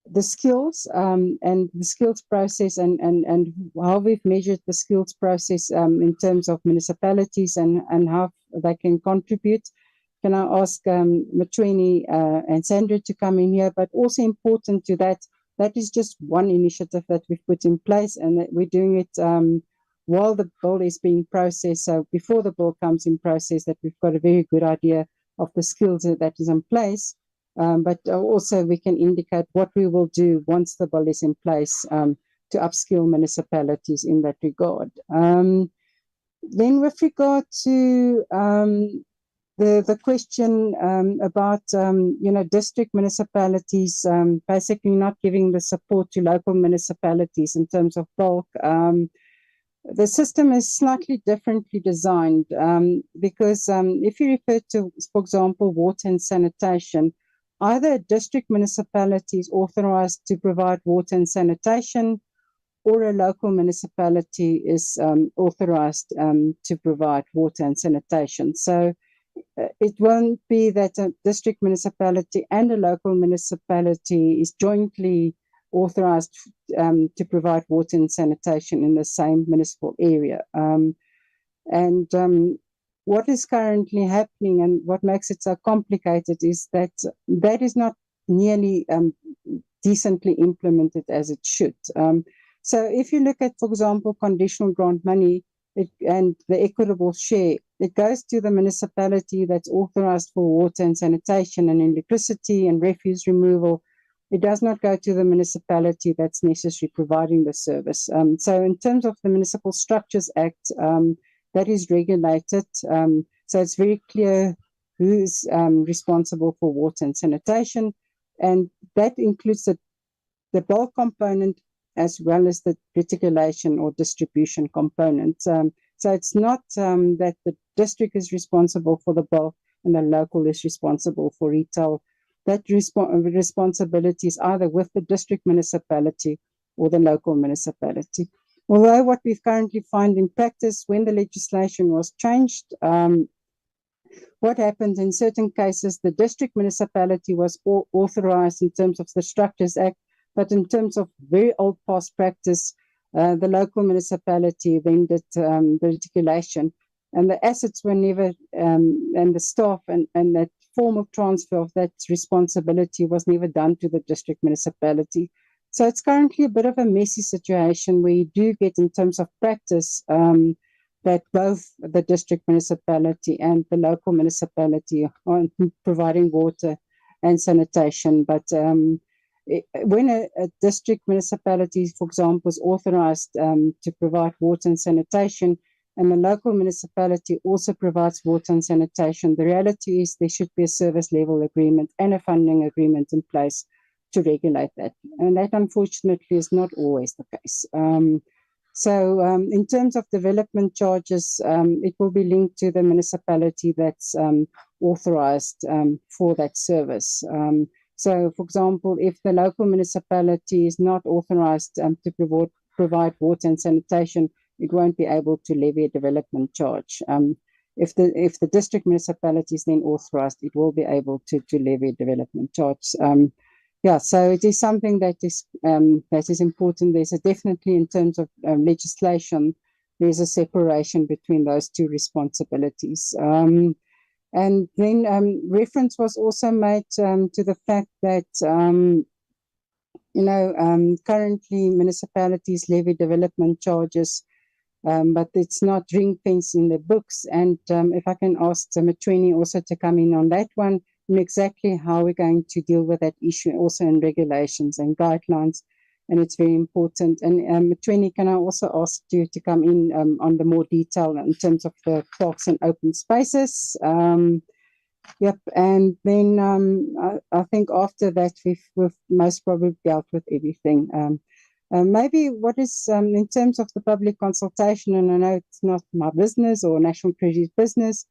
the skills and the skills process and how we've measured the skills process in terms of municipalities and how they can contribute. Can I ask Matweni and Sandra to come in here? But also important to that, that is just one initiative that we've put in place, and that we're doing it while the bill is being processed. So before the bill comes in process, that we've got a very good idea of the skills that is in place. But also we can indicate what we will do once the bill is in place to upskill municipalities in that regard. Then with regard to the question about district municipalities basically not giving the support to local municipalities in terms of bulk. The system is slightly differently designed because if you refer to, for example, water and sanitation, either a district municipality is authorized to provide water and sanitation, or a local municipality is authorized to provide water and sanitation. So it won't be that a district municipality and a local municipality is jointly authorized to provide water and sanitation in the same municipal area. What is currently happening and what makes it so complicated is that that is not nearly decently implemented as it should. So if you look at, for example, conditional grant money and the equitable share, it goes to the municipality that's authorized for water and sanitation and electricity and refuse removal. It does not go to the municipality that's necessarily providing the service. So in terms of the Municipal Structures Act, that is regulated. So it's very clear who's responsible for water and sanitation. And that includes the bulk component as well as the reticulation or distribution component. So it's not that the district is responsible for the bulk and the local is responsible for retail. That responsibility is either with the district municipality or the local municipality. Although what we currently find in practice, when the legislation was changed, what happened in certain cases, the district municipality was authorized in terms of the Structures Act, but in terms of very old past practice, the local municipality then did the reticulation, and the assets were never, and the staff and that form of transfer of that responsibility was never done to the district municipality. So it's currently a bit of a messy situation where you do get, in terms of practice, that both the district municipality and the local municipality are providing water and sanitation. But when a district municipality, for example, is authorized to provide water and sanitation, and the local municipality also provides water and sanitation, the reality is there should be a service level agreement and a funding agreement in place to regulate that. And that, unfortunately, is not always the case. So in terms of development charges, it will be linked to the municipality that's authorized for that service. So, for example, if the local municipality is not authorized to provide water and sanitation, it won't be able to levy a development charge. If the district municipality is then authorized, it will be able to levy a development charge. Yeah, so it is something that is important. There's definitely, in terms of legislation, there's a separation between those two responsibilities. And then reference was also made to the fact that currently municipalities levy development charges, but it's not ring-fenced in the books. And if I can ask Matweni also to come in on that one, and exactly how we're going to deal with that issue, also in regulations and guidelines, and it's very important. And Matweni, can I also ask you to come in on the more detail in terms of the parks and open spaces? Yep, and then I think after that we've most probably dealt with everything. Maybe what is in terms of the public consultation, and I know it's not my business or National Treasury's business,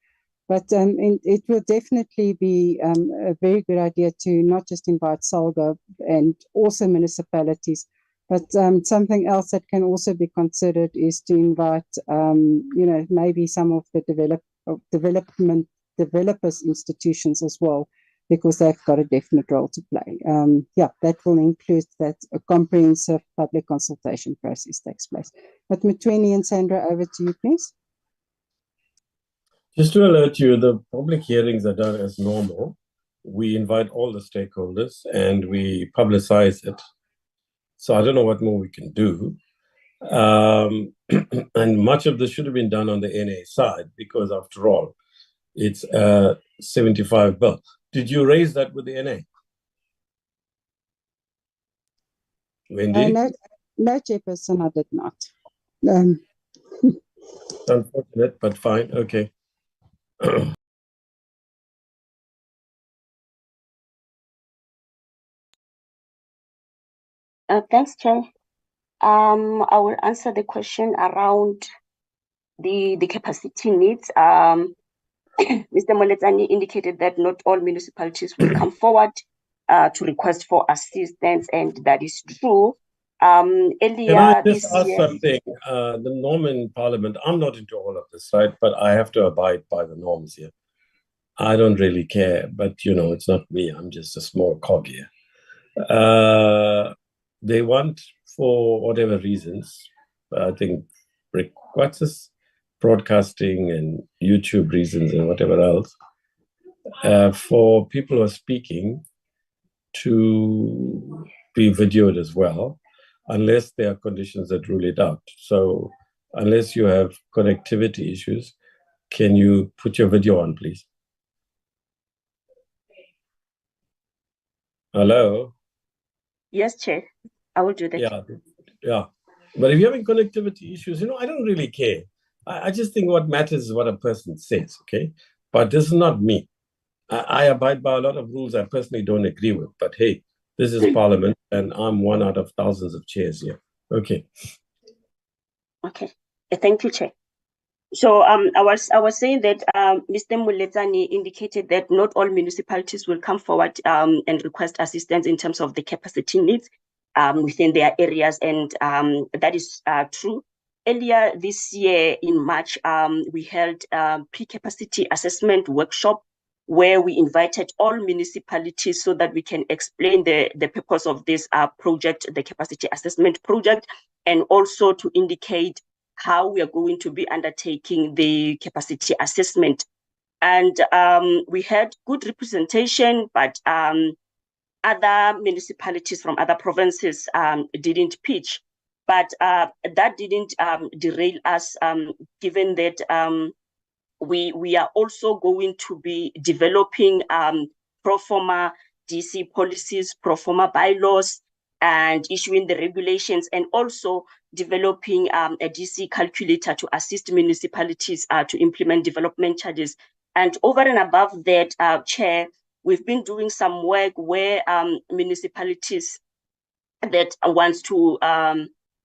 but it will definitely be a very good idea to not just invite SALGA and also municipalities, But something else that can also be considered is to invite, maybe some of the developers institutions as well, because they've got a definite role to play. That will include that a comprehensive public consultation process takes place. But Mthweni and Sandra, over to you, please. Just to alert you, the public hearings are done as normal. We invite all the stakeholders and we publicize it. So I don't know what more we can do. And much of this should have been done on the NA side, because after all, it's a 75 bill. Did you raise that with the NA? Wendy? No, Chairperson, I did not. Unfortunate, but fine. Okay. Thanks, Chair. I will answer the question around the capacity needs. Mr. Moletsani indicated that not all municipalities will come forward to request for assistance, and that is true. Earlier Can I just ask year, something? The norm in Parliament, I'm not into all of this, right? But I have to abide by the norms here. I don't really care, but it's not me. I'm just a small cog here. They want, for whatever reasons, I think, what's this? Broadcasting and YouTube reasons and whatever else, for people who are speaking to be videoed as well, unless there are conditions that rule it out. So unless you have connectivity issues, can you put your video on, please? Hello? Yes, Chair. I will do that. Yeah. But if you're having connectivity issues, I don't really care. I just think what matters is what a person says, okay? But this is not me. I abide by a lot of rules I personally don't agree with. But hey, this is Parliament, and I'm one out of thousands of chairs here. Okay. Okay. Thank you, Chair. So I was saying that Mr. Moletsani indicated that not all municipalities will come forward and request assistance in terms of the capacity needs within their areas, and that is true. Earlier this year in March, we held a pre-capacity assessment workshop where we invited all municipalities so that we can explain the purpose of this project, the capacity assessment project, and also to indicate how we are going to be undertaking the capacity assessment. And we had good representation, but other municipalities from other provinces didn't pitch. But that didn't derail us, given that we are also going to be developing pro forma DC policies, pro forma bylaws, and issuing the regulations, and also developing a DC calculator to assist municipalities to implement development charges. And over and above that, Chair, we've been doing some work where municipalities that wants to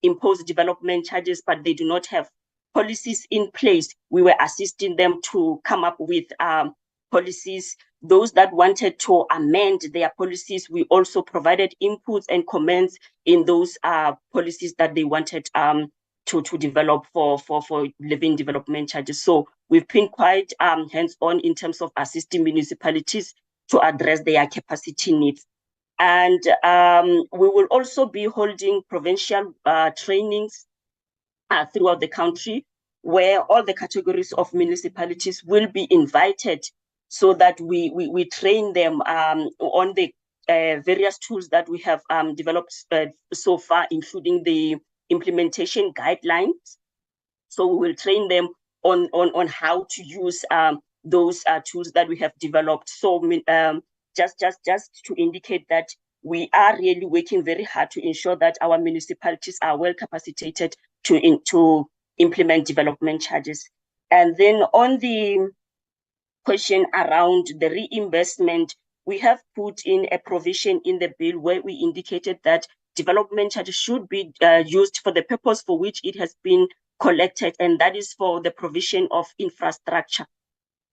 impose development charges, but they do not have policies in place. We were assisting them to come up with policies. Those that wanted to amend their policies, we also provided inputs and comments in those policies that they wanted to develop for living development charges. So we've been quite hands-on in terms of assisting municipalities to address their capacity needs. And we will also be holding provincial trainings throughout the country, where all the categories of municipalities will be invited, so that we train them on the various tools that we have developed so far, including the implementation guidelines. So we will train them on how to use those tools that we have developed. So just to indicate that we are really working very hard to ensure that our municipalities are well capacitated to implement development charges. And then on the question around the reimbursement, we have put in a provision in the bill where we indicated that development charges should be used for the purpose for which it has been collected, and that is for the provision of infrastructure.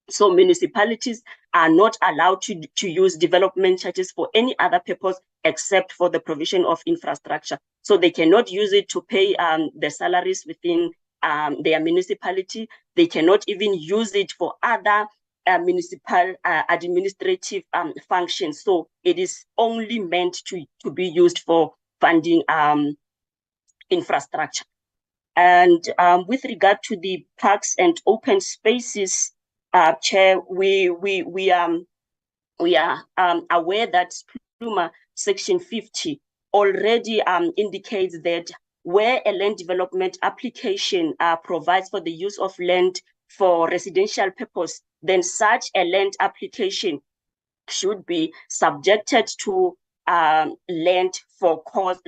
So municipalities are not allowed to use development charges for any other purpose except for the provision of infrastructure. So they cannot use it to pay the salaries within their municipality. They cannot even use it for other municipal administrative functions. So it is only meant to be used for funding infrastructure. And with regard to the parks and open spaces, Chair, we are aware that SPLUMA Section 50 already indicates that where a land development application provides for the use of land for residential purpose, then such a land application should be subjected to land for cost,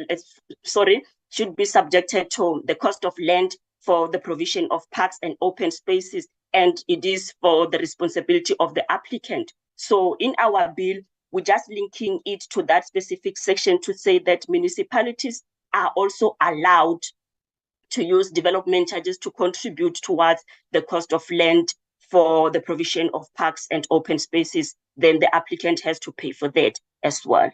should be subjected to the cost of land for the provision of parks and open spaces, and it is for the responsibility of the applicant. So in our bill, we're just linking it to that specific section to say that municipalities are also allowed to use development charges to contribute towards the cost of land for the provision of parks and open spaces. Then the applicant has to pay for that as well.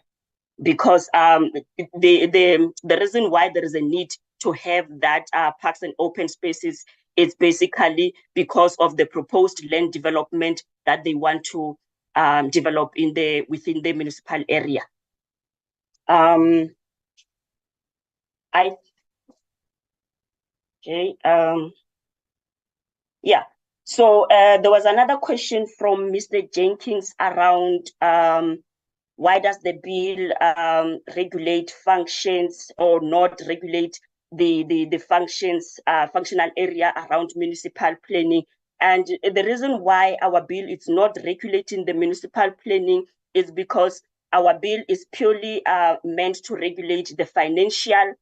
Because the reason why there is a need to have that parks and open spaces is basically because of the proposed land development that they want to develop within the municipal area. So there was another question from Mr. Jenkins around why does the bill regulate functions or not regulate the functional area around municipal planning? And the reason why our bill is not regulating the municipal planning is because our bill is purely meant to regulate the financial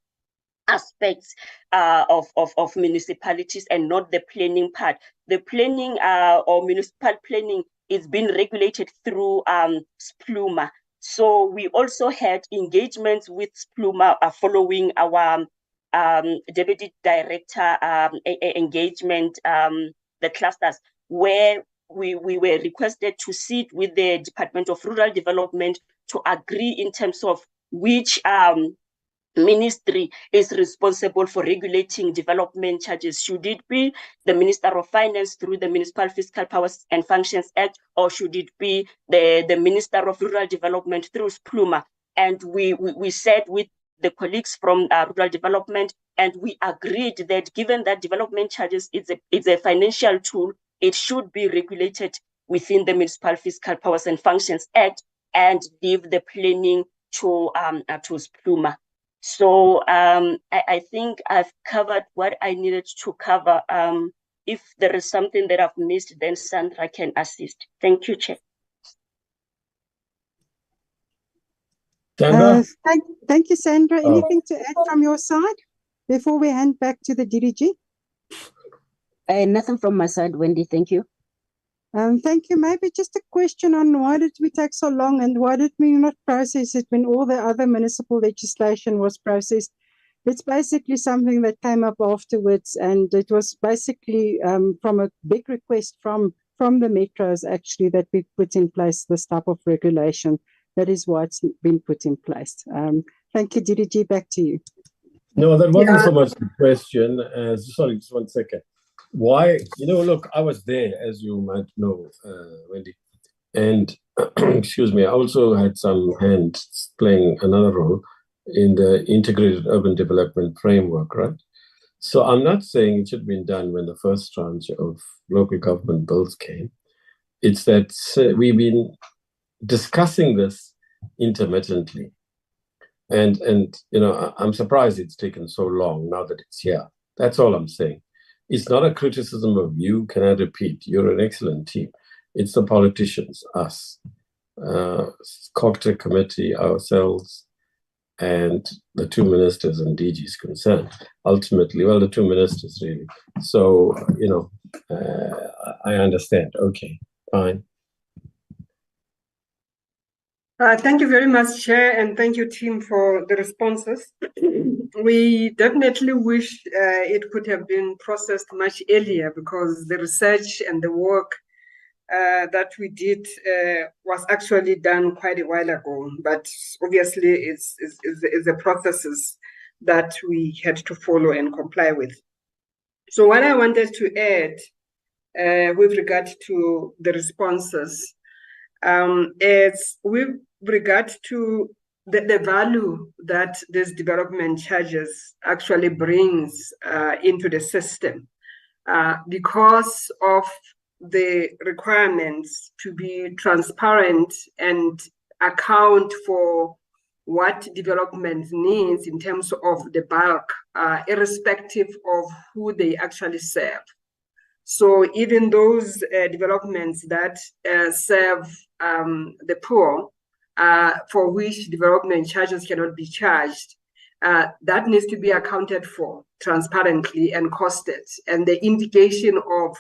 aspects of municipalities and not the planning part. The planning or municipal planning is being regulated through SPLUMA. So we also had engagements with SPLUMA following our Deputy Director engagement, the clusters, where we were requested to sit with the Department of Rural Development to agree in terms of which ministry is responsible for regulating development charges. Should it be the Minister of Finance through the Municipal Fiscal Powers and Functions Act, or should it be the Minister of Rural Development through SPLUMA? And we sat with the colleagues from Rural Development, and we agreed that given that development charges is a financial tool, it should be regulated within the Municipal Fiscal Powers and Functions Act and leave the planning to SPLUMA. So I think I've covered what I needed to cover. If there is something that I've missed, then Sandra can assist. Thank you, Chair. Sandra? Thank you, Sandra. Anything to add from your side before we hand back to the DDG? Nothing from my side, Wendy. Thank you. Thank you. Maybe just a question on why did we take so long and why did we not process it when all the other municipal legislation was processed? It's basically something that came up afterwards, and it was basically from a big request from the metros actually that we put in place this type of regulation. That is why it's been put in place. Thank you, DDG. Back to you. No, that wasn't so much the question as, sorry, just 1 second. Why, look, I was there, as you might know, Wendy, and excuse me, I also had some hands playing another role in the integrated urban development framework, right? So I'm not saying it should have been done when the first tranche of local government bills came. It's that we've been discussing this intermittently. And I'm surprised it's taken so long now that it's here. That's all I'm saying. It's not a criticism of you, can I repeat? You're an excellent team. It's the politicians, us, Cocktail Committee, ourselves, and the two ministers and DGs concerned. Ultimately, well, the two ministers really. So, I understand. Okay, fine. Thank you very much, Chair, and thank you, team, for the responses. We definitely wish it could have been processed much earlier because the research and the work that we did was actually done quite a while ago, but obviously it's the processes that we had to follow and comply with. So what I wanted to add with regard to the responses is with regard to the value that this development charges actually brings into the system, because of the requirements to be transparent and account for what development needs in terms of the bulk, irrespective of who they actually serve. So even those developments that serve the poor, for which development charges cannot be charged, that needs to be accounted for transparently and costed, and the indication of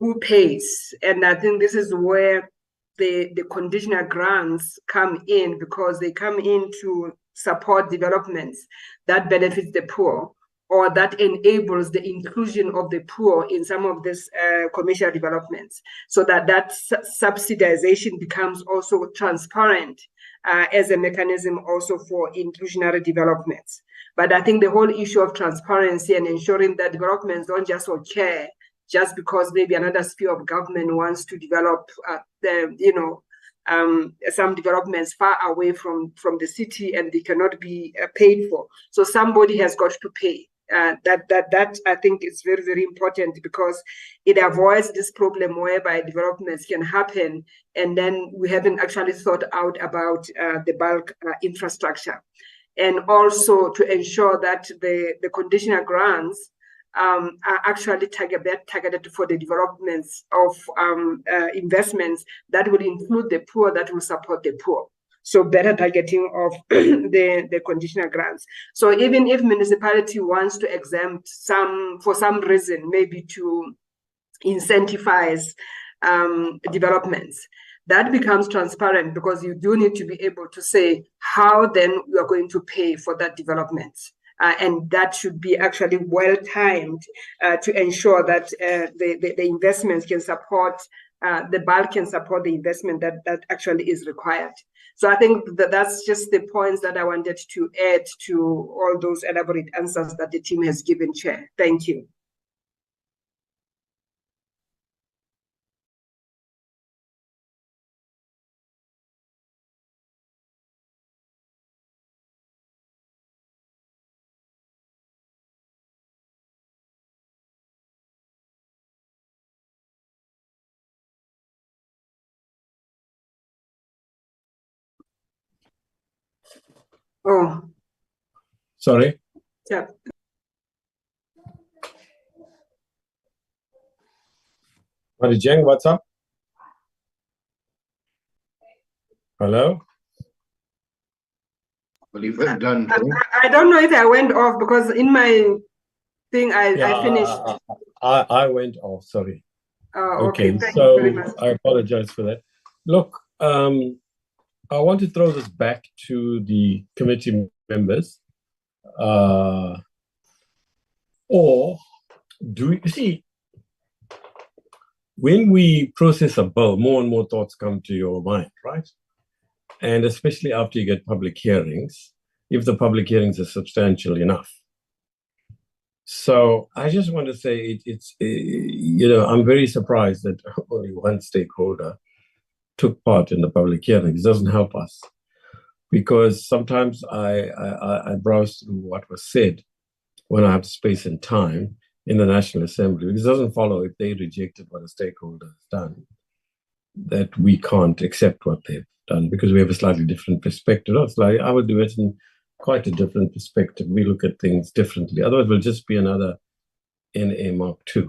who pays. And I think this is where the conditional grants come in, because they come in to support developments that benefits the poor, or that enables the inclusion of the poor in some of these commercial developments, so that subsidization becomes also transparent as a mechanism also for inclusionary developments. But I think the whole issue of transparency and ensuring that developments don't just occur just because maybe another sphere of government wants to develop some developments far away from the city and they cannot be paid for. So somebody has got to pay. That I think is very, very important, because it avoids this problem whereby developments can happen and then we haven't actually thought out about the bulk infrastructure. And also to ensure that the conditional grants are actually targeted for the developments of investments that will include the poor, that will support the poor. So better targeting of the conditional grants. So even if municipality wants to exempt some, for some reason, maybe to incentivize developments, that becomes transparent, because you do need to be able to say how then you are going to pay for that development. And that should be actually well timed to ensure that the investments can support, the bulk can support the investment that actually is required. So I think that's just the points that I wanted to add to all those elaborate answers that the team has given, Chair. Thank you. Oh, Sorry. yeah. Jeng, what's up? Hello? I believe we're done. I don't know if I went off, because in my thing I finished. I went off, sorry. Okay. Thank So you very much. I apologize for that. Look, I want to throw this back to the committee members. Or do you see, when we process a bill, more and more thoughts come to your mind, right? And especially after you get public hearings, if the public hearings are substantial enough. So I just want to say I'm very surprised that only one stakeholder took part in the public hearings. It doesn't help us, because sometimes I browse through what was said when I have space and time in the National Assembly, because it doesn't follow, if they rejected what a stakeholder has done, that we can't accept what they've done, because we have a slightly different perspective. It's like I would do it in quite a different perspective. We look at things differently. Otherwise, we'll just be another NA Mark II.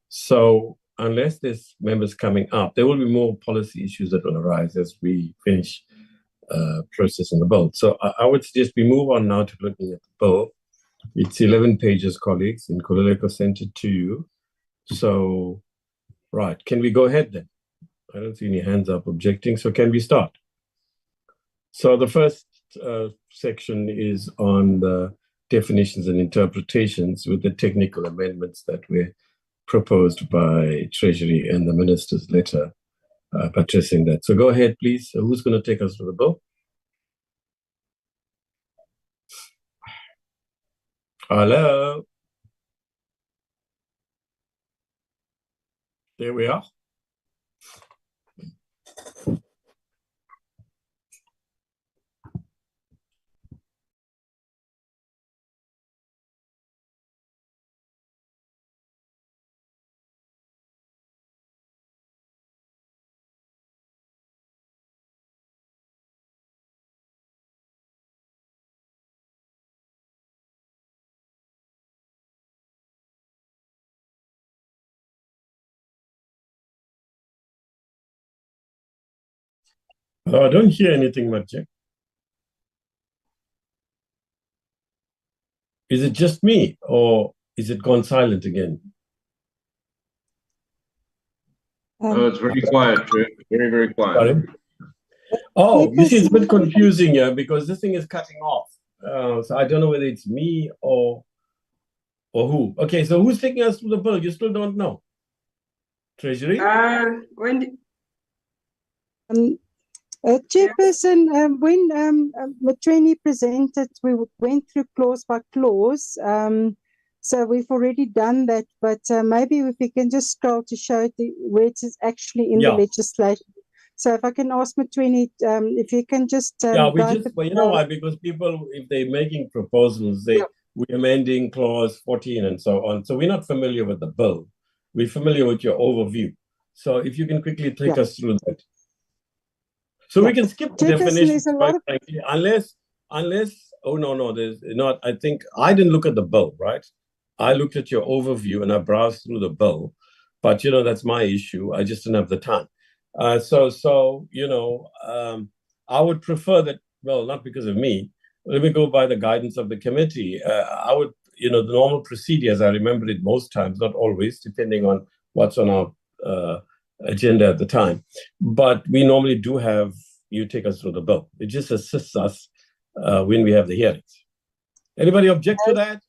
So unless there's members coming up, there will be more policy issues that will arise as we finish processing the bill. So I would suggest we move on now to looking at the bill. It's 11 pages, colleagues, and Kololeko sent it to you. So, right, can we go ahead then? I don't see any hands up objecting, so can we start? So the first section is on the definitions and interpretations with the technical amendments that we're proposed by Treasury and the Minister's letter buttressing that. So go ahead, please. Who's going to take us through the bill? Hello. There we are. Oh, I don't hear anything much. Is it just me, or is it gone silent again? Oh, it's very quiet, Chair. Very, very quiet. Sorry? Oh, you see, it's a bit confusing here because this thing is cutting off. So I don't know whether it's me or who. Okay, so who's taking us through the bill? You still don't know. Treasury? Wendy. Chairperson, when Matweni presented, we went through clause by clause. So we've already done that, but maybe if we can just scroll to show it where it is actually in the legislation. So if I can ask Matweni, if you can just well, you know why? Because people, if they're making proposals, we're amending clause 14 and so on. So we're not familiar with the bill. We're familiar with your overview. So if you can quickly take us through that. So we can skip the definitions, quite frankly, unless, oh, no, there's not. I think I didn't look at the bill, right? I looked at your overview and I browsed through the bill, but, you know, that's my issue. I just didn't have the time. So you know, I would prefer that, well, not because of me. Let me go by the guidance of the committee. I would, you know, the normal procedure, as I remember it most times, not always, depending on what's on our agenda at the time. But we normally do have you take us through the bill. It just assists us when we have the hearings. Anybody object to that?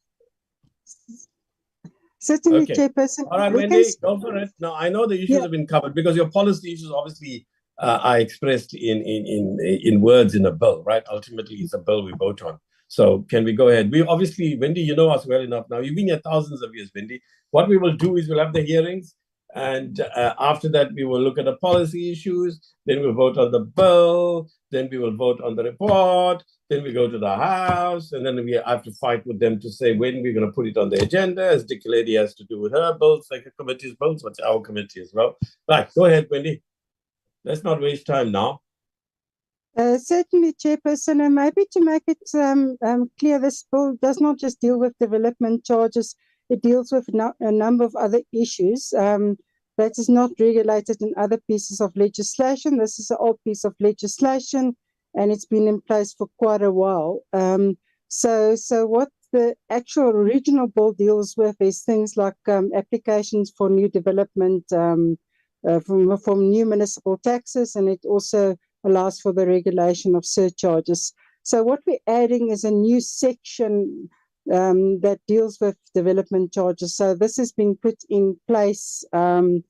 Certainly, Chairperson. All right, Wendy, go for it. Now, I know the issues have been covered because your policy issues obviously are expressed in words in a bill, right? Ultimately, it's a bill we vote on. So can we go ahead? We obviously, Wendy, you know us well enough now. You've been here thousands of years, Wendy. What we will do is we'll have the hearings. And after that, we will look at the policy issues. Then we'll vote on the bill. Then we will vote on the report. Then we go to the House. And then we have to fight with them to say when we're going to put it on the agenda, as Dick Lady has to do with her bills, like the committee's bills, what's our committee as well. Right, go ahead, Wendy. Let's not waste time now. Certainly, Chairperson, and maybe to make it clear, this bill does not just deal with development charges. It deals with a number of other issues that is not regulated in other pieces of legislation. This is an old piece of legislation, and it's been in place for quite a while. So what the actual original bill deals with is things like applications for new development from new municipal taxes, and it also allows for the regulation of surcharges. So what we're adding is a new section that deals with development charges. So this is being put in place in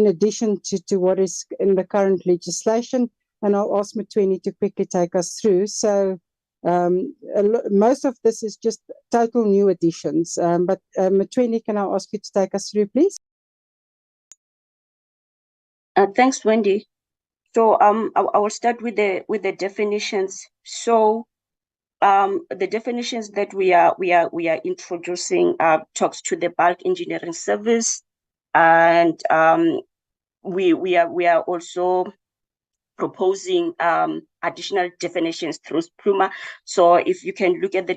addition to what is in the current legislation. And I'll ask Matweni to quickly take us through. So most of this is just total new additions. But Matweni, can I ask you to take us through, please? Thanks, Wendy. So I will start with the definitions. So the definitions that we are introducing talks to the bulk engineering service, and we are also proposing additional definitions through SPLUMA. So if you can look at the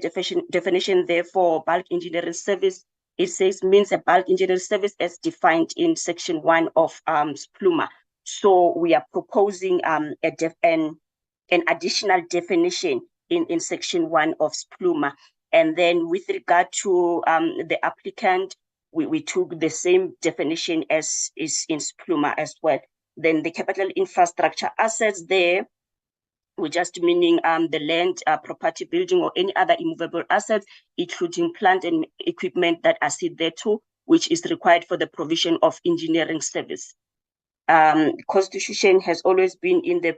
definition there for bulk engineering service, it says means a bulk engineering service as defined in section 1 of SPLUMA. So we are proposing an additional definition in section 1 of SPLUMA. And then with regard to the applicant, we took the same definition as is in SPLUMA as well. Then the capital infrastructure assets there, we're just meaning the land, property, building, or any other immovable assets, including plant and equipment that are sit there too. which is required for the provision of engineering service. Constitution has always been in the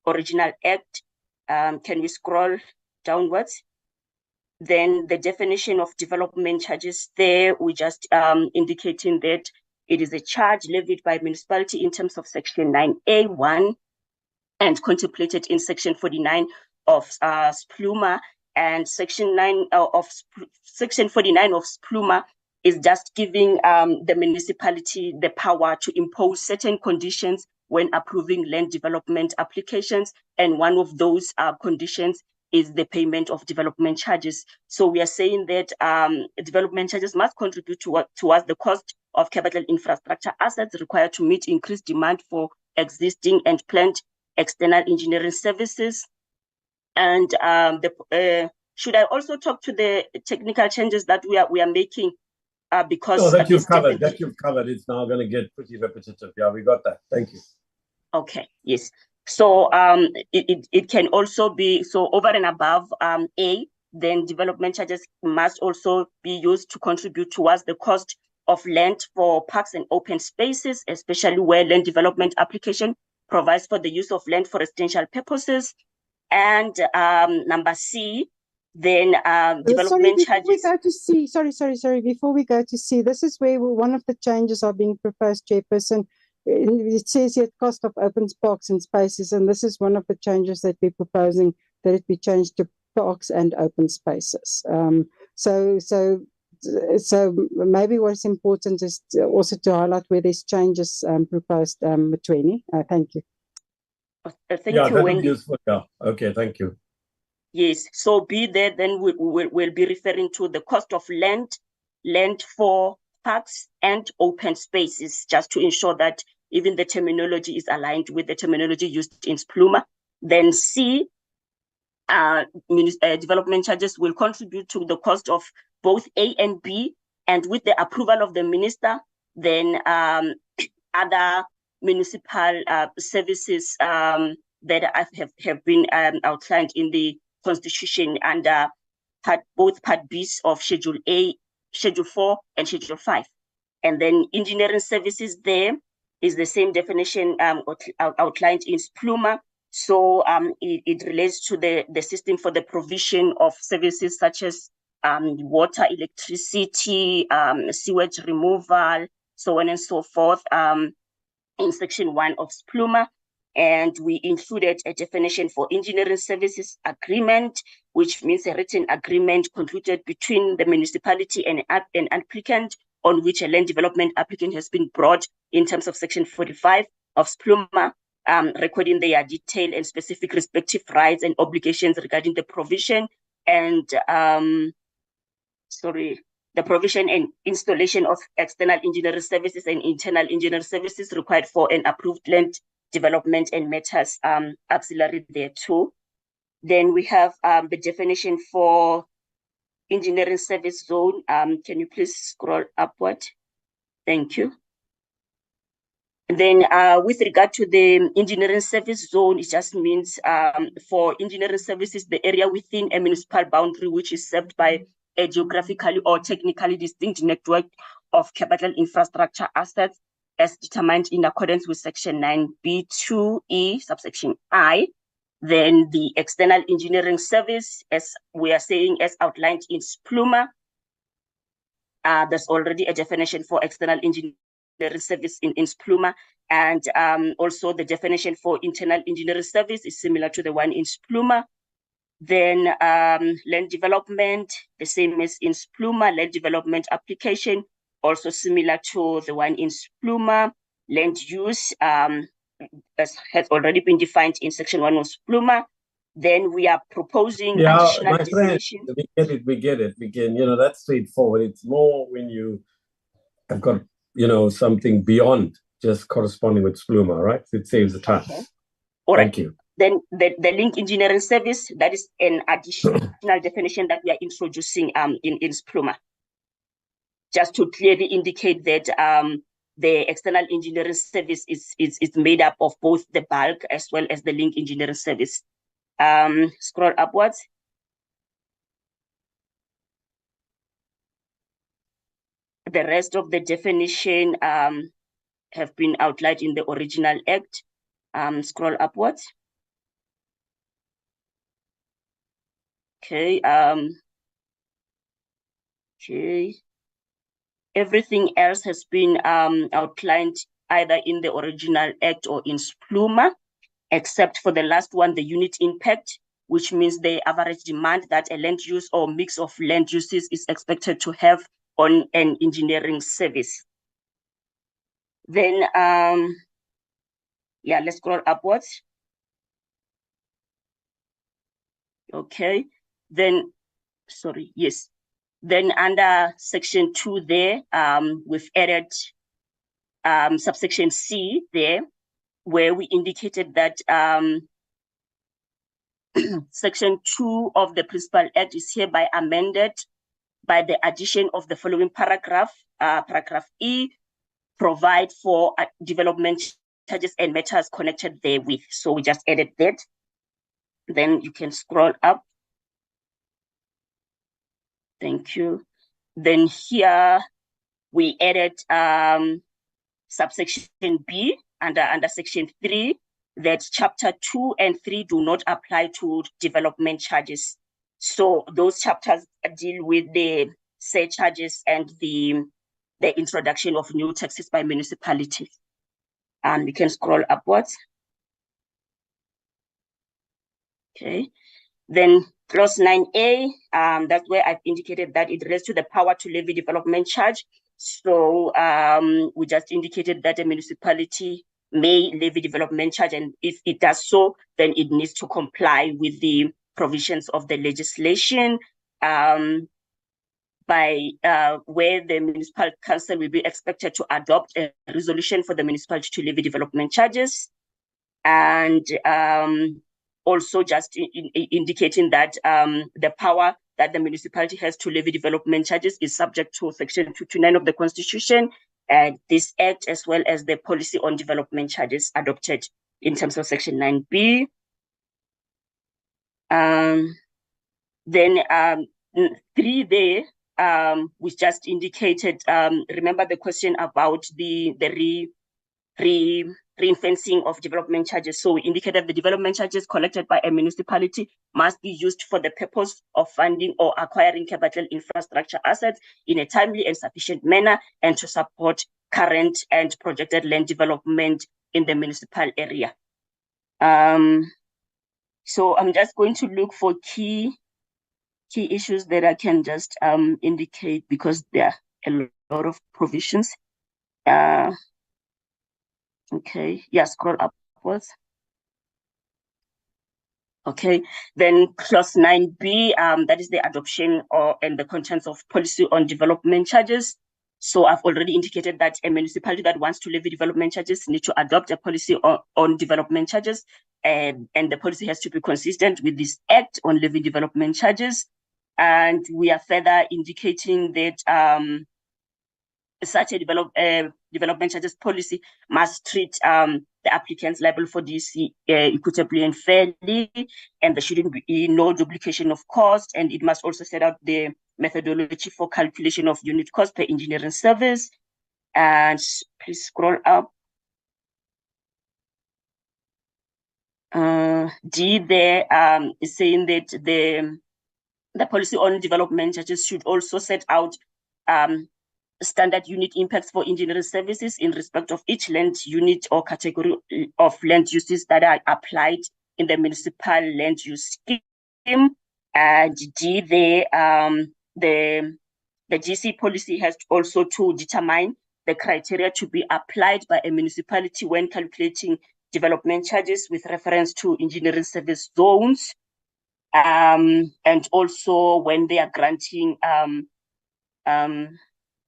original act. Can we scroll downwards? Then the definition of development charges there, we just indicating that it is a charge levied by municipality in terms of Section 9A1 and contemplated in Section 49 of SPLUMA, and Section 49 of SPLUMA is just giving the municipality the power to impose certain conditions when approving land development applications, and one of those conditions is the payment of development charges. So we are saying that development charges must contribute towards the cost of capital infrastructure assets required to meet increased demand for existing and planned external engineering services. And should I also talk to the technical changes that we are making? Because no, that you've covered. It's now going to get pretty repetitive. Yeah, we got that. Thank you. Okay. Yes. So it can also be, so over and above A, then development charges must also be used to contribute towards the cost of land for parks and open spaces, especially where land development application provides for the use of land for residential purposes. And number C, then development charges. We go to C, sorry. Before we go to C, this is where one of the changes are being proposed, Chairperson. It says here cost of open parks and spaces, and this is one of the changes that we're proposing, that it be changed to parks and open spaces. So maybe what's important is also to highlight where there's changes proposed, Matweni. Thank you. Thank you, Wendy. Useful. Yeah. Okay, thank you. Yes, so B there, then we'll be referring to the cost of land for parks and open spaces, just to ensure that even the terminology is aligned with the terminology used in SPLUMA. Then C, development charges will contribute to the cost of both A and B, and with the approval of the minister, then other municipal services that have been outlined in the Constitution under both Part B of Schedule A, Schedule 4, and Schedule 5. And then engineering services there is the same definition outlined in SPLUMA. So it relates to the system for the provision of services such as water, electricity, sewage removal, so on and so forth, in Section 1 of SPLUMA. And we included a definition for engineering services agreement, which means a written agreement concluded between the municipality and an applicant on which a land development applicant has been brought in terms of Section 45 of SPLUMA, recording their detailed and specific respective rights and obligations regarding the provision and the provision and installation of external engineering services and internal engineering services required for an approved land development and matters auxiliary there too. Then we have the definition for engineering service zone. Can you please scroll upward? Thank you. And then with regard to the engineering service zone, it just means for engineering services, the area within a municipal boundary which is served by a geographically or technically distinct network of capital infrastructure assets as determined in accordance with Section 9B2E, subsection I. Then the external engineering service, as we are saying, as outlined in SPLUMA, there's already a definition for external engineering service in SPLUMA, and also the definition for internal engineering service is similar to the one in SPLUMA. Then land development, the same as in SPLUMA, land development application, also similar to the one in SPLUMA. Land use as has already been defined in Section 1 of SPLUMA. Then we are proposing additional definition. We get it. We can, that's straightforward. It's more when you have got, something beyond just corresponding with SPLUMA, right? It saves the time. Okay. All right. Thank you. Then the link engineering service, that is an additional definition that we are introducing in SPLUMA, just to clearly indicate that the external engineering service is made up of both the bulk as well as the link engineering service. Scroll upwards. The rest of the definition have been outlined in the original act. Scroll upwards. Okay. Okay. Everything else has been outlined either in the original act or in SPLUMA, except for the last one, the unit impact, which means the average demand that a land use or mix of land uses is expected to have on an engineering service. Then, yeah, let's scroll upwards. Okay, then, sorry, yes. Then under section 2 there, we've added subsection C there, where we indicated that section 2 of the Municipal Act is hereby amended by the addition of the following paragraph, paragraph E, provide for development charges and matters connected therewith. So we just added that. Then you can scroll up. Thank you. Then here we added subsection B under section 3, that chapter 2 and 3 do not apply to development charges. So those chapters deal with the surcharges and the introduction of new taxes by municipalities. We can scroll upwards. Okay. Then clause 9A, that's where I've indicated that it relates to the power to levy development charge. So we just indicated that a municipality may levy development charge, and if it does so, then it needs to comply with the provisions of the legislation by where the municipal council will be expected to adopt a resolution for the municipality to levy development charges. And also just indicating that the power that the municipality has to levy development charges is subject to section 229 of the Constitution, and this act, as well as the policy on development charges adopted in terms of section 9B. Then 3 there, which just indicated, remember the question about the ring-fencing of development charges. So we indicated the development charges collected by a municipality must be used for the purpose of funding or acquiring capital infrastructure assets in a timely and sufficient manner, and to support current and projected land development in the municipal area. So I'm just going to look for key issues that I can just indicate, because there are a lot of provisions. Okay, yeah, scroll upwards. Okay, then clause 9B, that is the adoption and the contents of policy on development charges. So I've already indicated that a municipality that wants to levy development charges need to adopt a policy on development charges, and the policy has to be consistent with this act on levy development charges. And we are further indicating that such a development charges policy must treat the applicants liable for this equitably and fairly, and there shouldn't be no duplication of cost, and it must also set out the methodology for calculation of unit cost per engineering service. And please scroll up. D there is saying that the policy on development charges should also set out standard unit impacts for engineering services in respect of each land unit or category of land uses that are applied in the municipal land use scheme. And D there, the GC policy has also to determine the criteria to be applied by a municipality when calculating development charges with reference to engineering service zones, and also when they are granting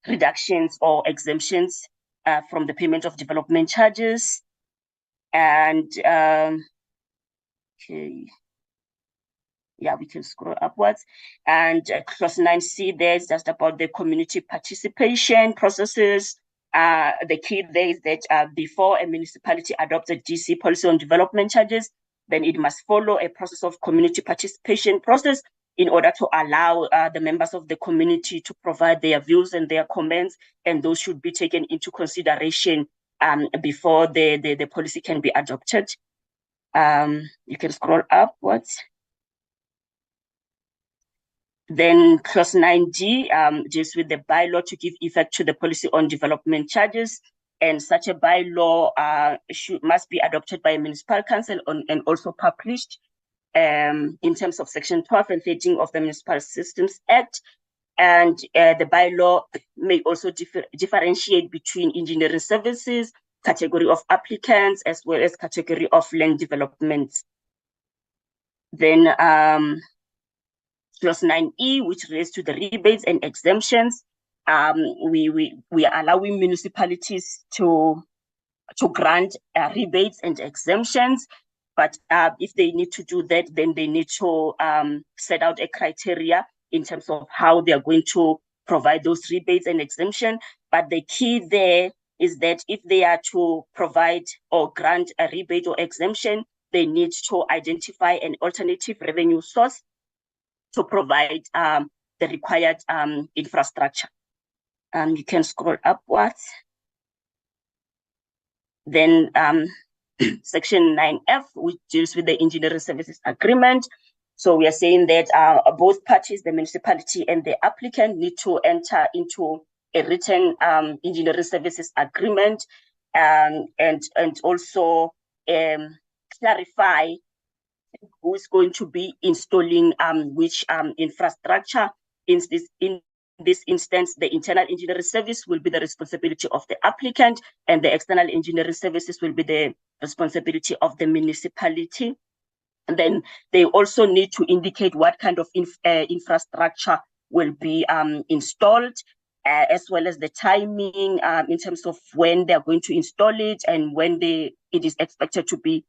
reductions or exemptions from the payment of development charges. And okay, yeah, we can scroll upwards. And clause 9C there is just about the community participation processes. The key there is that before a municipality adopts a DC policy on development charges, then it must follow a process of community participation process in order to allow the members of the community to provide their views and their comments, and those should be taken into consideration before the policy can be adopted. You can scroll upwards. Then clause 9G deals with the bylaw to give effect to the policy on development charges, and such a bylaw must be adopted by a municipal council and also published in terms of section 12 and 13 of the Municipal Systems Act. And the bylaw may also differentiate between engineering services, category of applicants, as well as category of land developments. Then clause 9E, which relates to the rebates and exemptions, we are allowing municipalities to grant rebates and exemptions. But if they need to do that, then they need to set out a criteria in terms of how they are going to provide those rebates and exemption. But the key there is that if they are to provide or grant a rebate or exemption, they need to identify an alternative revenue source to provide the required infrastructure. You can scroll upwards. Then section 9F, which deals with the engineering services agreement. So we are saying that both parties, the municipality and the applicant, need to enter into a written engineering services agreement and also clarify who is going to be installing which infrastructure. In this instance, the internal engineering service will be the responsibility of the applicant, and the external engineering services will be the responsibility of the municipality. And then they also need to indicate what kind of infrastructure will be installed, as well as the timing in terms of when they're going to install it and when it is expected to be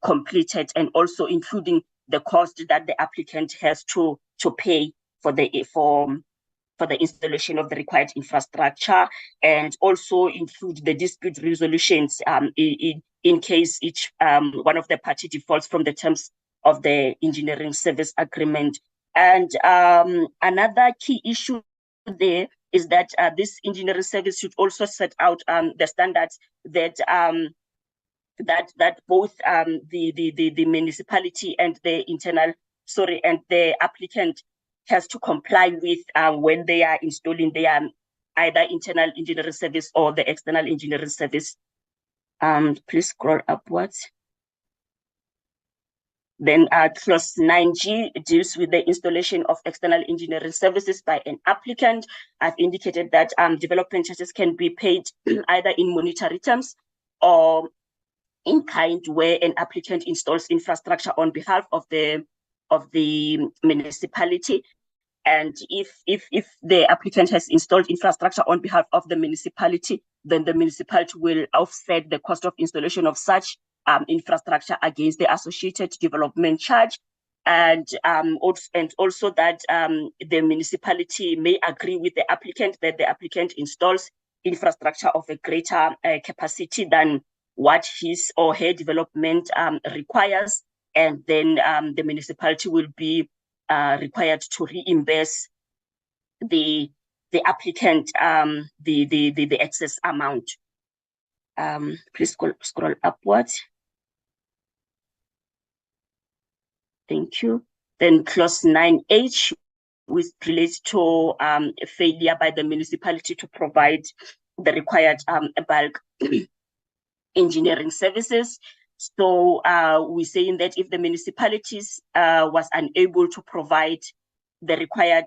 completed, and also including the cost that the applicant has to pay for the installation of the required infrastructure, and also include the dispute resolutions in case each one of the party defaults from the terms of the engineering service agreement. And another key issue there is that this engineering service should also set out the standards that that both the municipality and the the applicant has to comply with when they are installing their either internal engineering service or the external engineering service. Please scroll upwards. Then clause 9G deals with the installation of external engineering services by an applicant. I've indicated that development charges can be paid either in monetary terms or in kind, where an applicant installs infrastructure on behalf of the municipality. And if the applicant has installed infrastructure on behalf of the municipality, then the municipality will offset the cost of installation of such infrastructure against the associated development charge. And also that the municipality may agree with the applicant that the applicant installs infrastructure of a greater capacity than what his or her development requires, and then the municipality will be required to reimburse the applicant the excess amount. Please scroll upwards. Thank you. Then clause 9H, which relates to failure by the municipality to provide the required bulk engineering services. So we're saying that if the municipalities was unable to provide the required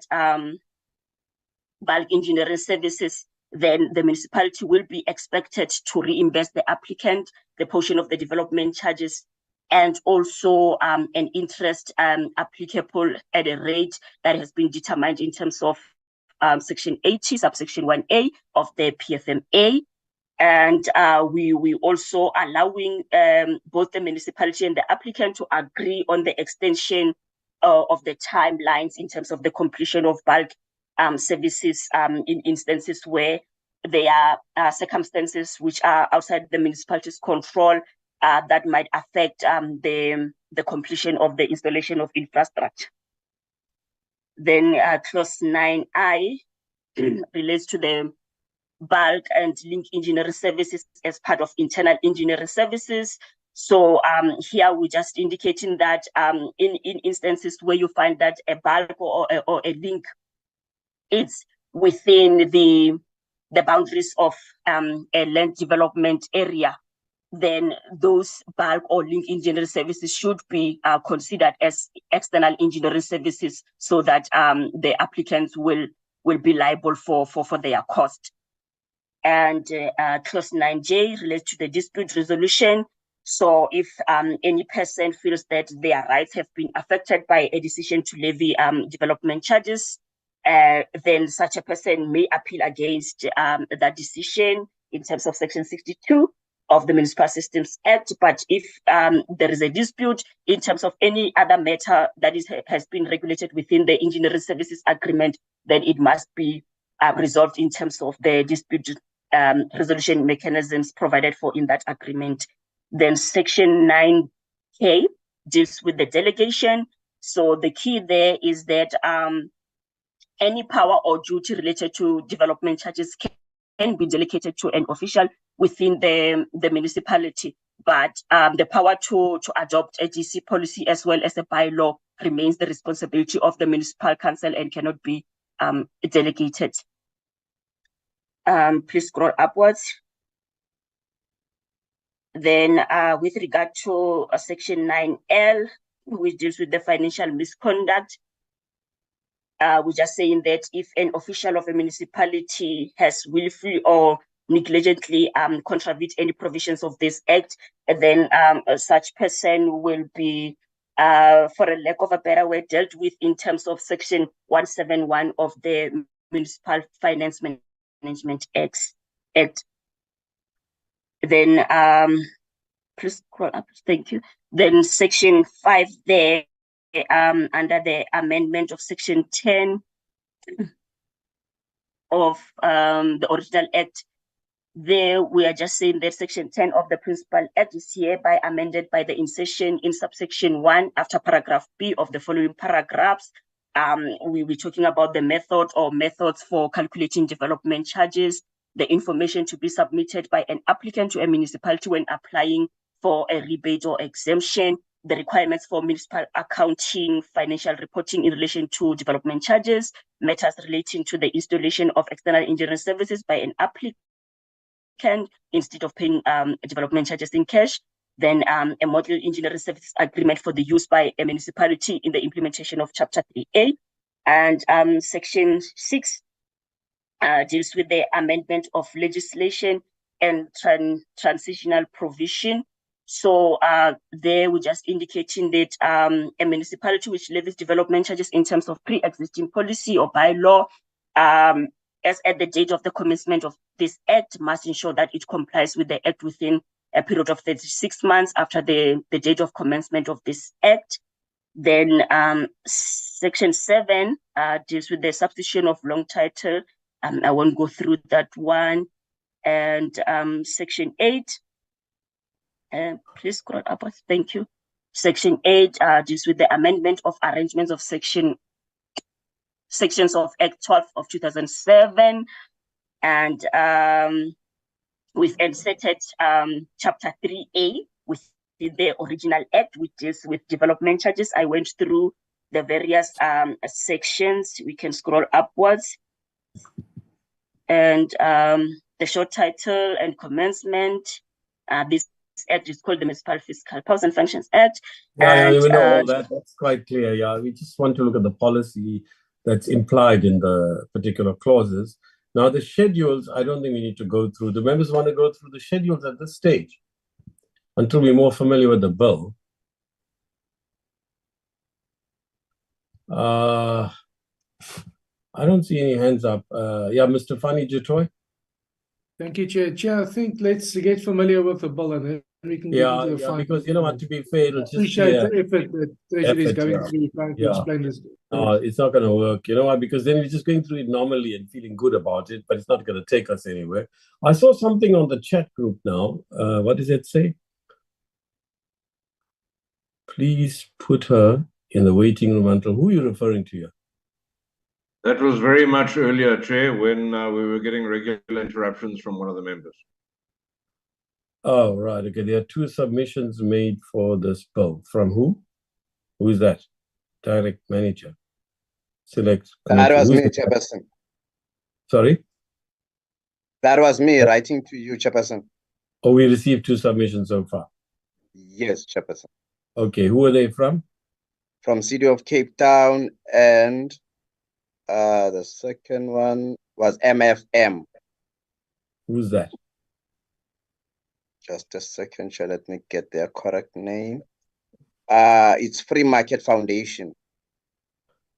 bulk engineering services, then the municipality will be expected to reimburse the applicant the portion of the development charges, and also an interest applicable at a rate that has been determined in terms of section 80, subsection 1A of the PFMA. And we also allowing both the municipality and the applicant to agree on the extension of the timelines in terms of the completion of bulk services in instances where there are circumstances which are outside the municipality's control that might affect the completion of the installation of infrastructure. Then clause 9I relates to the bulk and link engineering services as part of internal engineering services. So here we're just indicating that in instances where you find that a bulk or a link is within the boundaries of a land development area, then those bulk or link engineering services should be considered as external engineering services, so that the applicants will be liable for their cost. And clause 9J relates to the dispute resolution. So if any person feels that their rights have been affected by a decision to levy development charges, then such a person may appeal against that decision in terms of Section 62 of the Municipal Systems Act. But if there is a dispute in terms of any other matter that has been regulated within the engineering services agreement, then it must be resolved in terms of the dispute resolution mechanisms provided for in that agreement. Then Section 9K deals with the delegation. So the key there is that any power or duty related to development charges can be delegated to an official within the municipality, but the power to adopt a GC policy as well as a bylaw remains the responsibility of the municipal council and cannot be delegated. Please scroll upwards. Then with regard to Section 9L, which deals with the financial misconduct, we're just saying that if an official of a municipality has willfully or negligently contravened any provisions of this act, then such person will be, for a lack of a better word, dealt with in terms of Section 171 of the Municipal Finance Management Act. Then please scroll up, thank you. Then Section 5 there, under the amendment of Section 10 of the original act, there we are just saying that Section 10 of the Principal Act is hereby amended by the insertion in subsection 1 after paragraph B of the following paragraphs. We were talking about the method or methods for calculating development charges, the information to be submitted by an applicant to a municipality when applying for a rebate or exemption, the requirements for municipal accounting, financial reporting in relation to development charges, matters relating to the installation of external engineering services by an applicant instead of paying development charges in cash, then a model engineering services agreement for the use by a municipality in the implementation of Chapter 3A. And Section 6 deals with the amendment of legislation and transitional provision. So there we're just indicating that a municipality which levies development charges in terms of pre-existing policy or bylaw, as at the date of the commencement of this act, must ensure that it complies with the act within a period of 36 months after the date of commencement of this act. Then Section 7 deals with the substitution of long title. I won't go through that one. And Section 8, please scroll upwards, thank you. Section 8 deals with the amendment of arrangements of sections of Act 12 of 2007. And we've inserted Chapter 3A with the original act, which deals with development charges. I went through the various sections. We can scroll upwards. And the short title and commencement, this act is called the Municipal Fiscal Powers and Functions Act. Yeah, we know all that. That's quite clear. Yeah, we just want to look at the policy that's implied in the particular clauses. Now, the schedules, I don't think we need to go through. The members want to go through the schedules at this stage until we're more familiar with the bill. I don't see any hands up. Yeah, Mr. Fani Jitoy. Thank you, Chair. Chair, I think let's get familiar with the bill and then we can get into the final. Because you know what, to be fair, it'll just appreciate the effort that Treasury is going through trying to explain this. No, it's not going to work. You know what? Because then we're just going through it normally and feeling good about it, but it's not going to take us anywhere. I saw something on the chat group now. What does it say? Please put her in the waiting room until, who are you referring to here? That was very much earlier, Chair, when we were getting regular interruptions from one of the members. Oh, right. Okay. There are two submissions made for this bill. From who? Who is that? Direct manager. Select. That was me, the... Chairperson. Sorry? That was me writing to you, Chairperson. Oh, we received two submissions so far. Yes, Chairperson. Okay. Who are they from? From City of Cape Town, and the second one was MFM. Who's that? Just a second, Chair. Let me get their correct name. It's Free Market Foundation.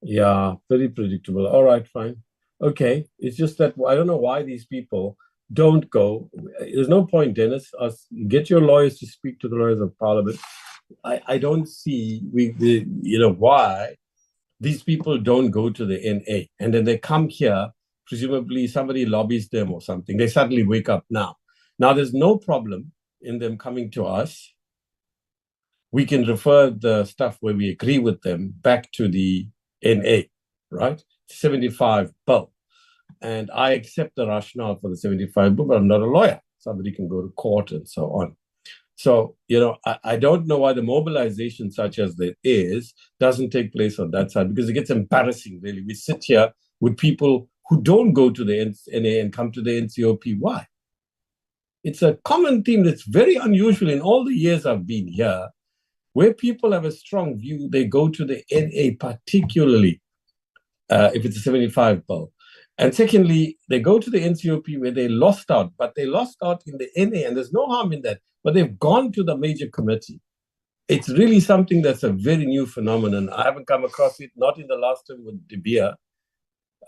Yeah, very predictable. All right, fine. Okay. It's just that I don't know why these people don't go. There's no point, Dennis. Get your lawyers to speak to the lawyers of Parliament. I don't see why these people don't go to the NA, and then they come here. Presumably somebody lobbies them or something. They suddenly wake up now. Now there's no problem in them coming to us. We can refer the stuff where we agree with them back to the NA, right? 75 bill. And I accept the rationale for the 75 bill, but I'm not a lawyer. Somebody can go to court and so on. So, I don't know why the mobilization such as there is doesn't take place on that side, because it gets embarrassing, really. We sit here with people who don't go to the NA and come to the NCOP. Why? It's a common theme that's very unusual in all the years I've been here, where people have a strong view, they go to the NA, particularly if it's a 75 bill. And secondly, they go to the NCOP where they lost out, but they lost out in the NA, and there's no harm in that, but they've gone to the major committee. It's really something that's a very new phenomenon. I haven't come across it, not in the last term with De Beer.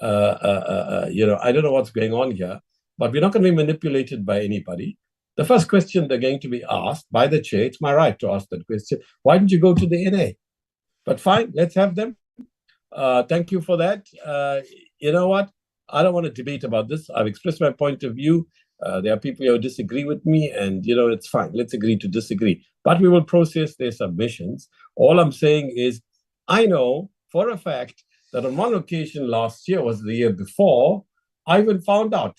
I don't know what's going on here, but we're not going to be manipulated by anybody. The first question they're going to be asked by the chair, it's my right to ask that question, why didn't you go to the NA? But fine, let's have them. Thank you for that. You know what? I don't want to debate about this. I've expressed my point of view. There are people who disagree with me, and, it's fine. Let's agree to disagree. But we will process their submissions. All I'm saying is, I know for a fact that on one occasion last year, was the year before, I even found out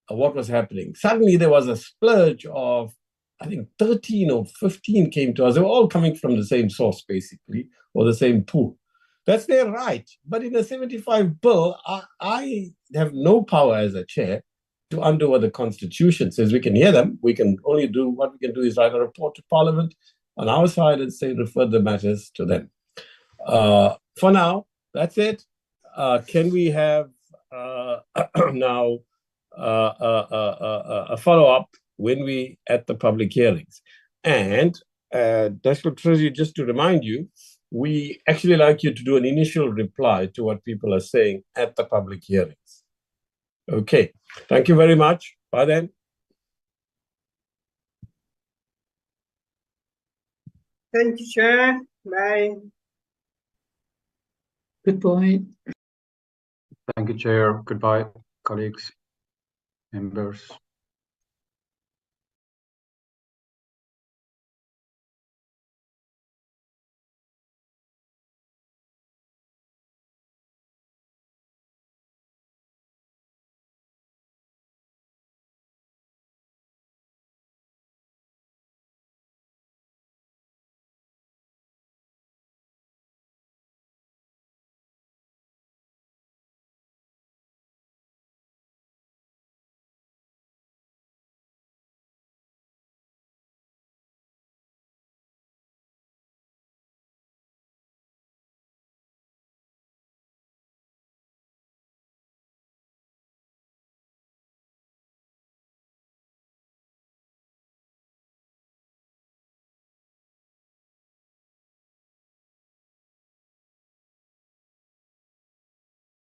what was happening. Suddenly there was a splurge of, I think 13 or 15 came to us. They were all coming from the same source, basically, or the same pool. That's their right. But in a 75 bill, I have no power as a chair to undo what the Constitution says. We can hear them. We can only do what we can do is write a report to Parliament on our side and say refer the matters to them. For now, that's it. Can we have now a follow-up when we at the public hearings? And National Treasury, just to remind you, we actually like you to do an initial reply to what people are saying at the public hearings. Okay, thank you very much. Bye then. Thank you, Chair. Bye. Goodbye. Thank you, Chair. Goodbye, colleagues, members.